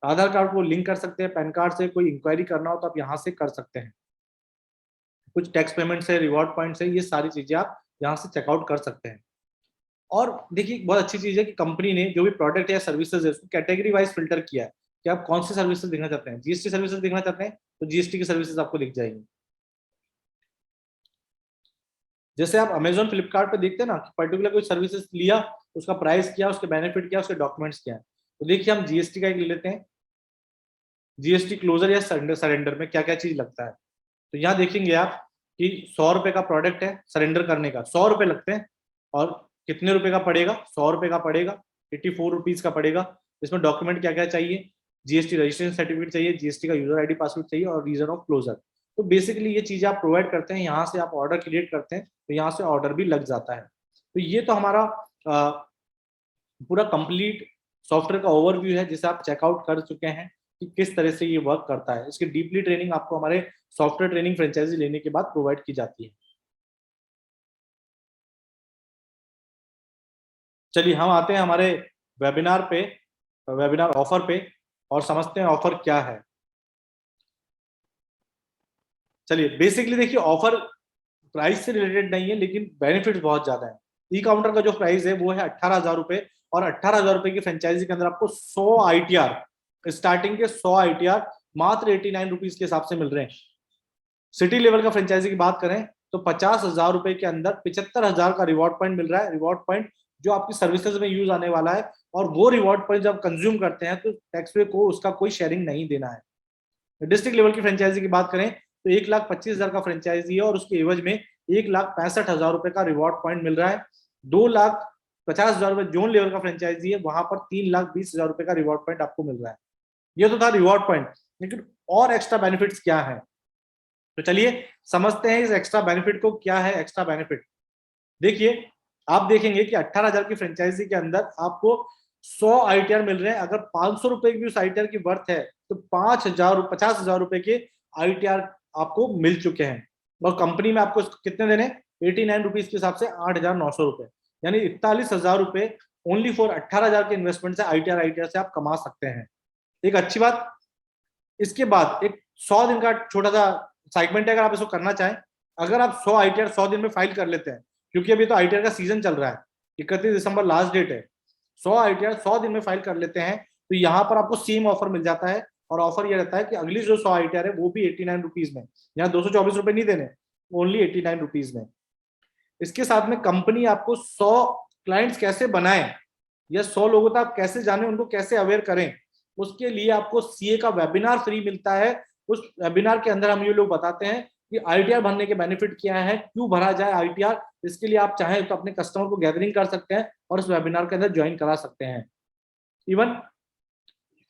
आधार कार्ड को लिंक कर सकते हैं पैन कार्ड से, कोई इंक्वायरी करना हो तो आप यहाँ से कर सकते हैं। कुछ टैक्स पेमेंट से, रिवॉर्ड पॉइंट से, ये सारी चीजें आप यहाँ से चेकआउट कर सकते हैं। और देखिए बहुत अच्छी चीज है कि कंपनी ने जो भी प्रोडक्ट या सर्विसेज है उसको कैटेगरी वाइज फिल्टर किया है कि आप कौन सी सर्विसेज देखना चाहते हैं। जीएसटी सर्विसेज देखना चाहते हैं तो जीएसटी की सर्विसेज आपको दिख जाएंगी। जैसे आप अमेजोन, फ्लिपकार्ट पे देखते हैं ना, पर्टिकुलर कोई सर्विसेज लिया, उसका प्राइस किया, उसके बेनिफिट किया, उसके डॉक्यूमेंट्स किया। तो देखिए हम जीएसटी का एक ले लेते हैं, जीएसटी क्लोजर या सरेंडर में क्या क्या चीज लगता है। तो यहाँ देखेंगे आप कि 100 रुपए का प्रोडक्ट है, सरेंडर करने का 100 रुपए लगते हैं, और कितने रुपए का पड़ेगा, 100 रुपए का पड़ेगा, 84 रुपीज का पड़ेगा। इसमें डॉक्यूमेंट क्या क्या चाहिए, जीएसटी रजिस्ट्रेशन सर्टिफिकेट चाहिए, जीएसटी का यूजर आईडी पासवर्ड चाहिए, और रीजन ऑफ क्लोजर। तो बेसिकली ये चीजें आप प्रोवाइड करते हैं, यहाँ से आप ऑर्डर क्रिएट करते हैं, तो यहाँ से ऑर्डर भी लग जाता है। तो ये तो हमारा पूरा कंप्लीट सॉफ्टवेयर का ओवरव्यू है, जिसे आप चेकआउट कर चुके हैं कि किस तरह से ये वर्क करता है। इसकी डीपली ट्रेनिंग आपको हमारे सॉफ्टवेयर ट्रेनिंग फ्रेंचाइजी लेने के बाद प्रोवाइड की जाती है। चलिए हम आते हैं हमारे वेबिनार पे, वेबिनार ऑफर पे, और समझते हैं ऑफर क्या है। चलिए बेसिकली देखिए, ऑफर प्राइस से रिलेटेड नहीं है, लेकिन बेनिफिट्स बहुत ज्यादा है। ई काउंटर का जो प्राइस है वो है 18,000 रुपए, और 18,000 रुपए की फ्रेंचाइजी के अंदर आपको 100 आईटीआर, स्टार्टिंग के 100 आईटीआर मात्र 89 रुपीज के हिसाब से मिल रहे हैं। सिटी लेवल का फ्रेंचाइजी की बात करें तो 50,000 रुपए के अंदर 75,000 का रिवॉर्ड पॉइंट मिल रहा है। रिवॉर्ड पॉइंट जो आपकी सर्विसेज में यूज आने वाला है, और वो रिवॉर्ड पॉइंट जब कंज्यूम करते हैं तो टैक्स पे को उसका कोई शेयरिंग नहीं देना है। डिस्ट्रिक्ट लेवल की फ्रेंचाइजी की बात करें तो 1,25,000 का फ्रेंचाइजी है, और उसके एवज में 1,65,000 रुपए का रिवॉर्ड पॉइंट मिल रहा है। 2,50,000 रुपए जोन लेवल का फ्रेंचाइजी है, वहां पर 3,20,000 रुपए का रिवॉर्ड पॉइंट आपको मिल रहा है। ये तो था रिवॉर्ड पॉइंट, लेकिन और एक्स्ट्रा बेनिफिट्स क्या है, तो चलिए समझते हैं इस एक्स्ट्रा बेनिफिट को। क्या है एक्स्ट्रा बेनिफिट? देखिए आप देखेंगे कि 18,000 की फ्रेंचाइजी के अंदर आपको 100 आईटीआर मिल रहे हैं। अगर 500 रुपए की उस आईटीआर की वर्थ है तो 50,000 रुपए के आईटीआर आपको मिल चुके हैं, और कंपनी में आपको कितने देने, 89 रुपीज के हिसाब से 8,900 रुपए, यानी 41,000 रुपए ओनली फॉर 18,000 के इन्वेस्टमेंट से आईटीआर से आप कमा सकते हैं। एक अच्छी बात, इसके बाद एक 100 दिन का छोटा सा सेगमेंट है, अगर आप इसको करना चाहें, अगर आप 100 आईटीआर 100 दिन में फाइल कर लेते हैं, क्योंकि अभी तो आईटीआर का सीजन चल रहा है, 31 दिसंबर लास्ट डेट है, 100 आईटीआर 100 दिन में फाइल कर लेते हैं तो यहाँ पर आपको सेम ऑफर मिल जाता है। और ऑफर ये रहता है कि अगली जो 100 आईटीआर है वो भी 89 रुपीज में, यहाँ 224 रुपए नहीं देने, ओनली 89 रुपीज में। इसके साथ में कंपनी आपको 100 क्लाइंट्स कैसे बनाए, या 100 लोगों तक आप कैसे जाने, उनको कैसे अवेयर करें, उसके लिए आपको सीए का वेबिनार फ्री मिलता है। उस वेबिनार के अंदर हम ये लोग बताते हैं कि आईटीआर भरने के बेनिफिट क्या है, क्यों भरा जाए आईटीआर। इसके लिए आप चाहें तो अपने कस्टमर को गैदरिंग कर सकते हैं और इस वेबिनार के अंदर ज्वाइन करा सकते हैं। इवन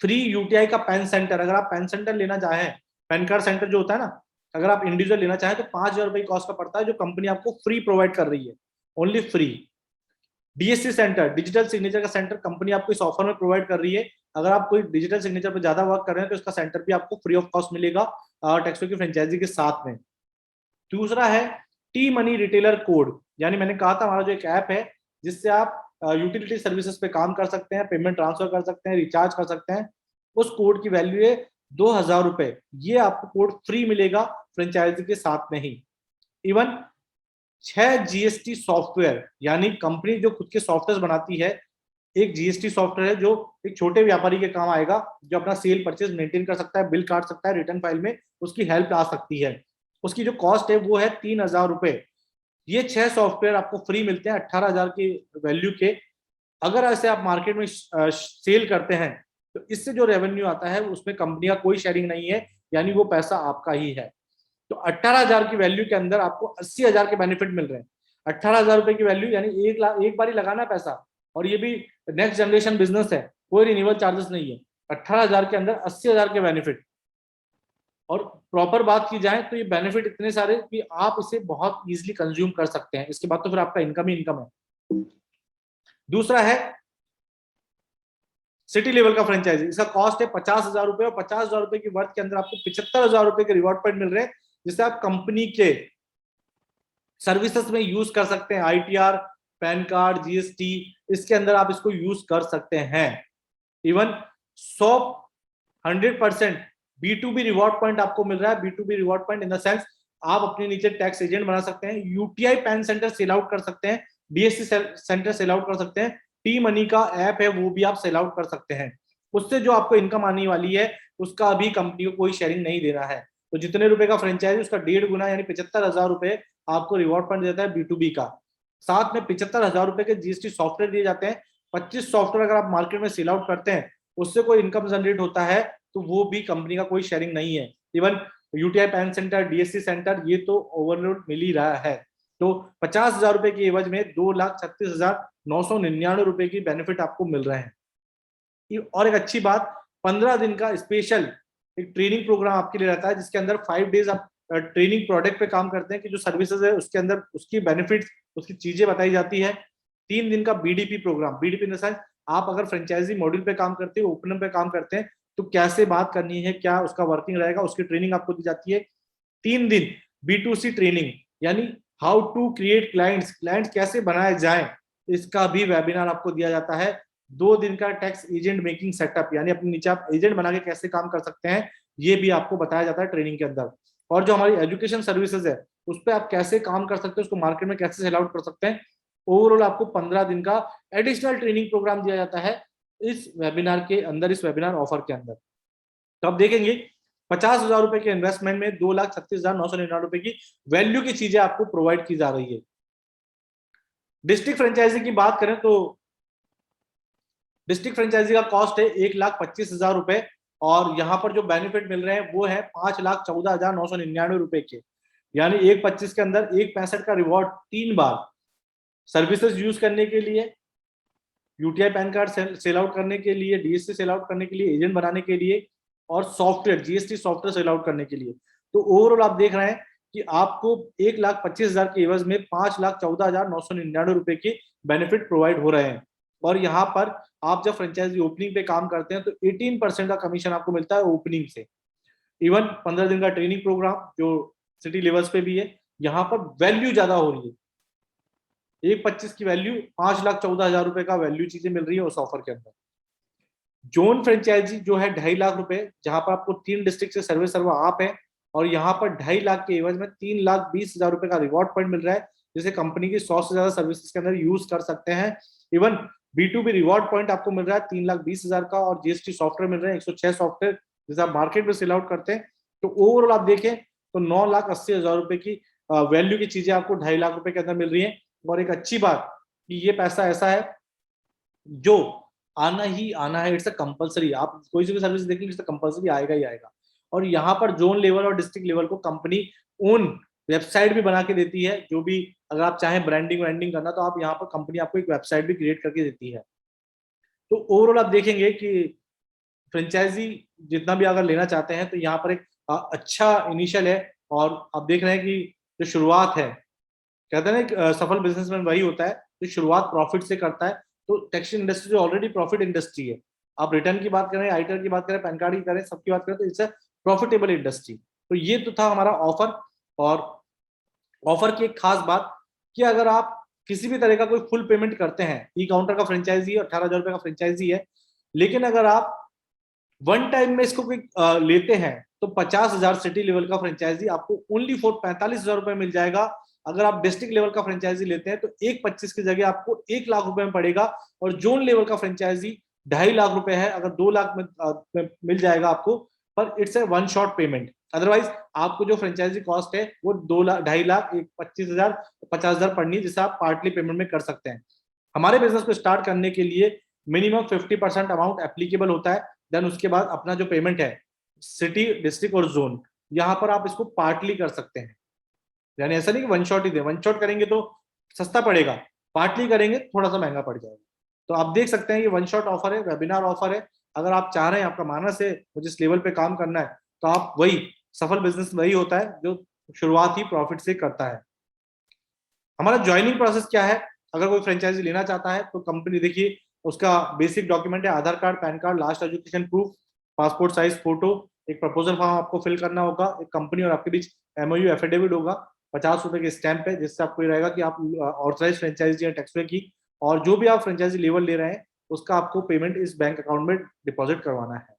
फ्री यूटीआई का पैन सेंटर, अगर आप पैन सेंटर लेना चाहें, पैन कार्ड सेंटर जो होता है ना, अगर आप इंडिविजुअल लेना चाहें तो 5,000 रुपए कॉस्ट का पड़ता है, जो कंपनी आपको फ्री प्रोवाइड कर रही है, only free. DSC centre, digital signature का सेंटर, कंपनी आपको इस ऑफर में प्रोवाइड कर रही है। अगर आप कोई डिजिटल सिग्नेचर पर ज्यादा वर्क कर रहे हैं तो इसका सेंटर भी आपको फ्री ऑफ कॉस्ट मिलेगा टेक्सो की फ्रेंचाइजी के साथ में। दूसरा है टी मनी रिटेलर कोड, यानी मैंने कहा था हमारा जो एक ऐप है जिससे आप यूटिलिटी सर्विसेज पे काम कर सकते हैं, पेमेंट ट्रांसफर कर सकते हैं, रिचार्ज कर सकते हैं। उस कोड की वैल्यू है 2,000 रुपए, ये आपको कोड फ्री मिलेगा फ्रेंचाइजी के साथ में ही। इवन 6 जीएसटी सॉफ्टवेयर, यानी कंपनी जो खुद के सॉफ्टवेयर बनाती है, एक जीएसटी सॉफ्टवेयर है जो एक छोटे व्यापारी के काम आएगा, जो अपना सेल परचेज मेंटेन कर सकता है, बिल काट सकता है, रिटर्न फाइल में उसकी हेल्प आ सकती है। उसकी जो कॉस्ट है वो है 3,000 रुपए। ये 6 सॉफ्टवेयर आपको फ्री मिलते हैं 18,000 की वैल्यू के। अगर ऐसे आप मार्केट में सेल करते हैं तो इससे जो रेवेन्यू आता है उसमें कंपनी का कोई शेयरिंग नहीं है, यानी वो पैसा आपका ही है। तो 18,000 की वैल्यू के अंदर आपको 80,000 के बेनिफिट मिल रहे हैं। 18,000 रुपए की वैल्यू यानी 1 लाख, एक बार ही लगाना है पैसा, और ये भी नेक्स्ट जनरेशन बिजनेस है, कोई रिन्यूअल चार्जेस नहीं है। 18,000 के अंदर 80,000 के बेनिफिट। और प्रॉपर बात की जाए तो ये बेनिफिट इतने सारे कि आप इसे बहुत इजीली कंज्यूम कर सकते हैं, इसके बाद तो फिर आपका इनकम ही इनकम है। दूसरा है सिटी लेवल का फ्रेंचाइजी। इसका कॉस्ट है 50,000 रुपए, और 50,000 रुपए की वर्थ के अंदर आपको 75,000 रुपए के रिवॉर्ड पॉइंट मिल रहे हैं, जिससे आप कंपनी के सर्विसेज में यूज कर सकते हैं। आईटीआर, पैन कार्ड, जीएसटी, इसके अंदर आप इसको यूज कर सकते हैं। इवन 100% B2B रिवॉर्ड पॉइंट आपको मिल रहा है। B2B reward point in the sense आप अपने नीचे टैक्स एजेंट बना सकते हैं, UTI pan centre sell out कर सकते हैं, डीएससी सेंटर सेल आउट कर सकते हैं, टी मनी का ऐप है वो भी आप सेल आउट कर सकते हैं। उससे जो आपको इनकम आने वाली है उसका अभी कंपनी को कोई शेयरिंग नहीं देना है। तो जितने रुपए का फ्रेंचाइज उसका 1.5 गुना यानी 75,000 रुपए आपको रिवॉर्ड पॉइंट देता है B2B का। साथ में 75,000 रुपए के जीएसटी सॉफ्टवेयर दिए जाते हैं। 25 सॉफ्टवेयर अगर आप मार्केट में सेल आउट करते हैं उससे कोई इनकम जनरेट होता है तो वो भी कंपनी का कोई शेयरिंग नहीं है। Even UTI pan centre, DSC centre, ये तो ओवरलोड मिल ही रहा है। तो 50,000 रुपए की एवज में 2,36,999 रुपए की बेनिफिट आपको मिल रहे हैं। और एक अच्छी बात, 15 दिन का स्पेशल एक ट्रेनिंग प्रोग्राम आपके लिए रहता है, जिसके अंदर 5 डेज आप ट्रेनिंग प्रोडक्ट पे काम करते हैं कि जो सर्विसेज है उसके अंदर उसकी बेनिफिट्स, उसकी चीजें बताई जाती है। 3 दिन का BDP program, BDP in the sense आप अगर फ्रेंचाइजी मॉड्यूल पे काम करते हैं, ओपनर पे काम करते हैं, तो कैसे बात करनी है, क्या उसका वर्किंग रहेगा, उसकी ट्रेनिंग आपको दी जाती है। 3 दिन B2C ट्रेनिंग, यानी how to create clients, clients कैसे बनाए जाएं, इसका भी वेबिनार आपको दिया जाता है। 2 दिन का टैक्स एजेंट मेकिंग सेटअप, यानी अपने नीचे आप एजेंट बना के कैसे काम कर सकते हैं, ये भी आपको बताया जाता है ट्रेनिंग के अंदर। और जो हमारी एजुकेशन सर्विसेज है उस पर आप कैसे काम कर सकते हैं, उसको मार्केट में कैसे सेल आउट कर सकते हैं। ओवरऑल आपको 15 दिन का एडिशनल ट्रेनिंग प्रोग्राम दिया जाता है इस वेबिनार के अंदर, इस वेबिनार ऑफर के अंदर। तो आप देखेंगे 50,000 रुपए के इन्वेस्टमेंट में 2,36,999 रुपए की वैल्यू की चीजें आपको प्रोवाइड की जा रही है। डिस्ट्रिक्ट फ्रेंचाइजी की बात करें तो डिस्ट्रिक्ट फ्रेंचाइजी का कॉस्ट है 1,25,000 रुपए, और यहाँ पर जो बेनिफिट मिल रहे हैं वो है 5,14,999 रुपए के, यानी 1,25 के अंदर 1,65 का रिवॉर्ड 3 बार सर्विसेज यूज करने के लिए, UTI pan card sell out करने के लिए, डीएससी सेल आउट करने के लिए, एजेंट बनाने के लिए, और software GST software sell out करने के लिए। तो ओवरऑल आप देख रहे हैं कि आपको 1,25,000 के एवज में 5,14,999 रुपए की बेनिफिट प्रोवाइड हो रहे हैं। और यहाँ पर आप जब फ्रेंचाइजी ओपनिंग पे काम करते हैं तो 18% का कमीशन आपको मिलता है ओपनिंग से। इवन 15 दिन का ट्रेनिंग प्रोग्राम जो सिटी लेवल्स पे भी है, यहाँ पर वैल्यू ज्यादा हो रही है। 1,25 की वैल्यू 5,14,000 रुपए का वैल्यू चीजें मिल रही है उस ऑफर के अंदर। जोन फ्रेंचाइजी जो है 2.5 लाख रुपए, जहां पर आपको 3 डिस्ट्रिक्ट से सर्वे सर्वा आप है, और यहाँ पर 2.5 लाख के एवज में 3,20,000 रुपए का रिवॉर्ड पॉइंट मिल रहा है, जिसे कंपनी की 100 से ज्यादा सर्विसेज के अंदर यूज कर सकते हैं। इवन B2B रिवॉर्ड पॉइंट आपको मिल रहा है 3,20,000 का, और जीएसटी सॉफ्टवेयर मिल रहे हैं 106 सॉफ्टवेयर जिसे आप मार्केट में सेल आउट करते हैं। तो ओवरऑल आप देखें तो 9,80,000 रुपए की वैल्यू की चीजें आपको 2.5 लाख रुपए के अंदर मिल रही है। और एक अच्छी बात कि ये पैसा ऐसा है जो आना ही आना है, इट्स अ कंपलसरी। आप कोई सी भी सर्विस देखेंगे इट्स कंपलसरी आएगा ही आएगा। और यहाँ पर जोन लेवल और डिस्ट्रिक्ट लेवल को कंपनी ओन वेबसाइट भी बना के देती है, जो भी अगर आप चाहें ब्रांडिंग व्रांडिंग करना तो आप यहाँ पर कंपनी आपको एक वेबसाइट भी क्रिएट करके देती है। तो ओवरऑल आप देखेंगे कि फ्रेंचाइजी जितना भी अगर लेना चाहते हैं तो यहाँ पर एक अच्छा इनिशियल है। और आप देख रहे हैं कि जो शुरुआत है, कहते हैं ना सफल बिजनेसमैन वही होता है जो शुरुआत प्रॉफिट से करता है। तो टैक्स इंडस्ट्री जो ऑलरेडी प्रॉफिट इंडस्ट्री है, आप रिटर्न की बात करें, आईटीआर की बात करें, पैन कार्ड की करें, सबकी बात करें, तो इट्स अ प्रॉफिटेबल इंडस्ट्री। तो ये तो था हमारा ऑफर। और ऑफर की एक खास बात कि अगर आप किसी भी तरह का कोई फुल पेमेंट करते हैं, ई काउंटर का फ्रेंचाइजी 18,000 रुपए का फ्रेंचाइजी है, लेकिन अगर आप वन टाइम में इसको कोई लेते हैं तो 50,000 सिटी लेवल का फ्रेंचाइजी आपको ओनली फॉर 45,000 रुपए मिल जाएगा। अगर आप डिस्ट्रिक्ट लेवल का फ्रेंचाइजी लेते हैं तो 1,25 की जगह आपको 1 लाख रुपए में पड़ेगा। और जोन लेवल का फ्रेंचाइजी 2.5 लाख रुपए है, अगर 2 लाख में मिल जाएगा आपको पर it's a one shot payment. Otherwise आपको जो फ्रेंचाइजी कॉस्ट है वो 2 लाख, 2.5 लाख, 25,000, 50,000 पड़नी है, जिसे आप पार्टली पेमेंट में कर सकते हैं। हमारे बिजनेस को स्टार्ट करने के लिए मिनिमम 50% अमाउंट एप्लीकेबल होता है। देन उसके बाद अपना जो पेमेंट है सिटी, डिस्ट्रिक्ट और जोन, यहाँ पर आप इसको पार्टली कर सकते हैं। यानी ऐसा नहीं कि वन शॉट ही दे, वन शॉट करेंगे तो सस्ता पड़ेगा, पार्टली करेंगे थोड़ा सा महंगा पड़ जाएगा। तो आप देख सकते हैं ये वन शॉट ऑफर है, वेबिनार ऑफर है। अगर आप चाह रहे हैं, आपका मानस है मुझे इस लेवल पे काम करना है, तो आप वही सफल बिजनेस वही होता है जो शुरुआत ही प्रॉफिट से करता है। हमारा ज्वाइनिंग प्रोसेस क्या है? अगर कोई फ्रेंचाइजी लेना चाहता है तो कंपनी, देखिए उसका बेसिक डॉक्यूमेंट है Aadhaar card, pan card, last education proof, passport size photo, एक प्रपोजल फॉर्म आपको फिल करना होगा, एक कंपनी और आपके बीच एमओयू एफिडेविट होगा, 50 रुपए के स्टैंप है, जिससे आपको ये रहेगा कि आप ऑथराइज फ्रेंचाइजी या टैक्सपेयर की, और जो भी आप फ्रेंचाइजी लेवल ले रहे हैं उसका आपको पेमेंट इस बैंक अकाउंट में डिपॉजिट करवाना है।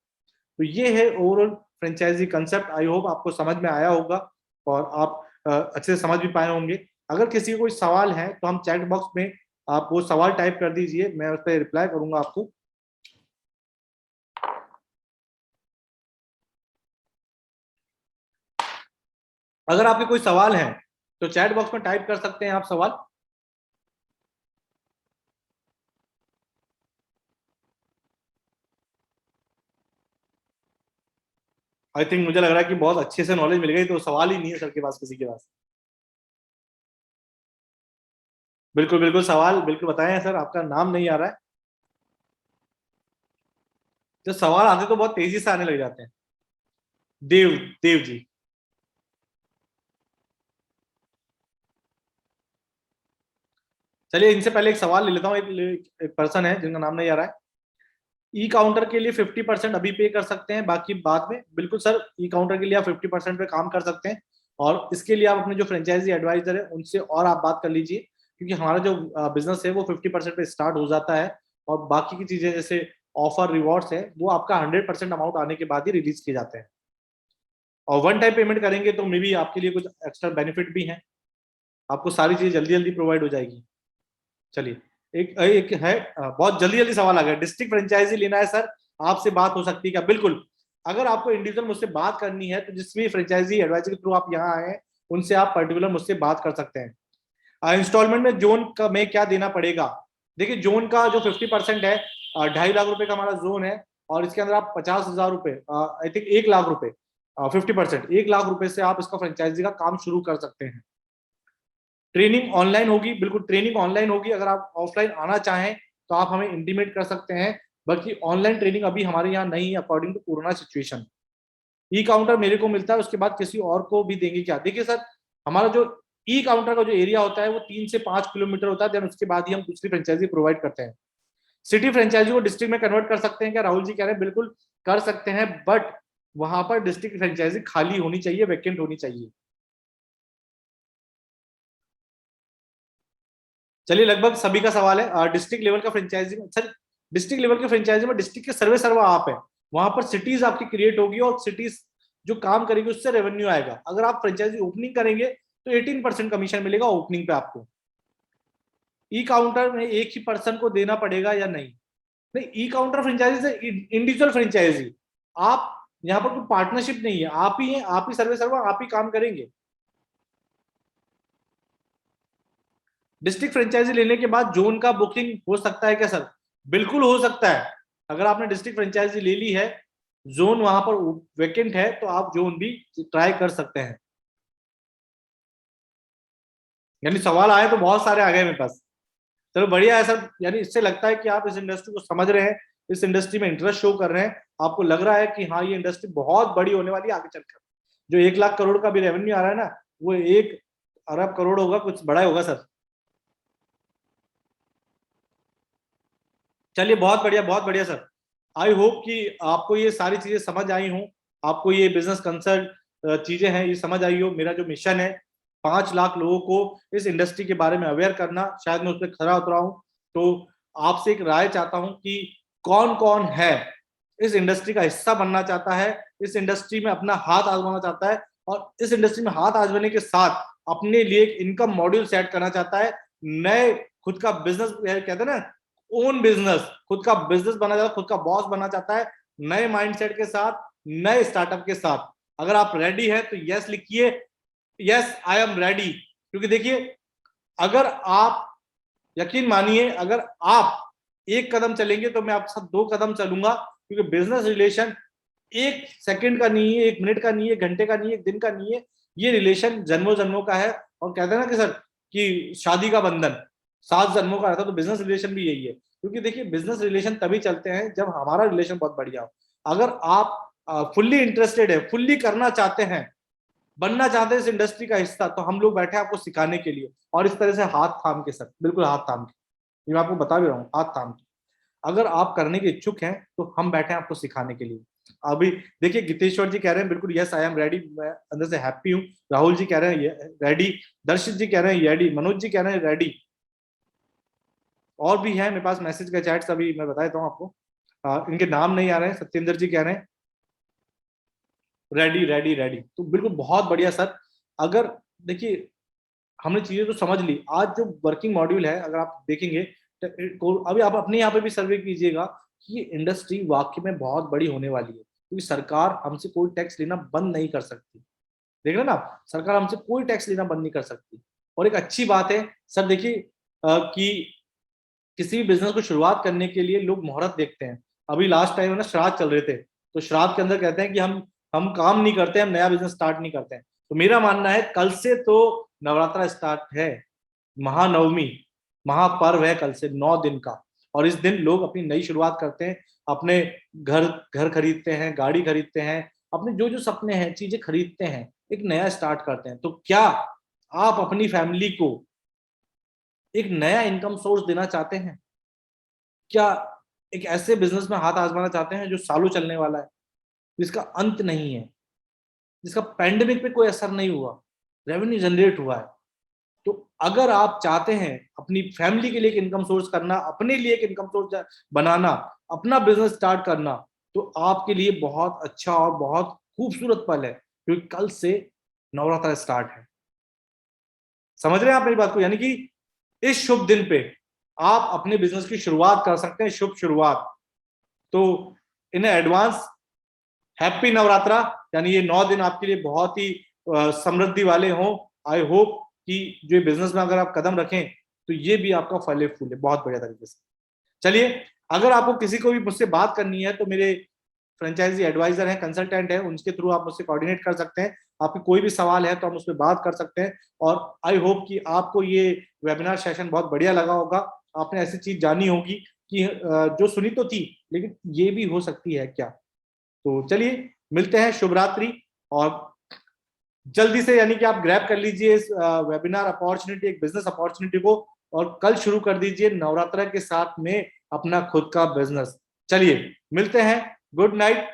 तो ये है overall franchisee concept. I hope आपको समझ में आया होगा और आप अच्छे से समझ भी पाए होंगे। अगर किसी को कोई सवाल है तो हम चैट बॉक्स में आप वो सवाल टाइप कर दीजिए, मैं उस पर रिप्लाई करूंगा आपको। अगर आपके कोई सवाल है तो चैट बॉक्स में टाइप कर सकते हैं आप सवाल। आई थिंक मुझे लग रहा है कि बहुत अच्छे से नॉलेज मिल गई, तो सवाल ही नहीं है सर के पास, किसी के पास। बिल्कुल बिल्कुल, सवाल बिल्कुल बताएं सर। आपका नाम नहीं आ रहा है, जो सवाल आते तो बहुत तेजी से आने लग जाते हैं। देव, देव जी। चलिए इनसे पहले एक सवाल ले लेता हूँ। एक पर्सन है जिनका नाम नहीं आ रहा है। ई काउंटर के लिए 50% अभी पे कर सकते हैं, बाकी बाद में। बिल्कुल सर, ई काउंटर के लिए आप 50% पे काम कर सकते हैं, और इसके लिए आप अपने जो फ्रेंचाइजी एडवाइजर है उनसे और आप बात कर लीजिए, क्योंकि हमारा जो बिजनेस है वो 50% पे स्टार्ट हो जाता है, और बाकी की चीजें जैसे ऑफर, रिवॉर्ड्स है, वो आपका 100% अमाउंट आने के बाद ही रिलीज किए जाते हैं। और वन टाइम पेमेंट करेंगे तो मे बी आपके लिए कुछ एक्स्ट्रा बेनिफिट भी है, आपको सारी चीजें जल्दी जल्दी प्रोवाइड हो जाएगी। चलिए एक एक है, बहुत जल्दी जल्दी सवाल आ गया। डिस्ट्रिक्ट फ्रेंचाइजी लेना है सर, आपसे बात हो सकती है क्या? बिल्कुल, अगर आपको इंडिविजुअल मुझसे बात करनी है तो जिस भी फ्रेंचाइजी एडवाइजर के थ्रू आप यहाँ आए हैं उनसे आप पर्टिकुलर मुझसे बात कर सकते हैं। इंस्टॉलमेंट में जोन का में क्या देना पड़ेगा? देखिए जोन का जो 50% है, 2.5 लाख रुपए का हमारा जोन है, और इसके अंदर आप 50,000 रुपए, आई थिंक 1 लाख रुपए, 50%, 1 लाख रुपए से आप इसका फ्रेंचाइजी का काम शुरू कर सकते हैं। ट्रेनिंग ऑनलाइन होगी, बिल्कुल ट्रेनिंग ऑनलाइन होगी। अगर आप ऑफलाइन आना चाहें तो आप हमें इंटीमेट कर सकते हैं, बल्कि ऑनलाइन ट्रेनिंग अभी हमारे यहाँ नहीं है according to corona situation. E counter मेरे को मिलता है, उसके बाद किसी और को भी देंगे क्या? देखिए सर, हमारा जो ई काउंटर का जो एरिया होता है वो 3 से 5 किलोमीटर होता है, देन उसके बाद ही हम दूसरी फ्रेंचाइजी प्रोवाइड करते हैं। सिटी फ्रेंचाइजी को डिस्ट्रिक्ट में कन्वर्ट कर सकते हैं क्या? राहुल जी कह रहे हैं बिल्कुल कर सकते हैं, बट वहां पर डिस्ट्रिक्ट फ्रेंचाइजी खाली होनी चाहिए, वैकेंट होनी चाहिए। चलिए लगभग सभी का सवाल है। डिस्ट्रिक्ट लेवल का फ्रेंचाइजी में सर, डिस्ट्रिक्ट लेवल के फ्रेंचाइजी में डिस्ट्रिक्ट के सर्वे सर्वा आप है, वहां पर सिटीज आपकी क्रिएट होगी, और सिटीज जो काम करेगी उससे रेवेन्यू आएगा। अगर आप फ्रेंचाइजी ओपनिंग करेंगे तो 18% कमीशन मिलेगा ओपनिंग पे आपको। ई काउंटर में एक ही पर्सन को देना पड़ेगा या नहीं? नहीं, ई काउंटर फ्रेंचाइजी से इंडिविजुअल फ्रेंचाइजी, आप यहाँ पर कोई पार्टनरशिप नहीं है, आप ही हैं, आप ही सर्वे सर्वा, आप ही काम करेंगे। डिस्ट्रिक्ट फ्रेंचाइजी लेने के बाद जोन का बुकिंग हो सकता है क्या सर? बिल्कुल हो सकता है। अगर आपने डिस्ट्रिक्ट फ्रेंचाइजी ले ली है, जोन वहां पर वैकेंट है, तो आप जोन भी ट्राई कर सकते हैं। यानी सवाल आए तो बहुत सारे आ गए मेरे पास। चलो बढ़िया है सर, यानी इससे लगता है कि आप इस इंडस्ट्री को समझ रहे हैं, इस इंडस्ट्री में इंटरेस्ट शो कर रहे हैं, आपको लग रहा है कि हाँ ये इंडस्ट्री बहुत बड़ी होने वाली है आगे चलकर। जो 1 लाख करोड़ का भी रेवेन्यू आ रहा है ना, वो 1 अरब करोड़ होगा, कुछ बड़ा होगा सर। चलिए बहुत बढ़िया सर। आई होप कि आपको ये सारी चीजें समझ आई हों, आपको ये बिजनेस कंसल्ट चीजें हैं ये समझ आई हो। मेरा जो मिशन है 5 लाख लोगों को इस इंडस्ट्री के बारे में अवेयर करना, शायद मैं उस पर खरा उतरा हूं। तो आपसे एक राय चाहता हूं कि कौन कौन है इस इंडस्ट्री का हिस्सा बनना चाहता है, इस इंडस्ट्री में अपना हाथ आजमाना चाहता है, और इस इंडस्ट्री में हाथ आजमाने के साथ अपने लिए एक इनकम मॉड्यूल सेट करना चाहता है, नए खुद का बिजनेस, कहते हैं ना ओन बिजनेस, खुद का बिजनेस बनना चाहता है, खुद का बॉस बनना चाहता है, नए माइंडसेट के साथ, नए स्टार्टअप के साथ। अगर आप रेडी हैं तो यस लिखिए, यस आई एम रेडी। क्योंकि देखिए, अगर आप यकीन मानिए, अगर आप एक कदम चलेंगे तो मैं आपके साथ 2 कदम चलूंगा, क्योंकि बिजनेस रिलेशन 1 सेकंड का नहीं है, 1 मिनट का नहीं है, घंटे का नहीं है, 1 दिन का नहीं है, ये रिलेशन जन्मों जन्मों का है। और कहते हैं ना कि सर कि शादी का बंधन 7 जन्मों का रहता है, तो बिजनेस रिलेशन भी यही है। क्योंकि देखिए, बिजनेस रिलेशन तभी चलते हैं जब हमारा रिलेशन बहुत बढ़िया हो। अगर आप फुल्ली इंटरेस्टेड है, फुल्ली करना चाहते हैं, बनना चाहते हैं इस इंडस्ट्री का हिस्सा, तो हम लोग बैठे हैं आपको सिखाने के लिए, और इस तरह से हाथ थाम के सर, बिल्कुल हाथ थाम के, ये मैं आपको बता भी रहा हूँ, हाथ थाम के। अगर आप करने के इच्छुक हैं तो हम बैठे हैं आपको सिखाने के लिए। अभी देखिए, गीतेश्वर जी कह रहे हैं बिल्कुल यस आई एम रेडी, मैं अंदर से हैप्पी हूँ। राहुल जी कह रहे हैं रेडी, दर्शित जी कह रहे हैं रेडी, मनोज जी कह रहे हैं रेडी, और भी है मेरे पास मैसेज का चैट्स, अभी मैं बता देता हूँ आपको। इनके नाम नहीं आ रहे हैं। सत्येंद्र जी कह रहे हैं रेडी रेडी रेडी, तो बिल्कुल बहुत बढ़िया सर। अगर देखिए, हमने चीजें तो समझ ली। आज जो वर्किंग मॉड्यूल है, अगर आप देखेंगे तो अभी आप अपने यहाँ पे भी सर्वे कीजिएगा कि ये इंडस्ट्री वाकई में बहुत बड़ी होने वाली है, क्योंकि सरकार हमसे कोई टैक्स लेना बंद नहीं कर सकती। देख रहे हैं ना आप, सरकार हमसे कोई टैक्स लेना बंद नहीं कर सकती। और एक अच्छी बात है सर, देखिए कि किसी भी बिजनेस को शुरुआत करने के लिए लोग मुहूर्त देखते हैं। अभी लास्ट टाइम है ना, श्राद्ध चल रहे थे, तो श्राद्ध के अंदर कहते हैं कि हम काम नहीं करते, हम नया बिजनेस स्टार्ट नहीं करते हैं। तो मेरा मानना है कल से तो नवरात्रा स्टार्ट है, महानवमी महापर्व है कल से 9 दिन का, और इस दिन लोग अपनी नई शुरुआत करते हैं, अपने घर घर खरीदते हैं, गाड़ी खरीदते हैं, अपने जो जो सपने हैं चीजें खरीदते हैं, एक नया स्टार्ट करते हैं। तो क्या आप अपनी फैमिली को एक नया इनकम सोर्स देना चाहते हैं? क्या एक ऐसे बिजनेस में हाथ आजमाना चाहते हैं जो सालों चलने वाला है, जिसका अंत नहीं है, जिसका पैंडेमिक पे कोई असर नहीं हुआ, रेवेन्यू जनरेट हुआ है? तो अगर आप चाहते हैं अपनी फैमिली के लिए एक इनकम सोर्स करना, अपने लिए एक इनकम सोर्स बनाना, अपना बिजनेस स्टार्ट करना, तो आपके लिए बहुत अच्छा और बहुत खूबसूरत पल है, क्योंकि कल से नवरात्र स्टार्ट है। समझ रहे हैं आप मेरी बात को? यानी कि इस शुभ दिन पे आप अपने बिजनेस की शुरुआत कर सकते हैं, शुभ शुरुआत। तो इन एडवांस हैप्पी नवरात्रा, यानी ये 9 दिन आपके लिए बहुत ही समृद्धि वाले हों। आई होप कि जो बिजनेस में अगर आप कदम रखें तो ये भी आपका फले फूले बहुत बढ़िया तरीके से। चलिए, अगर आपको किसी को भी मुझसे बात करनी है तो मेरे फ्रेंचाइजी एडवाइजर हैं, कंसल्टेंट हैं, उनके थ्रू आप मुझसे कोऑर्डिनेट कर सकते हैं। आपकी कोई भी सवाल है तो हम उस पर बात कर सकते हैं। और आई होप कि आपको ये वेबिनार सेशन बहुत बढ़िया लगा होगा। आपने ऐसी चीज जानी होगी कि जो सुनी तो थी, लेकिन ये भी हो सकती है क्या। तो चलिए, मिलते हैं, शुभ रात्रि। और जल्दी से यानी कि आप ग्रैब कर लीजिए इस वेबिनार अपॉर्चुनिटी, एक बिजनेस अपॉर्चुनिटी को, और कल शुरू कर दीजिए नवरात्रा के साथ में अपना खुद का बिजनेस। चलिए, मिलते हैं, गुड नाइट।